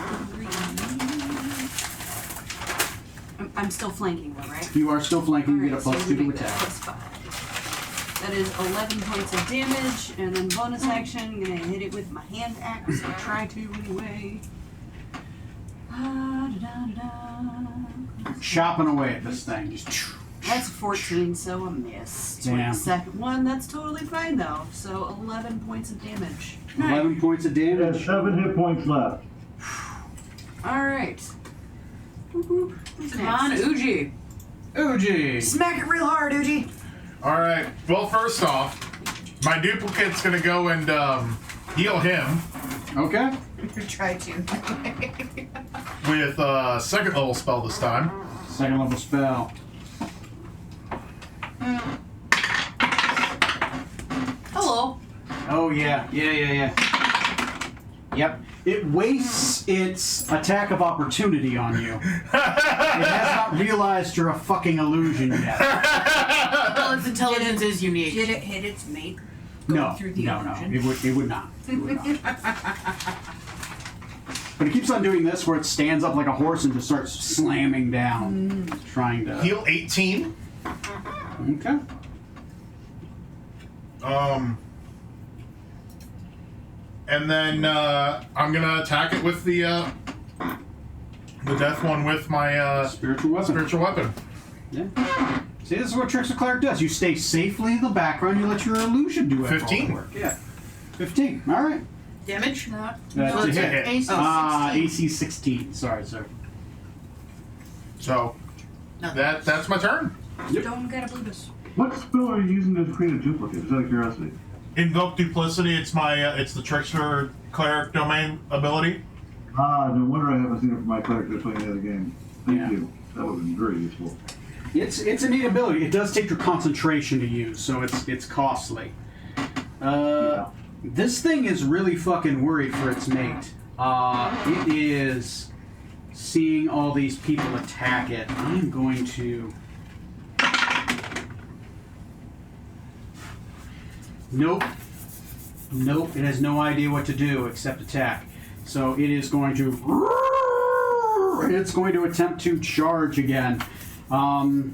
3. I'm still flanking though, right? You are still flanking. You get a Alright, so plus we 2 to make that attack. plus 5. That is 11 points of damage, and then bonus action, I'm gonna hit it with my hand axe. I'll try to anyway. Chopping away at this thing. Just That's 14, so a miss. Damn. Second one, that's totally fine though. So 11 points of damage. 11 points of You have damage. 7 hit points left. Alright. Who's Come on, next? Uji. Uji. Smack it real hard, Uji. All right. Well, first off, my duplicate's gonna go and heal him Okay. Try to. with second level spell this time. Second level spell. Hello. Oh, yeah. Yeah. Yep. It wastes its attack of opportunity on you. It has not realized you're a fucking illusion yet. Well, its intelligence is unique. Did it hit its mate? No, through the no. illusion? It would not. It would not. But it keeps on doing this where it stands up like a horse and just starts slamming down, trying to. Heal 18. Okay. And then I'm gonna attack it with the death one with my Spiritual weapon. spiritual weapon. Yeah. See, this is what Trickster Cleric does. You stay safely in the background. You let your illusion do it. 15. Work. Yeah. 15. All right. Damage? That's No, a it's hit. AC 16. AC 16. Sorry, sir. So Nothing. that's my turn. Don't gotta believe us. What spell are you using to create a duplicate? Just out of curiosity. Invoke duplicity. It's my it's the Trickster Cleric domain ability. No wonder I haven't seen it for my character playing the other game. Thank Yeah. you. That would have been very useful. It's a neat ability. It does take your concentration to use, so it's costly. This thing is really fucking worried for its mate. It is seeing all these people attack it. I'm going to. Nope. Nope. It has no idea what to do except attack. So it is going to. It's going to attempt to charge again. I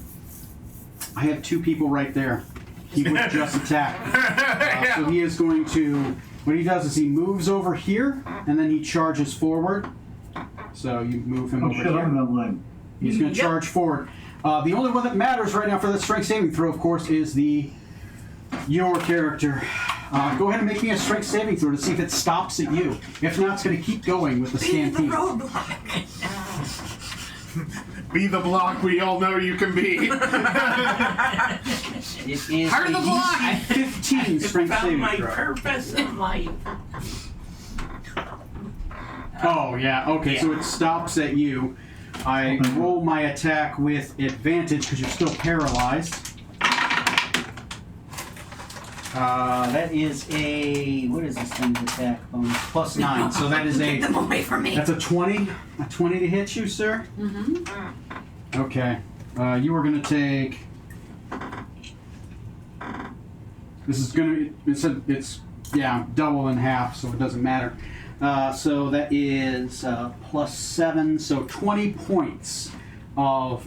have two people right there. He would just attack. So he is going to. What he does is he moves over here and then he charges forward. So you move him Oh over shit, here. I'm in that line. He's going to charge forward. The only one that matters right now for the strength saving throw, of course, is your character. Go ahead and make me a strength saving throw to see if it stops at you. If not, it's going to keep going with the stampede. Be the block we all know you can be. It is Part of the a block. DC 15 strength Found saving my throw. purpose in life. Oh, yeah. Okay, so it stops at you. I roll my attack with advantage because you're still paralyzed. That is a, what is this thing's attack bonus? Plus 9. So that is Get them away from me. that's a 20. A 20 to hit you, sir? Mm-hmm. Okay. You are going to take. This is going to. It's double in half, so it doesn't matter. So that is plus 7, so 20 points of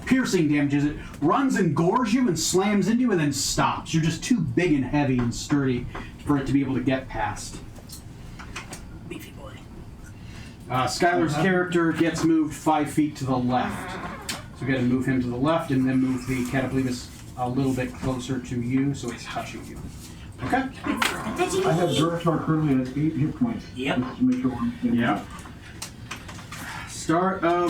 piercing damage as it runs and gores you and slams into you and then stops. You're just too big and heavy and sturdy for it to be able to get past. Beefy boy. Skylar's character gets moved 5 feet to the left. So we got to move him to the left and then move the Cataplebis a little bit closer to you so it's touching you. Okay? I have Durtar currently at 8 hit points. Yep. Just to make sure I'm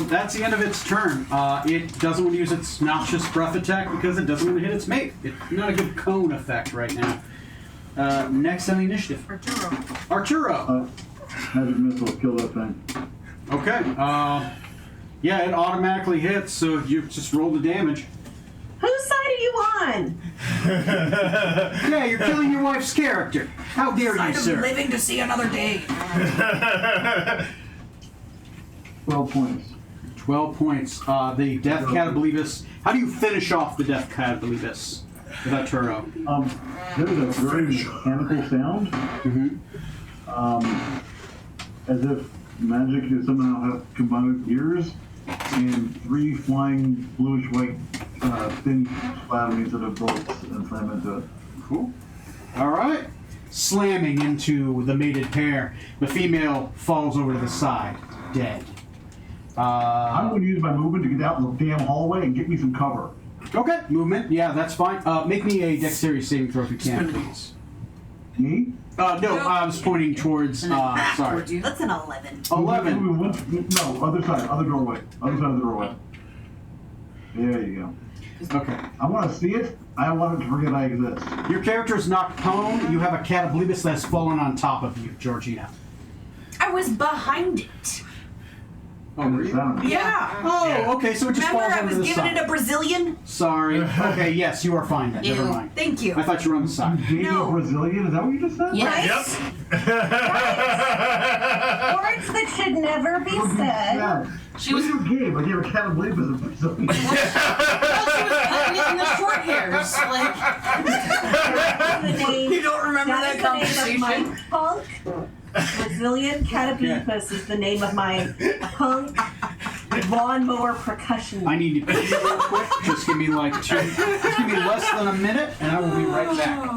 That's the end of its turn. It doesn't want to use its noxious breath attack because it doesn't want to hit its mate. It's not a good cone effect right now. Next on the initiative. Arturo. Magic missile, kill that thing. Okay. Yeah, it automatically hits, so you just roll the damage. Whose side are you on? Yeah, you're killing your wife's character. How dare you, I'm sir? living to see another day. 12 points. 12 points. The Death Cataplebis. How do you finish off the Death Cataplebis with Arturo? There's a very mechanical sound. As if magic is somehow combined with ears, and 3 flying bluish-white thin splatterings of bullets and slam into it. Cool. All right. Slamming into the mated pair. The female falls over to the side, dead. I'm going to use my movement to get out in the damn hallway and get me some cover. Okay, movement. Yeah, that's fine. Make me a dexterity saving throw if you can, please. Me? No, I was pointing towards. Sorry. That's an 11. 11. No, other side, other doorway. Other side of the doorway. There you go. Okay. I want to see it. I want it to forget I exist. Your character is knocked prone. You have a Cataplebis that's fallen on top of you, Georgina. I was behind it. Oh, were you? Yeah. Oh, okay, so it just Remember, falls I onto was the giving side. it a Brazilian? Sorry. Okay, yes, you are fine then. Never mind. Thank you. I thought you were on the side. Being a Brazilian, is that what you just said? Yes. Words that should never be said. Yeah. She was. What do you give? I gave a cat a bleep as a Brazilian. Well, she was putting it in the short hairs. Like, You don't remember that is the name of conversation? my punk. Brazilian Cataplebis is the name of my punk lawnmower percussion. I need to pee real quick. Just give me like just give me less than a minute, and I will be right back.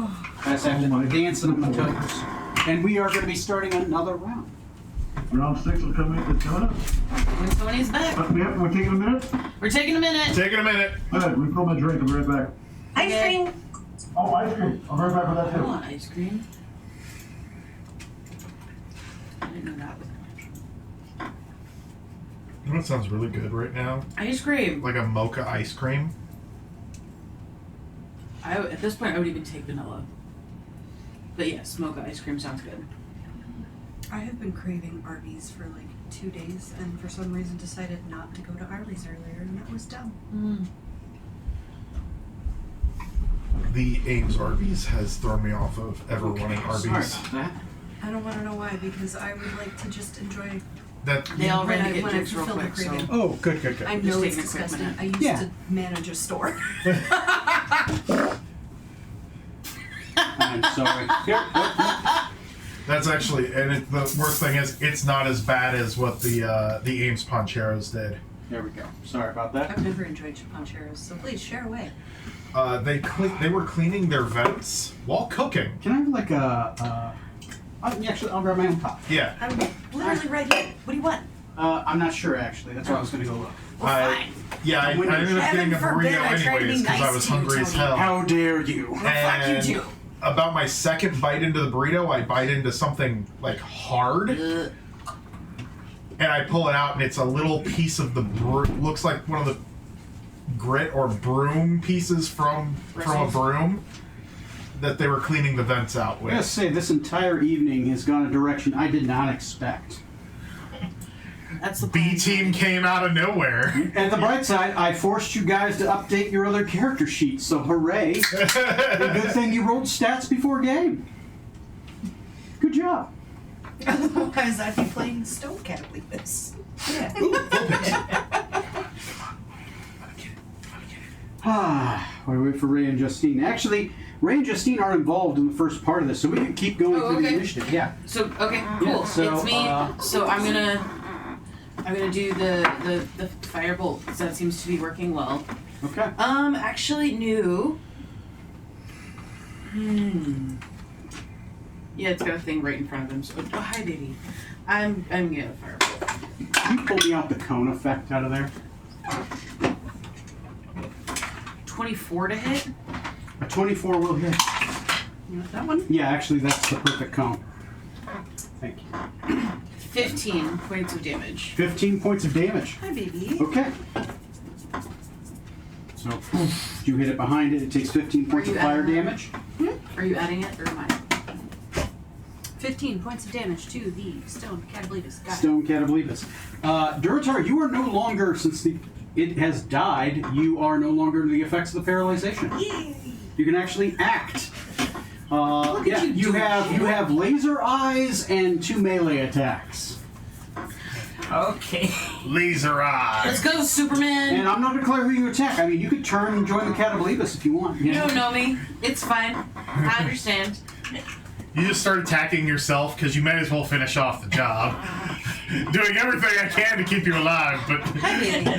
I just have to dance on the toes. And we are going to be starting another round. Round 6 is coming. It's coming up. when Tony's back. We're taking a minute. We're taking a minute. Taking a minute. All right, refill my drink. I'll be right back. Ice cream. Oh, ice cream. I'll be right back for that I too. want ice cream. I didn't know that was an You know what sounds really good right now? option. Ice cream. Like a mocha ice cream. At this point, I would even take vanilla. But yes, mocha ice cream sounds good. I have been craving Arby's for like 2 days and for some reason decided not to go to Arby's earlier and that was dumb. The Ames Arby's has thrown me off of ever wanting Sorry Arby's. about that. I don't want to know why because I would like to just enjoy That They all when ran I, to get when I drinks real fulfill the quick, so. craving. Oh, good. I Just know it's taking a quick disgusting. minute. I used Yeah. to manage a store. I'm sorry. Here, That's actually, and the worst thing is, it's not as bad as what the Ames Poncheros did. there we go. Sorry about that. I've never enjoyed Poncheros, so please share away. They were cleaning their vents while cooking. Can I have like I'll grab my own pot. Yeah. I'm literally right here. What do you want? I'm not sure actually. That's why I was gonna go look. I ended up getting a Heaven forbid burrito I try to be anyways because I nice was to you, hungry as Tony. hell. How dare you? Well, fuck you And too. about my second bite into the burrito, I bite into something like hard, and I pull it out, and it's a little piece of the looks like one of the grit or broom pieces from a broom that they were cleaning the vents out I with. gotta say, this entire evening has gone a direction I did not expect. That's the B team came out of nowhere. At the bright side, I forced you guys to update your other character sheets, so hooray. A good thing you rolled stats before game. Good job. Otherwise, I'd be playing Stone Cat with this. Yeah. While we wait for Ray and Justine. Actually, Ray and Justine are involved in the first part of this, so we can keep going Oh, through the okay. initiative. Yeah. So okay, cool. Yeah, so, it's me. So I'm gonna do the firebolt because that seems to be working well. Okay. Actually, no. Yeah, it's got a thing right in front of him. So, oh, hi, baby. I'm gonna firebolt. Can you pull me out the cone effect out of there? 24 to hit. A 24 will hit. You want that one? Yeah, actually, that's the perfect cone. Thank you. 15 points of damage. 15 points of damage. Hi, baby. Okay. So, if you hit it behind it, it takes 15 points of you fire adding that? damage. Are you adding it or am I? 15 points of damage to the stone Catablevus guy. Stone Catablevus. Duratar, you are no longer, since it has died, you are no longer under the effects of the paralyzation. Yay! You can actually act. Look at You have laser eyes and 2 melee attacks. Okay. Laser Let's eyes. go, Superman! And I'm not declare who you attack. I mean, you could turn and join the Catablevus if you want. You don't know me. It's fine. I understand. You just start attacking yourself because you may as well finish off the job. Doing everything I can to keep you alive, but Hi, baby.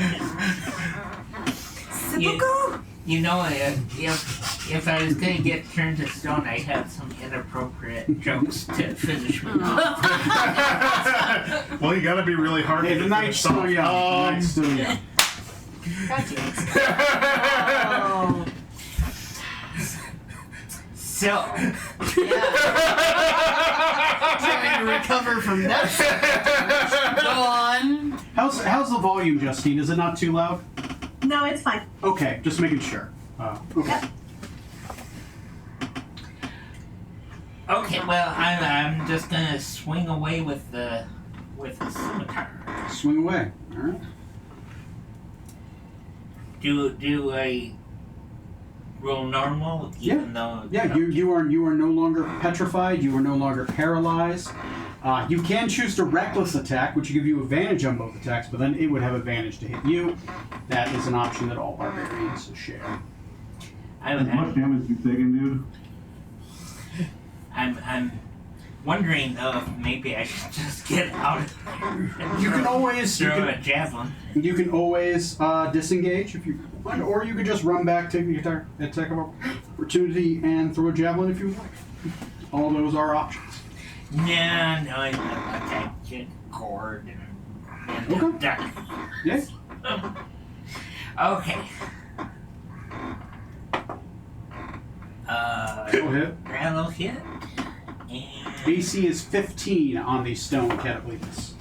You know, if I was gonna get turned to stone, I'd have some inappropriate jokes to finish me off. well, you gotta be really hard Hey, to the finish night's still off. young. The night's still young. Oh. So, Trying to recover from that. Go on. How's the volume, Justine? Is it not too loud? No, it's fine. Okay, just making sure. Okay. okay, well, I'm just gonna swing away with the scimitar. Swing away. All right. Do I roll normal, even though? Yeah, you are no longer petrified. You are no longer paralyzed. You can choose to reckless attack, which will give you advantage on both attacks, but then it would have advantage to hit you. That is an option that all barbarians share. As much damage you've taken, dude. I'm wondering though if maybe I should just get out of there. You can always throw a javelin. You can always disengage if you want, or you could just run back, take the attack of opportunity, and throw a javelin if you would like. All those are options. No, I can't cord and Okay. duck. Yes. Okay. Go ahead. That'll hit. And, AC is 15 on the stone Catablevus.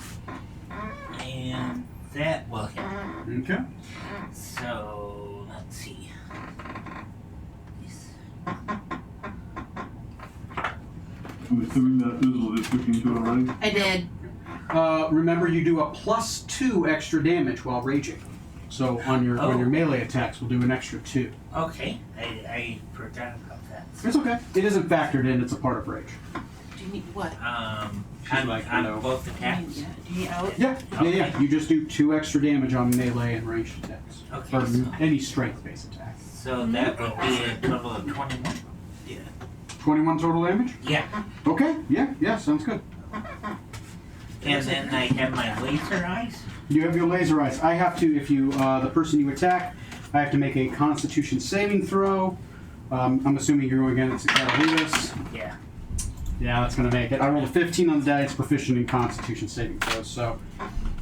and that will hit. Okay. So, let's see. I'm assuming that Uzzle did 15 to it already. I did. Remember, you do a +2 extra damage while raging. So on your melee attacks, we'll do an extra 2. Okay, I forgot about that. It's okay. It isn't factored in. It's a part of rage. Do you need what? I'm like, on hello. both Do you attacks. need, do you need out? Yeah. You just do 2 extra damage on melee and ranged attacks, Okay, or so- any strength-based attack. So that would be a total of 21. Yeah. 21 total damage? Yeah. Okay, yeah, sounds good. And then I have my laser eyes. You have your laser eyes. I have to, if you, the person you attack, I have to make a Constitution saving throw. I'm assuming you're going against Catalina. Yeah. Yeah, that's going to make it. I rolled a 15 on the die. It's proficient in Constitution saving throws, so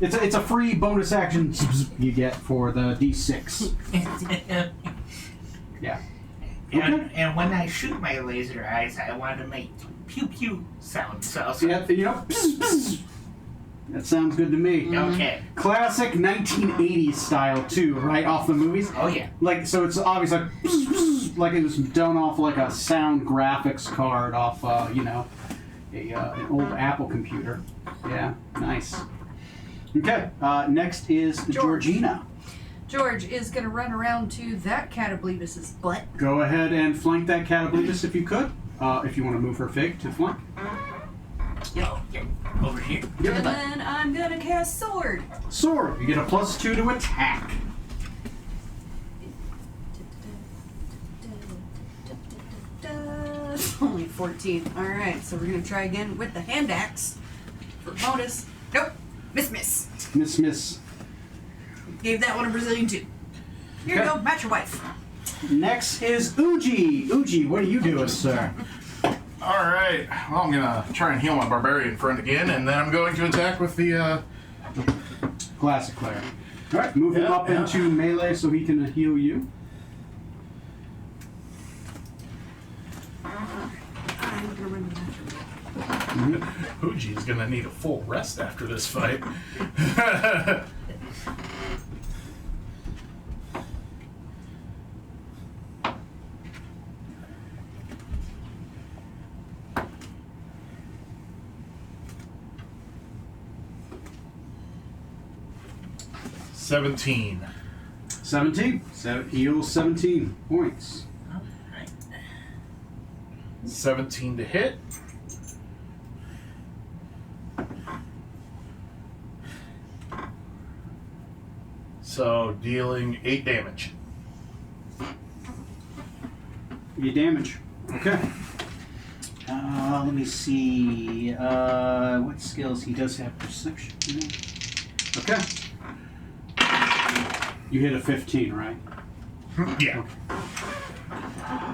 it's a free bonus action you get for the D6. Yeah. And when I shoot my laser eyes, I want to make pew pew sounds. So Yeah, you know, that sounds good to me. okay. Classic 1980s style too, right off the movies. Oh yeah. Like, so it's obvious like it was done off like a sound graphics card off, you know, an old Apple computer. Yeah, nice. Okay, next is George. Georgina. George is gonna run around to that Catablebus's butt. Go ahead and flank that Catablebus if you could. If you want to move her fig to flank. Yep. Over here. Yep. And then I'm gonna cast Sword. Sword. You get a +2 to attack. Only 14. Alright, so we're gonna try again with the hand axe. For bonus. Nope. Miss. Miss. Gave that one a Brazilian too. Here you Okay. go, match your wife. Next is Uji. Uji, what are you doing, sir? All right. Well, I'm gonna try and heal my barbarian friend again, and then I'm going to attack with the. Classic player. All right, move him Yeah, up yeah. into melee so he can heal you. I'm gonna run the natural. Uji's gonna need a full rest after this fight. 17. 17. Heals 17 points. 17 to hit. So dealing 8 damage. 8 damage. Okay. Let me see. What skills? He does have perception. Okay. You hit a 15, right? Yeah.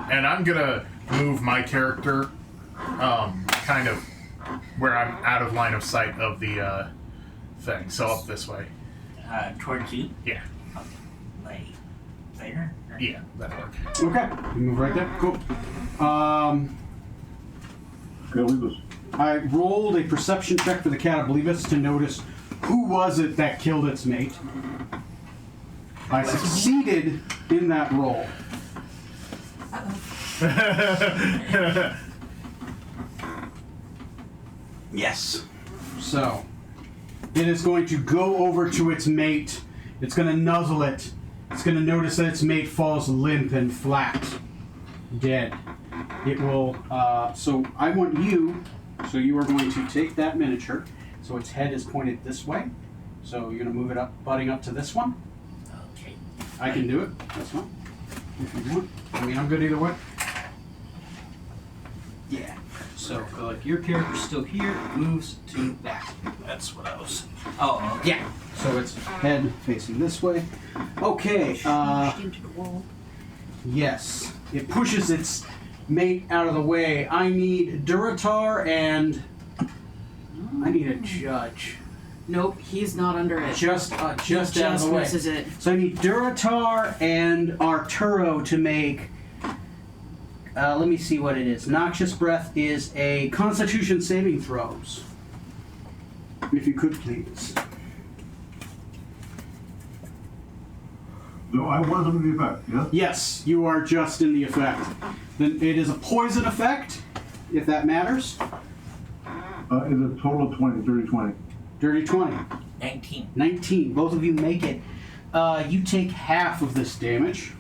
And I'm gonna move my character kind of where I'm out of line of sight of the thing. So up this way. Towards you. Yeah. Like there. Yeah, that'll work. Okay. You move right there. Cool. Catalina. I rolled a perception check for the Catablebus to notice who was it that killed its mate. I succeeded in that roll. Yes. So, it is going to go over to its mate. It's going to nuzzle it. It's going to notice that its mate falls limp and flat. Dead. It will, so I want you, so you are going to take that miniature. So its head is pointed this way. So you're going to move it up, butting up to this one. Okay. I can do it. That's fine. If you want. I mean, I'm good either way. Yeah. So, like, your character's still here, it moves to that. That's what I was. Oh, okay. Yeah. So it's head facing this way. Okay. Smashed into the wall. Yes. It pushes its mate out of the way. I need Duratar and I need a judge. Nope, he's not under it. Just out of Just the way. misses it. So I need Duratar and Arturo to make. Let me see what it is. Noxious Breath is a Constitution saving throws. If you could, please. No, I was under the effect, yes? Yes, you are just in the effect. Then it is a poison effect, if that matters. Is a total of 20, dirty 20. Dirty 20. 19. 19. Both of you make it. You take half of this damage.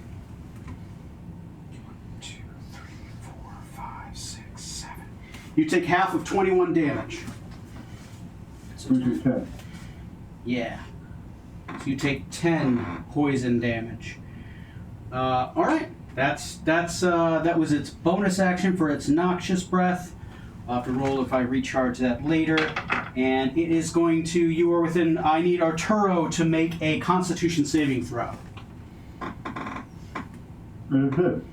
2, 3, 4, 5, 6, 7. You take half of 21 damage. Which is 10. Yeah. So you take 10 poison damage. Alright. That was its bonus action for its noxious breath. I'll have to roll if I recharge that later. And it is going to, you are within, I need Arturo to make a Constitution saving throw. And it did.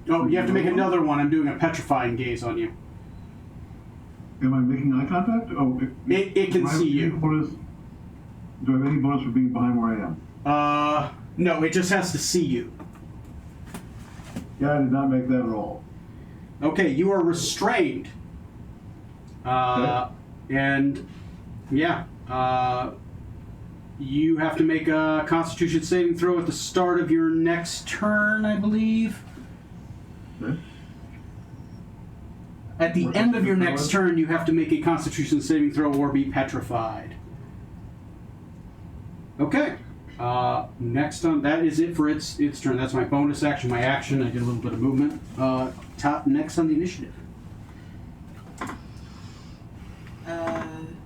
Oh, you have to make another one. I'm doing a petrifying gaze on you. Am I making eye contact? Oh, It can do I have see any you. Bonus, do I have any bonus for being behind where I am? No, it just has to see you. Yeah, I did not make that roll. Okay, you are restrained. And yeah, you have to make a Constitution saving throw at the start of your next turn, I believe. Okay. At the end of your next turn, you have to make a Constitution saving throw or be petrified. Okay. Next on, that is it for its turn. That's my bonus action, my action. I did a little bit of movement. Next on the initiative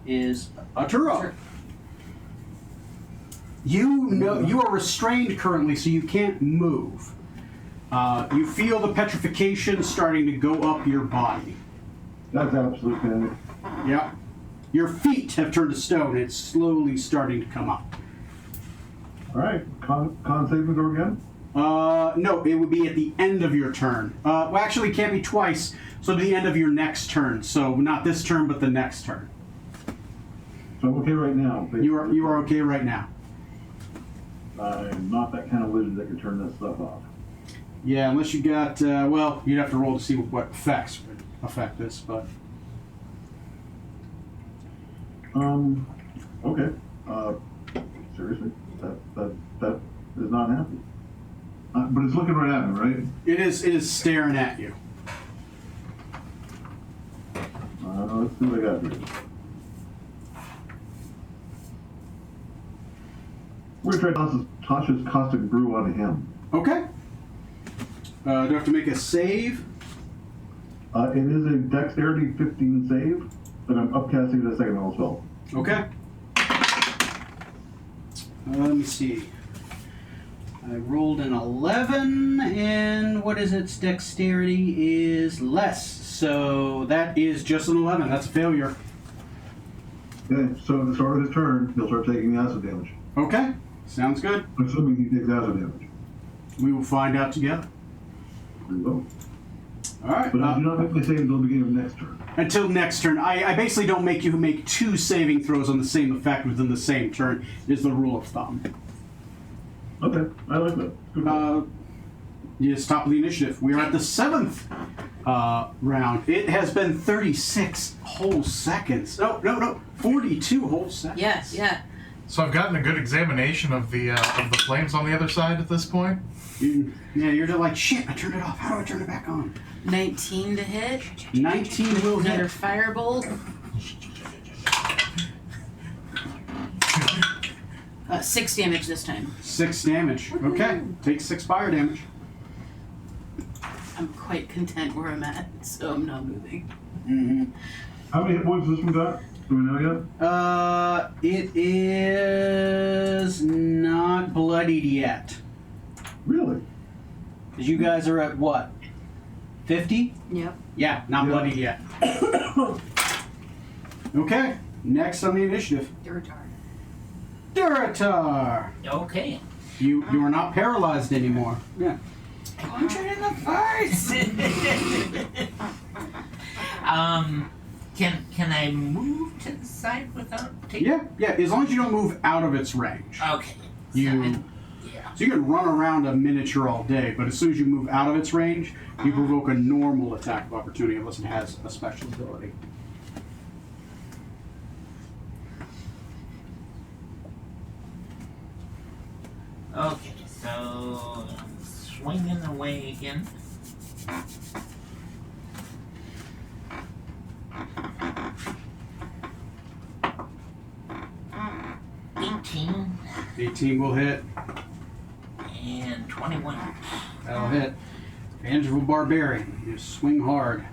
is Arturo. Sure. You know you are restrained currently, so you can't move. You feel the petrification starting to go up your body. That's absolute panic. Yeah. Your feet have turned to stone. It's slowly starting to come up. All right, con saving throw again? No, it would be at the end of your turn. Well, actually, it can't be twice. So the end of your next turn. So not this turn, but the next turn. So I'm okay right now. Basically. You are okay right now. I'm not that kind of wizard that can turn this stuff off. Yeah, unless you got. Well, you'd have to roll to see what effects would affect this, but. Okay. Seriously, that is not happy. But it's looking right at me, right? It is staring at you. Let's see what I got here. We're going to try Tasha's caustic brew onto him. Okay. Do I have to make a save? It is a dexterity 15 save, but I'm upcasting it a second level spell. Okay. Let me see. I rolled an 11, and what is its dexterity is less. So that is just an 11. That's a failure. Okay, so at the start of his turn, he'll start taking acid damage. Okay. Sounds good. Assuming he takes acid damage. We will find out together. We will. All right. But I do not make my save until the beginning of next turn. Until next turn. I basically don't make you make 2 saving throws on the same effect within the same turn, is the rule of thumb. Okay, I like that. Good. Yes, top of the initiative. We are at the 7th round. It has been 36 whole seconds. No, 42 whole seconds. Yes, yeah. So I've gotten a good examination of the flames on the other side at this point. You're just like, shit, I turned it off. How do I turn it back on? 19 to hit. 19 will Another hit. firebolt. 6 damage this time. 6 damage. Okay. Take 6 fire damage. I'm quite content where I'm at, so I'm not moving. Mm-hmm. How many hit points has this one got? Do we know yet? It is not bloodied yet. Really? Because you guys are at what? 50? Yep. Yeah, not Yeah. bloodied yet. Okay. Next on the initiative. Duratar. Okay. You are not paralyzed anymore. Yeah. Punch it in the face. Can I move to the side without taking? Yeah. As long as you don't move out of its range. Okay. You. So you can run around a miniature all day, but as soon as you move out of its range, you provoke a normal attack of opportunity unless it has a special ability. Okay, so I'm swinging away again. $18 18 will hit. and 21. That'll hit. Vengeful Barbarian. You swing hard.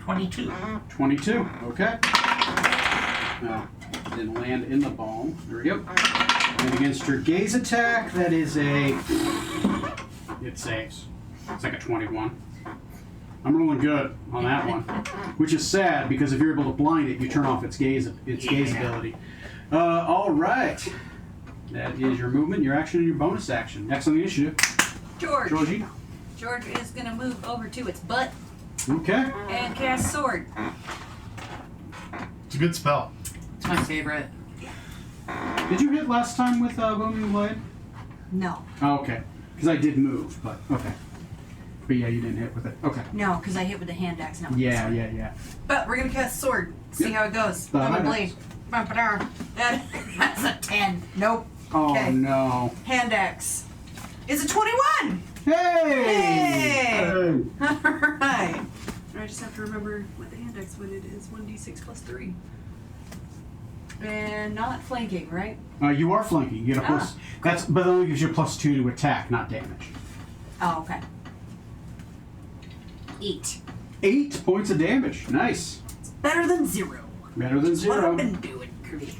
22. 22. Okay. No, didn't land in the palm. There we go. And against your gaze attack, that is a. It saves. It's like a 21. I'm rolling good on that one, which is sad because if you're able to blind it, you turn off its gaze ability. All right. That is your movement, your action, and your bonus action. Next on the initiative, George. Georgie. George is gonna move over to its butt Okay. and cast sword. It's a good spell. It's my favorite. Did you hit last time with Booming Blade? No. Oh, okay. Because I did move, but okay. But yeah, you didn't hit with it. Okay. No, because I hit with the hand axe, not with the Yeah, sword. yeah. But we're gonna cast sword. See Yep. how it goes. The On the hand blade. That's a 10. Nope. Oh Okay. no. Hand axe. It's a 21! Hey! Hey! Alright. I just have to remember what the hand axe when it is 1d6 plus 3. And not flanking, right? You are flanking. You get a plus. But that only gives you a +2 to attack, not damage. Oh, okay. 8. 8 points of damage. Nice. Better than 0. Better than What 0. I've been doing. Great.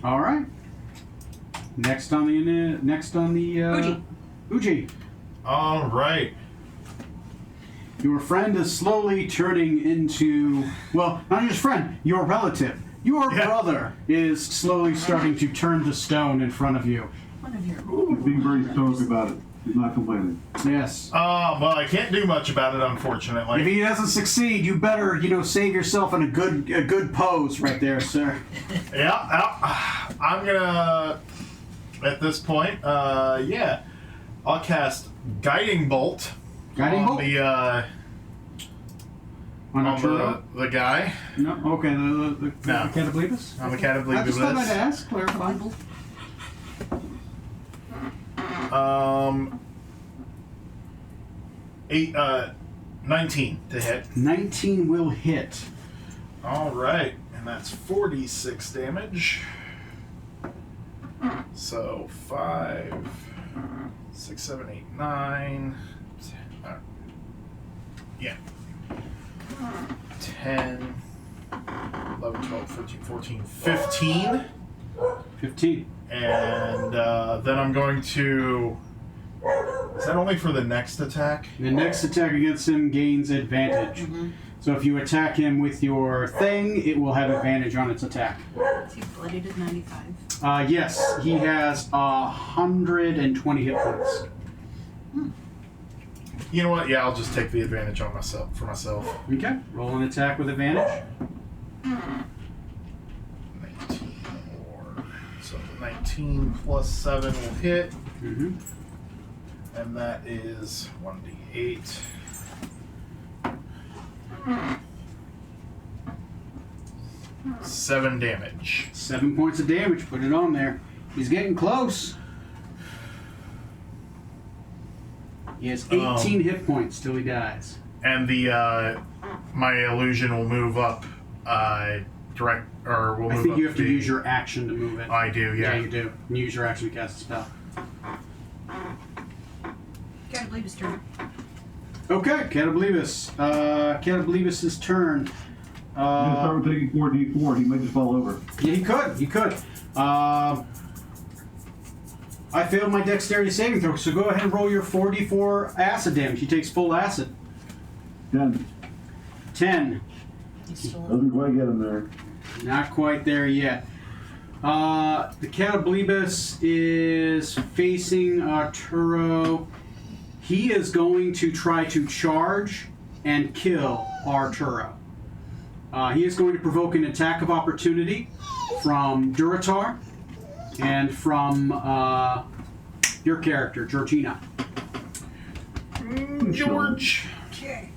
All right. Next on the Uji. Uji. All right. Your friend is slowly turning into, well, not just friend, your relative. Your brother is slowly starting to turn to stone in front of you. One of your. He's being very stoic about it. He's not complaining. Yes. Well, I can't do much about it, If unfortunately. he doesn't succeed, you better, save yourself in a good pose right there, sir. Yeah. I'm gonna, at this point, I'll cast Guiding Bolt. Guiding on bolt? The, On on Arturo? the guy. No? Okay, the No. Catablebus? On the I just thought I'd Catablebus. ask, clarify. 19 to hit. 19 will hit. All right, and that's 46 damage. So 5, 6, 7, 8, 9. 10, 11, 12, 13, 14, 15. 15. And then I'm going to. Is that only for the next attack? The next attack against him gains advantage. So if you attack him with your thing, it will have advantage on its attack. Is he bloodied at 95? Yes, he has 120 hit points. You know what? Yeah, I'll just take the advantage on myself for myself. Okay, roll an attack with advantage. 19 more. So 19 plus 7 will hit, Mm-hmm. and that is 1d8. Seven damage. 7 points of damage, put it on there. He's getting close. He has 18 hit points till he dies. And the my illusion will move up direct, or will I move think up you have to the- use your action to move it. I do, yeah. you do. You use your action to cast a spell. Can't believe his turn. Okay, Catablebus. Catablebus' turn. He's gonna start with taking 4d4. He might just fall over. Yeah, he could. I failed my dexterity saving throw, so go ahead and roll your 4d4 acid damage. He takes full acid. 10. 10. Doesn't quite get him there. Not quite there yet. The Catablebus is facing Arturo. He is going to try to charge and kill Arturo. He is going to provoke an attack of opportunity from Duratar and from your character, Georgina. George. Okay.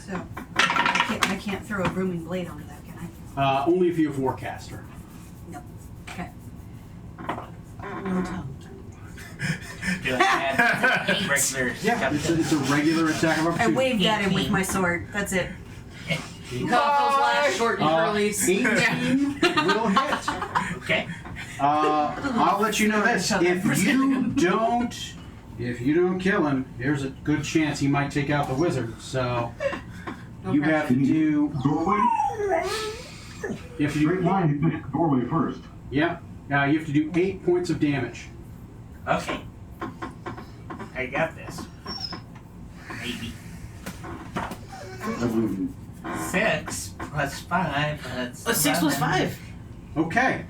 So, I can't throw a brooming blade onto that, can I? Only if you have Warcaster. No. Okay. No tongue. Regular Yeah, it's a regular attack of I opportunity. waved at him with my sword. That's it. Cut those last short and curlies. 18 will hit. Okay. I'll let you know this. if you don't kill him, there's a good chance he might take out the wizard. So you Okay. have to do. Doorway? If you Straight line, you pick the doorway first. Yeah. You have to do 8 points of damage. Okay. I got this. Maybe. I believe you. 6 plus 5. That's 6 plus 11. 5. Okay.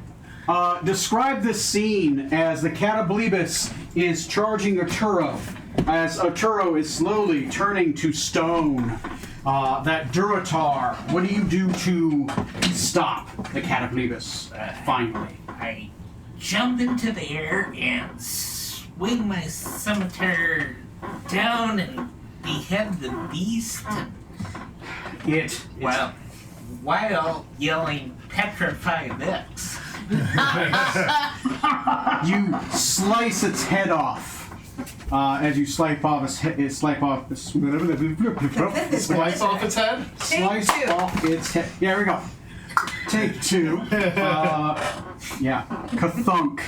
Describe this scene as the Catablebus is charging Arturo, as Arturo is slowly turning to stone. That Duratar, what do you do to stop the Catablebus, finally? I jump into the air and swing my scimitar down and behead the beast. Well, while yelling "Petrify this." You slice its head off. As you slice off its head, Slice off its head? Slice off its head. Yeah, here we go. Take 2. Yeah, kathunk.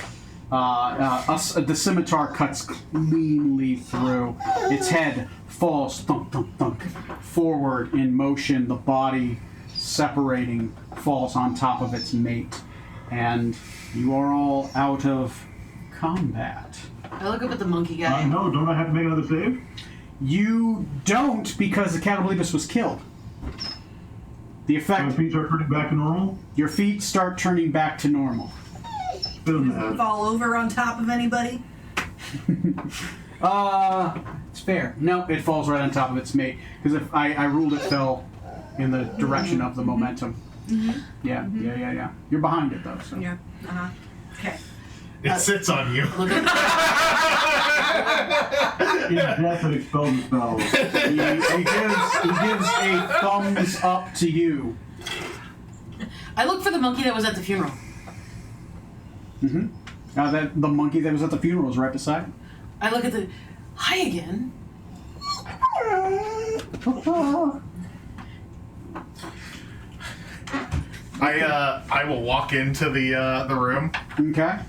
The scimitar cuts cleanly through. Its head falls thunk, thunk, thunk, forward in motion. The body separating falls on top of its mate. And you are all out of combat. I look up at the monkey guy. No, don't I have to make another save? You don't, because the Catablebus was killed. The My effect, feet are turning back to normal? your feet start turning back to normal. Still in the head. Fall over on top of anybody? It's fair. No, it falls right on top of its mate. Because if I ruled it fell in the direction of the momentum. Yeah. You're behind it though, so. Yeah. Uh-huh. Okay. It sits on you. Look at In death and expel the spell. He gives a thumbs up to you. I look for the monkey that was at the funeral. That the monkey that was at the funeral is right beside him. I look at the. Hi again. I will walk into the room Okay.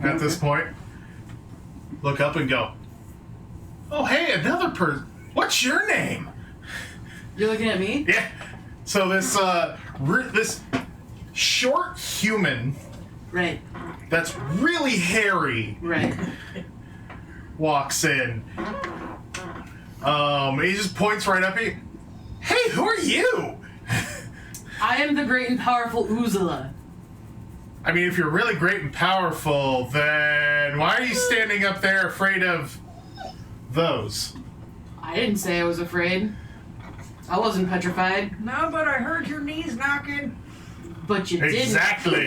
at this point. Look up and go. Oh, hey, another person. What's your name? You're looking at me? Yeah. So this this short human Right. that's really hairy Right. walks in. He just points right up at you. Hey, who are you? I am the great and powerful Uzula. I mean, if you're really great and powerful, then why are you standing up there afraid of those? I didn't say I was afraid. I wasn't petrified, No, but I heard your knees knocking. but you didn't. Exactly.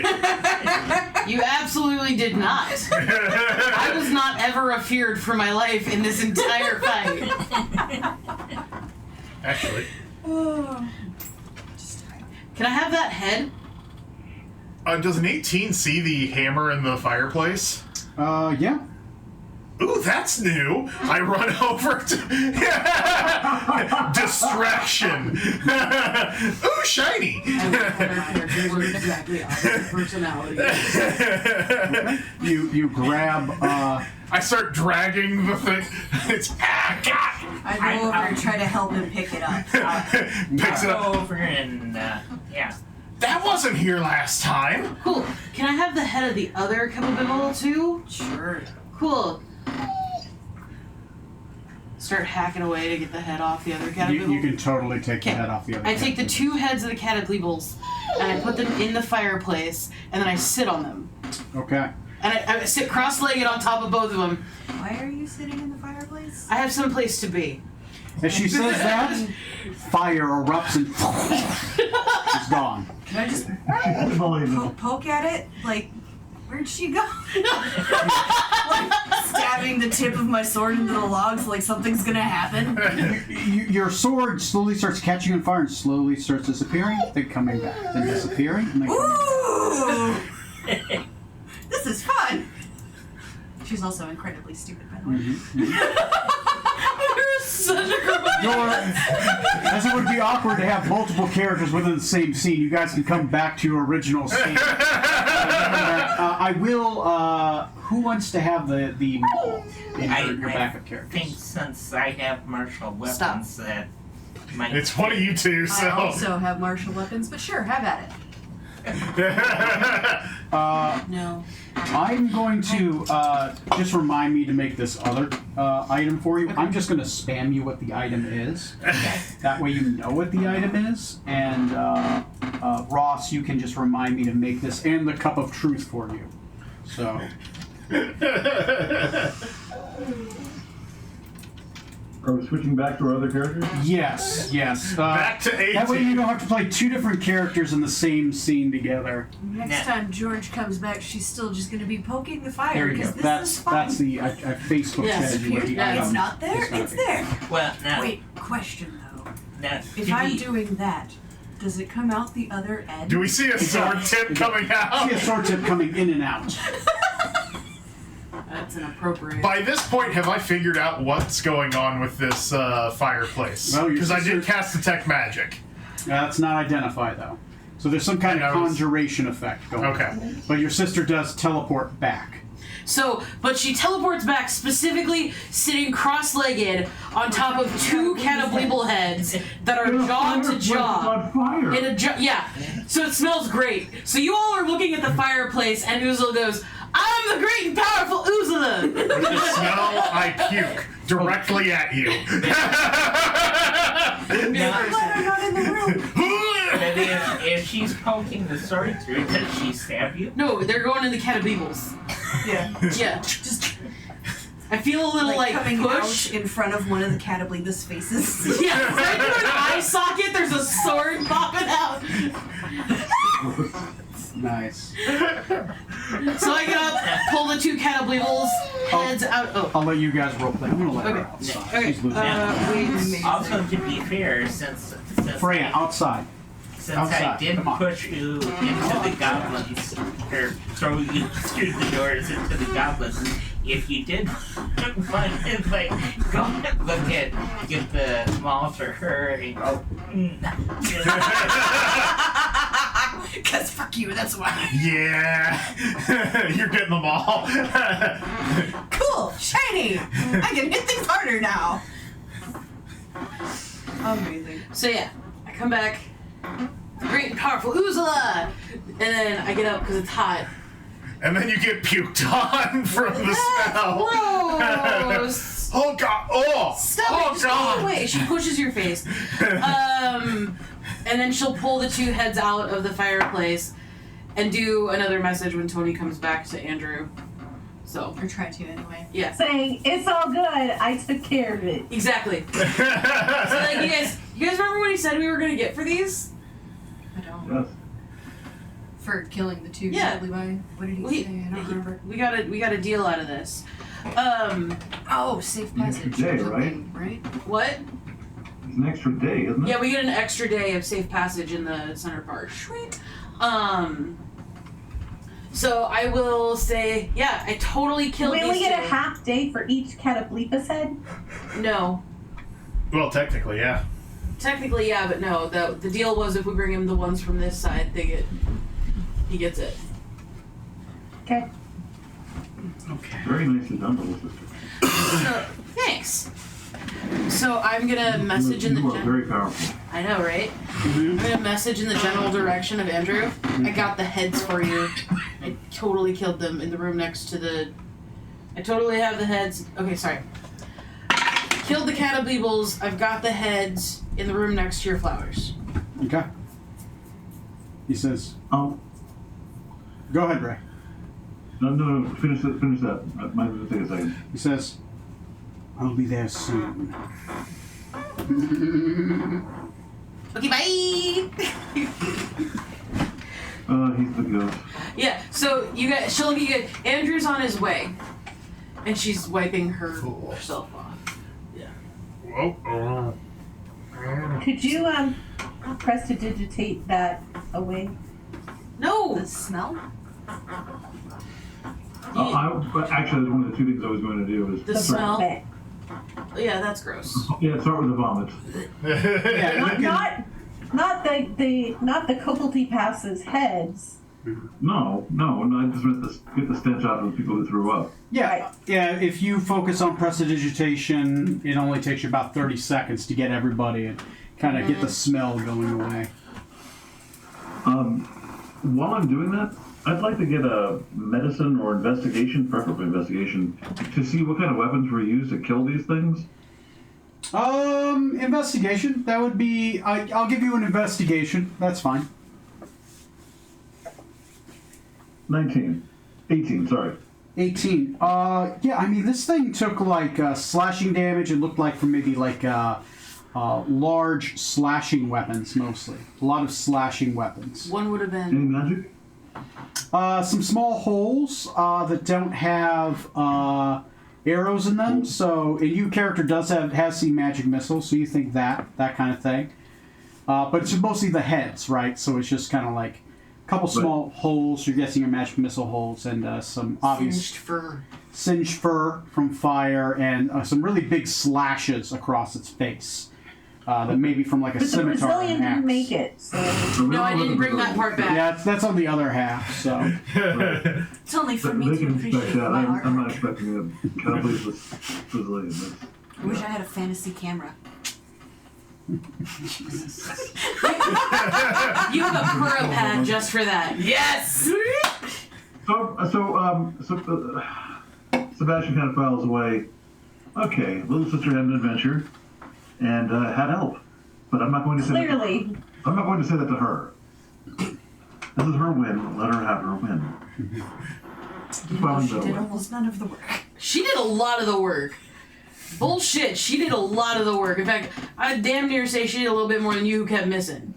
You absolutely did not. I was not ever afeared for my life in this entire fight. Actually. Can I have that head? Does an 18 see the hammer in the fireplace? Yeah. Ooh, that's new. I run over to... Distraction. Ooh, shiny. Characters were exactly opposite personalities. You grab. I start dragging the thing. It's... Ah, God. I go over and try to help him pick it up. Picks it Go up. over and yeah. That wasn't here last time. Cool. Can I have the head of the other Kebabimble too? Sure. Cool. Start hacking away to get the head off the other Catabibble. You can totally take the Okay. head off the other. I take the 2 heads of the Catabibbles and I put them in the fireplace and then I sit on them. Okay. And I sit cross-legged on top of both of them. Why are you sitting in the fireplace? I have some place to be. As she says that, fire erupts and it's gone. Can I just Believe it. poke at it? Like, where'd she go? Like, stabbing the tip of my sword into the logs like something's gonna happen. Your sword slowly starts catching on fire and slowly starts disappearing, then coming back, then disappearing, and then coming back. Ooh! This is fun! She's also incredibly stupid, by the way. You're such a As it would be awkward to have multiple characters within the same scene, you guys can come back to your original scene. I I will. Who wants to have the mole in I- your I backup think characters? since I have martial weapons Stop. that might It's one of you two, I so. also have martial weapons, but sure, have at it. No. I'm going to just remind me to make this other item for you. I'm just going to spam you what the item is. That way you know what the item is. And Ross, you can just remind me to make this and the cup of truth for you. So. Are we switching back to our other characters? Yes. Back to 18. That way you don't have to play two different characters in the same scene together. Next time George comes back, she's still just going to be poking the fire There you go. because this That's is fun. that's the I Facebook Yes. said you what the Yeah, item. It's not there. is gonna It's be. there. Well, now, Wait, question though. now If to I'm be- doing that, does it come out the other end? Do we see a sword tip coming I see a out? sword tip coming in and out. That's inappropriate. By this point, have I figured out what's going on with this fireplace? Well, your Because I sister- did cast detect magic. That's not identified though. So there's some kind of And I was- conjuration effect going Okay. on. But your sister does teleport back. So, but she teleports back specifically sitting cross-legged on top of two Catableeble heads that are jaw to jaw. On fire. In a yeah. So it smells great. So you all are looking at the fireplace, and Uzula goes, "I'm the great and powerful Uzula." With the smell, I puke directly at you. now, Glad I'm not in the room. but if she's poking the sword through, does she stab you? No, they're going in the Catableebles. Yeah. Yeah. Just I feel a little like coming push. out in front of one of the Catableba's faces. Yeah, right through an eye socket. There's a sword popping out. Nice. So I get up, pull the two Catableebles heads out. Oh. I'll let you guys roleplay. I'm gonna let her Okay. outside. Okay. She's losing. Wait. Also, to be fair, since Freya, outside. Since outside, I didn't come on. push you into the goblins, or throw you through the doors into the goblins, if you did find it, like, go and look at the mall for her and go, Cause fuck you, that's why. Yeah. You're getting them all. Cool, shiny. I can hit things harder now. Amazing. So yeah, I come back, great and powerful Uzula, and then I get up because it's hot. And then you get puked on from the smell. Gross. Oh god! Oh! Stop oh it! Just go away. She pushes your face. And then she'll pull the two heads out of the fireplace and do another message when Tony comes back to Andrew. So Or try to anyway. yeah, Saying, it's all good, I took care of it. exactly. So like you guys remember what he said we were gonna get for these? I don't. Yes. For killing the two Yeah. Levi. What did he We, say? I don't remember. we got a deal out of this. Oh, safe An extra passage. day, or something, right? What? It's an extra day, isn't it? Yeah, we get an extra day of safe passage in the center part. Sweet. So I will say, yeah, I totally killed We these only get two. a half day for each Cataplepas head. No. Well, technically, yeah. Technically, yeah, but no. The deal was if we bring him the ones from this side, he gets it. Okay. Okay. Very nicely done, little sister. So, thanks. So I'm gonna message in the You are very powerful. I know, right? I'm gonna message in the general direction of Andrew. I got the heads for you. I totally killed them in the room next to the. I totally have the heads. Okay, sorry. Killed the Catableebles. I've got the heads in the room next to your flowers. Okay. He says, Oh, "Go ahead, Ray." no, finish that. Mine's gonna take a second. He says, "I'll be there soon." Okay, bye. He's the ghost. Yeah. So you guys, she'll be good. Andrew's on his way, and she's wiping herself off. Whoa. Could you press to digitate that away? No. The smell? But actually, that's one of the two things I was going to do is The smell. Bleh. Yeah, that's gross. Yeah, start with the vomit. Yeah, you can- Not the Copelty passes heads, No, I just meant to get the stench out of the people who threw up. Yeah, yeah. If you focus on prestidigitation, it only takes you about 30 seconds to get everybody and kind of get the smell going away. While I'm doing that, I'd like to get a medicine or investigation, preferably investigation, to see what kind of weapons were used to kill these things. Investigation. That would be. I'll give you an investigation. That's fine. 18, sorry. 18. Yeah. I mean, this thing took like slashing damage. It looked like from maybe like large slashing weapons mostly. A lot of slashing weapons. One would have Any been. magic? Some small holes that don't have arrows in them. So, and your character has seen magic missiles, so you think that kind of thing. But it's mostly the heads, right? So it's just kind of like a couple small holes. You're guessing are magic missile holes, and some obvious singed fur from fire, and some really big slashes across its face. That maybe from like a But the scimitar. Brazilian didn't make it, so. No, I didn't bring that part back. Yeah, that's on the other half. So. It's only for They me to can expect appreciate that. my I'm not artwork. expecting a Cowboys with Brazilian. I wish I had a fantasy camera. You have a Pura pad just for that. Yes! So Sebastian kind of files away. Okay, little sister had an adventure and had help, but I'm not going to say Clearly. I'm not going to say that to her. This is her win. Let her have her win. She did almost none of the work. She did a lot of the work. Bullshit, she did a lot of the work. In fact, I'd damn near say she did a little bit more than you who kept missing.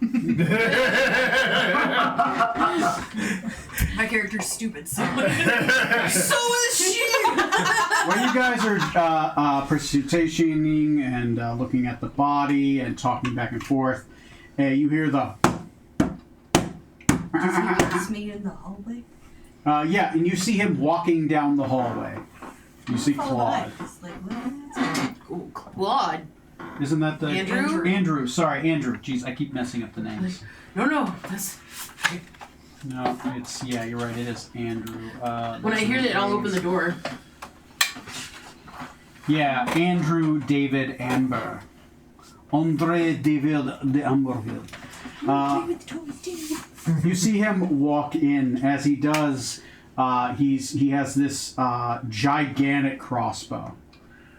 My character's stupid, so. So is she! When you guys are presentationing and looking at the body and talking back and forth, you hear the. Does he pass me in the hallway? Yeah, and you see him walking down the hallway. You see Claude. It's like, what? Ooh, Claude. Isn't that the Andrew? Andrew. Sorry, Andrew. Jeez, I keep messing up the names. No, that's. No, it's you're right. It is Andrew. When I hear that, I'll open the door. Yeah, Andrew David Amber. Andre David de Amberville. You see him walk in. As he does, he has this gigantic crossbow,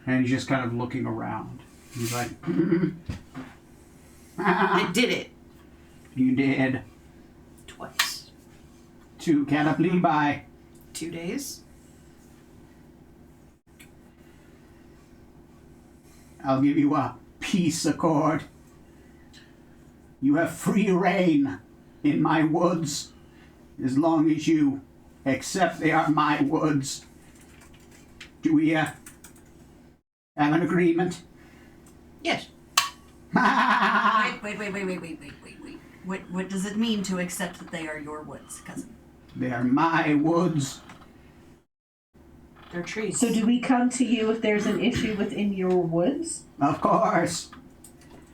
and he's just kind of looking around. He's like, I did it. "You did Twice. 2 canoply by 2 days. I'll give you a peace accord. You have free reign in my woods as long as you accept they are my woods. Do we have an agreement?" Yes. Wait. What does it mean to accept that they are your woods, cousin? They are my woods. They're trees. So do we come to you if there's an issue within your woods? Of course.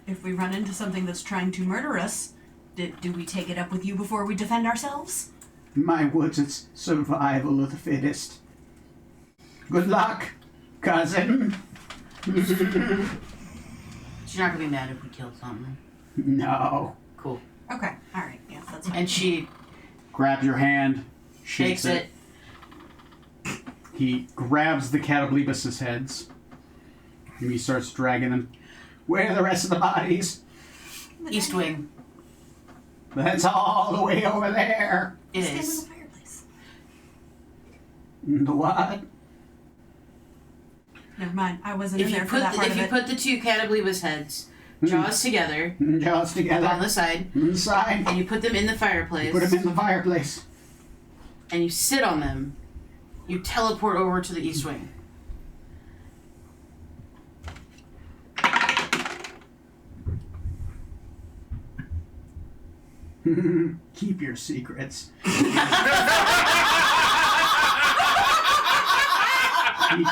If we run into something that's trying to murder us, do we take it up with you before we defend ourselves? My woods, it's survival of the fittest. Good luck, cousin. She's not gonna be mad if we killed something. No. Cool. Okay, alright, yeah, that's fine. And she Grabs your hand, shakes it. He grabs the Catablebus's heads, and he starts dragging them. Where are the rest of the bodies? East Wing. That's all the way over there. It Stand in is. the fireplace. The what? Never mind, I wasn't in there for that part If of you it. put the 2 Catablebus heads, jaws together, Jaws together. on the side, Inside. and you put them in the fireplace, Put them in the fireplace. and you sit on them, you teleport over to the East Wing. Keep your secrets. He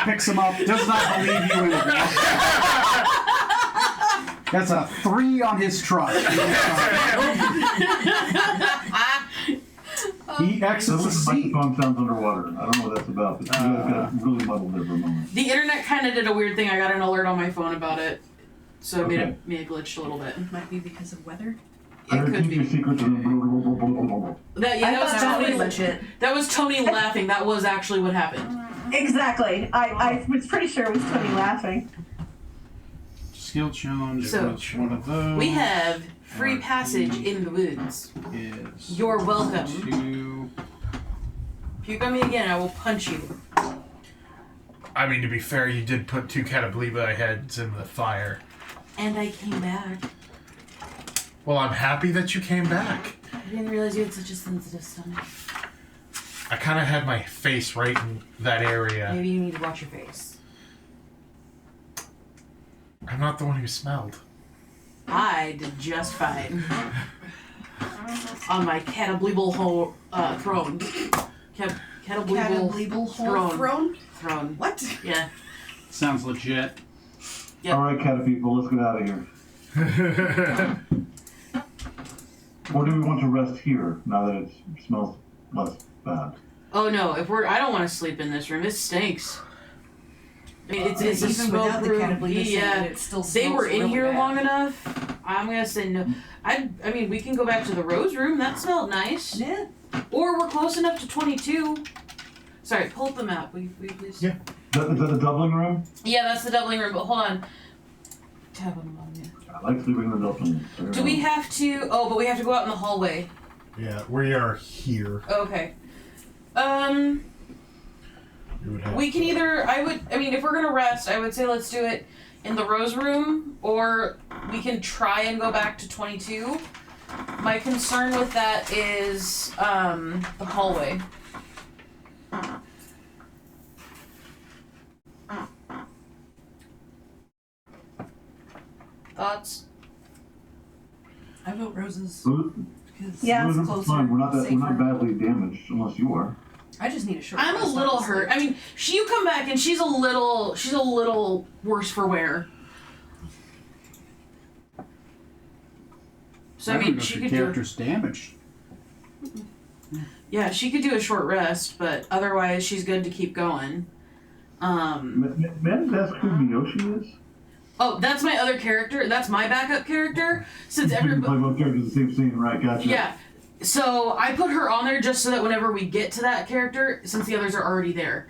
picks them up, does not believe you anymore. That's a 3 on his trust. He exits the The seat. microphone sounds underwater. I don't know what that's about, but you guys got really muddled there for a moment. The internet kind of did a weird thing. I got an alert on my phone about it, so it Okay. made it glitch a little bit. Might be because of weather. I It heard could keep your be. secrets and then That I that was thought that Tony. was legit. That was Tony laughing. That was actually what happened. Exactly. I was pretty sure it was Tony laughing. Skill challenge. So, which one of those? We have free passage in the woods. Is You're welcome. to If you come me again, I will punch you. I mean, to be fair, you did put 2 Catabliba heads in the fire. And I came back. Well, I'm happy that you came back. I didn't realize you had such a sensitive stomach. I kind of had my face right in that area. Maybe you need to watch your face. I'm not the one who smelled. I did just fine. On my Catableeble throne. Catableeble whole throne? Throne. What? Yeah. sounds legit. Yep. Alright, cat people, let's get out of here. Or do we want to rest here now that it smells less bad? Oh no, I don't want to sleep in this room. It stinks. I mean, it's a Even smoke without the room. Catabliba Yeah. it still They smells were in really here bad. long enough. I'm gonna say no. I mean, we can go back to the Rose Room. That smelled nice. Yeah. Or we're close enough to 22. Sorry, pull up the map. Will you please? Yeah. Is that the doubling room? Yeah, that's the doubling room. But hold on. Tab on yeah. I like sleeping in the doubling room. Do we have to? Oh, but we have to go out in the hallway. Yeah, we are here. Okay. We would have We can either. I mean, if we're gonna rest, I would say let's do it in the Rose Room, or we can try and go back to 22. My concern with that is the hallway. Thoughts? I vote roses. Rose- Because Yeah. Rose it's room's closer, fine. We're not safer. badly damaged, unless you are. I just need a short I'm a rest, little honestly. hurt. I mean, you come back and she's a little worse for wear. So I don't mean, know if she your could do. character's damaged. Yeah, she could do a short rest, but otherwise she's good to keep going. May I ask who Miyoshi is? Oh, that's my other character. That's my backup character. Since You can everybody, play both characters in the same scene, right? Gotcha. yeah. So I put her on there just so that whenever we get to that character, since the others are already there.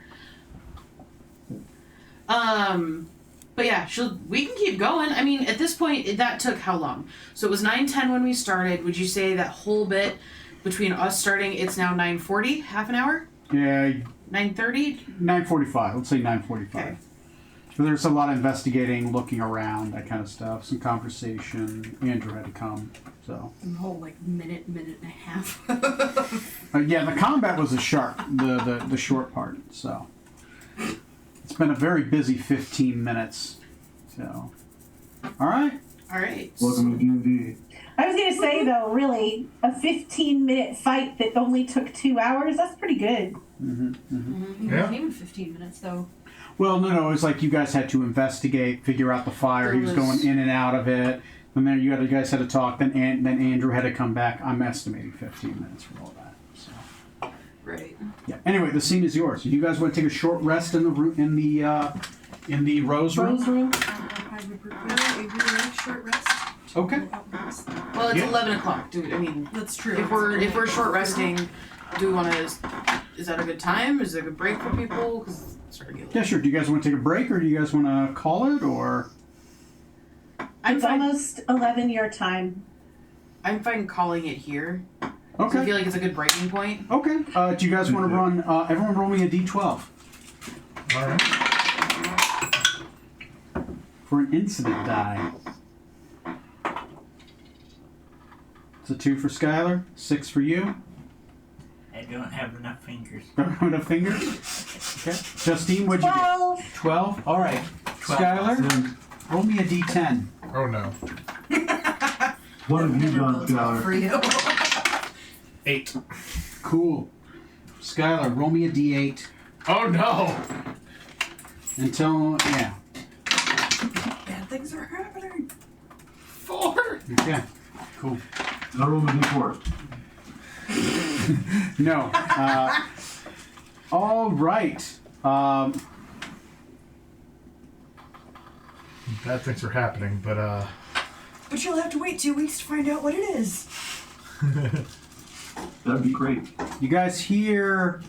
But yeah, we can keep going. I mean, at this point, that took how long? So it was 9:10 when we started. Would you say that whole bit between us starting, it's now 9:40, half an hour? Yeah, 9:30? 9:45. Let's say 9:45. Okay. So there's a lot of investigating, looking around, that kind of stuff. Some conversation. Andrew had to come, so. A whole like minute and a half. Yeah, the combat was the short part. So it's been a very busy 15 minutes. So, all right. All right. Welcome to D&D. I was gonna say though, really, a 15-minute fight that only took 2 hours, that's pretty good. Yeah. Not even 15 minutes though. Well, no, it's like you guys had to investigate, figure out the fire. He was going in and out of it. And then you guys had to talk. Then Andrew had to come back. I'm estimating 15 minutes for all that. So. Right. Yeah. Anyway, the scene is yours. You guys want to take a short rest in the Rose Room? Rose room. I would prefer a really short rest. Okay. Go out and rest. Well, it's Yeah. 11 o'clock, dude. I mean, That's true. if we're short resting, do we want to? Is that a good time? Is it a good break for people? Because it's already late. Yeah, sure. Do you guys want to take a break, or do you guys want to call it, or? I'm It's fine. almost 11 your time. I'm fine calling it here. So I Okay. feel like it's a good breaking point. Okay. Do you guys want to run? Everyone, roll me a d12 All right. for an incident die. It's a 2 for Skylar, 6 for you. I don't have enough fingers. Don't have enough fingers. Okay. Justine, what'd you get? 12. 12. All right. 12. Skylar, roll me a d10. Oh no. What have you done, For Skylar? you. 8. Cool. Skylar, roll me a d8. Oh no. Until yeah. Bad things are happening. 4. Okay. Cool. Now roll a d4. No. All right. Bad things are happening, but But you'll have to wait 2 weeks to find out what it is. That'd be great. You guys hear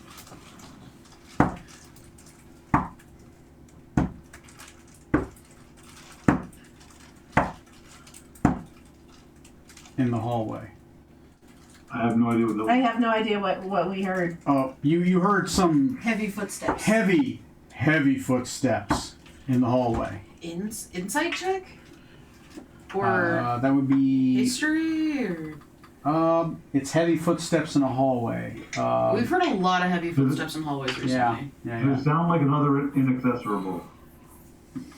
in the hallway. I have no idea what I the. have no idea what we heard. Oh, you heard some Heavy footsteps. heavy footsteps in the hallway. Insight check? Or That would be history? Or it's heavy footsteps in a hallway. we've heard a lot of heavy footsteps in hallways recently. Yeah. Does it sound like another inaccessible?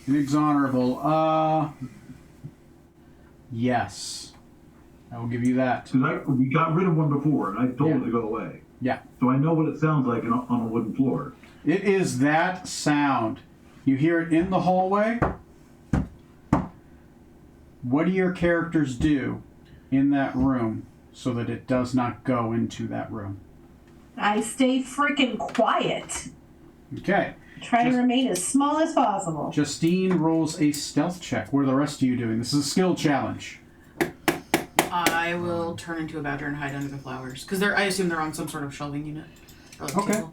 Inexorable. Yes. I will give you that. Because we got rid of one before, and I told it to go away. Yeah. So I know what it sounds like on a wooden floor. It is that sound. You hear it in the hallway. What do your characters do in that room so that it does not go into that room? I stay freaking quiet. Okay. Try to remain as small as possible. Justine rolls a stealth check. What are the rest of you doing? This is a skill challenge. I will turn into a badger and hide under the flowers. Because I assume they're on some sort of shelving unit. Or like Okay. table.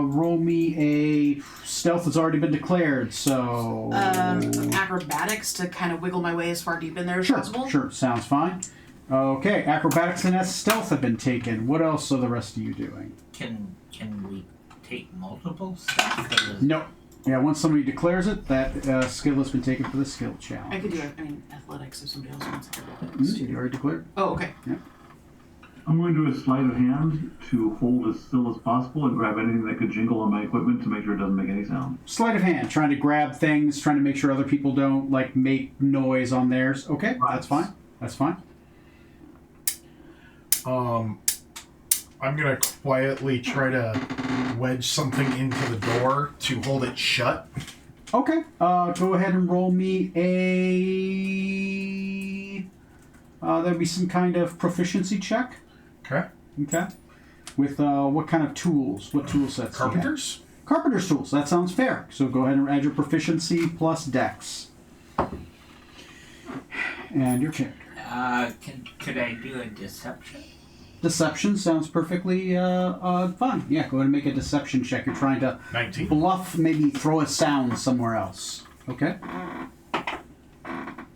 Roll me a stealth that's already been declared, so... Acrobatics to kind of wiggle my way as far deep in there as possible. Sure, sounds fine. Okay, acrobatics and stealth have been taken. What else are the rest of you doing? Can we take multiple stuff? Or No. Yeah, once somebody declares it, that skill has been taken for the skill challenge. I could do athletics if somebody else wants athletics. You already declared? Oh, okay. I'm going to do a sleight of hand to hold as still as possible and grab anything that could jingle on my equipment to make sure it doesn't make any sound. Sleight of hand, trying to grab things, trying to make sure other people don't, make noise on theirs. Okay, Right. that's fine. That's fine. I'm gonna quietly try to wedge something into the door to hold it shut. Okay, go ahead and roll me a... there'll be some kind of proficiency check. Okay. Okay. With what kind of tools? What tool sets? do you have? Carpenters? Carpenter's tools. That sounds fair. So go ahead and add your proficiency plus dex. And your character. Could I do a deception? Deception sounds perfectly fine. Yeah, go ahead and make a deception check. You're trying to 19. bluff, maybe throw a sound somewhere else. Okay?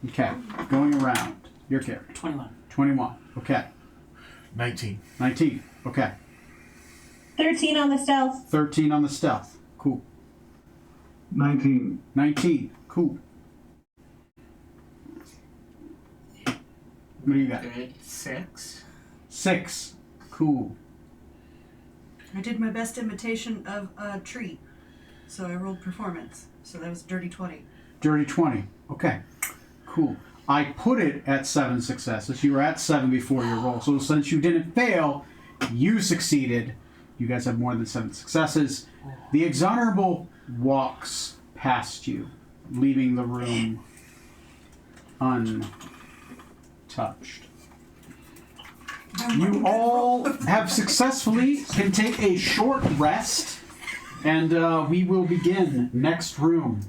Okay. Going around. Your character. 21. 21. Okay. 19. 19. Okay. 13 on the stealth. 13 on the stealth. Cool. 19. 19. Cool. What do you got? Good. 6. 6. Cool. I did my best imitation of a tree, so I rolled performance. So that was dirty 20. Dirty 20. Okay. Cool. I put it at 7 successes. You were at 7 before your roll. So since you didn't fail, you succeeded. You guys have more than 7 successes. The exonerable walks past you, leaving the room untouched. You all have successfully can take a short rest, and we will begin next room.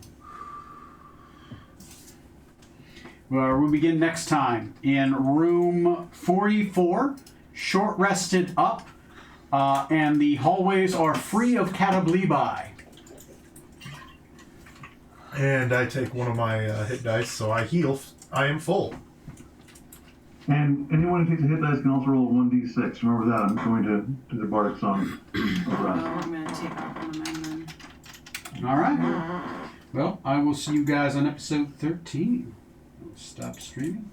We'll begin next time in room 44, short rested up, and the hallways are free of catablibi. And I take one of my hit dice, so I heal. I am full. And anyone who takes a hit dice can also roll a 1d6. Remember that. I'm going to do the Bardic Song of Rest. I'm going to take off one of mine then. All right. Well, I will see you guys on episode 13. I'll stop streaming.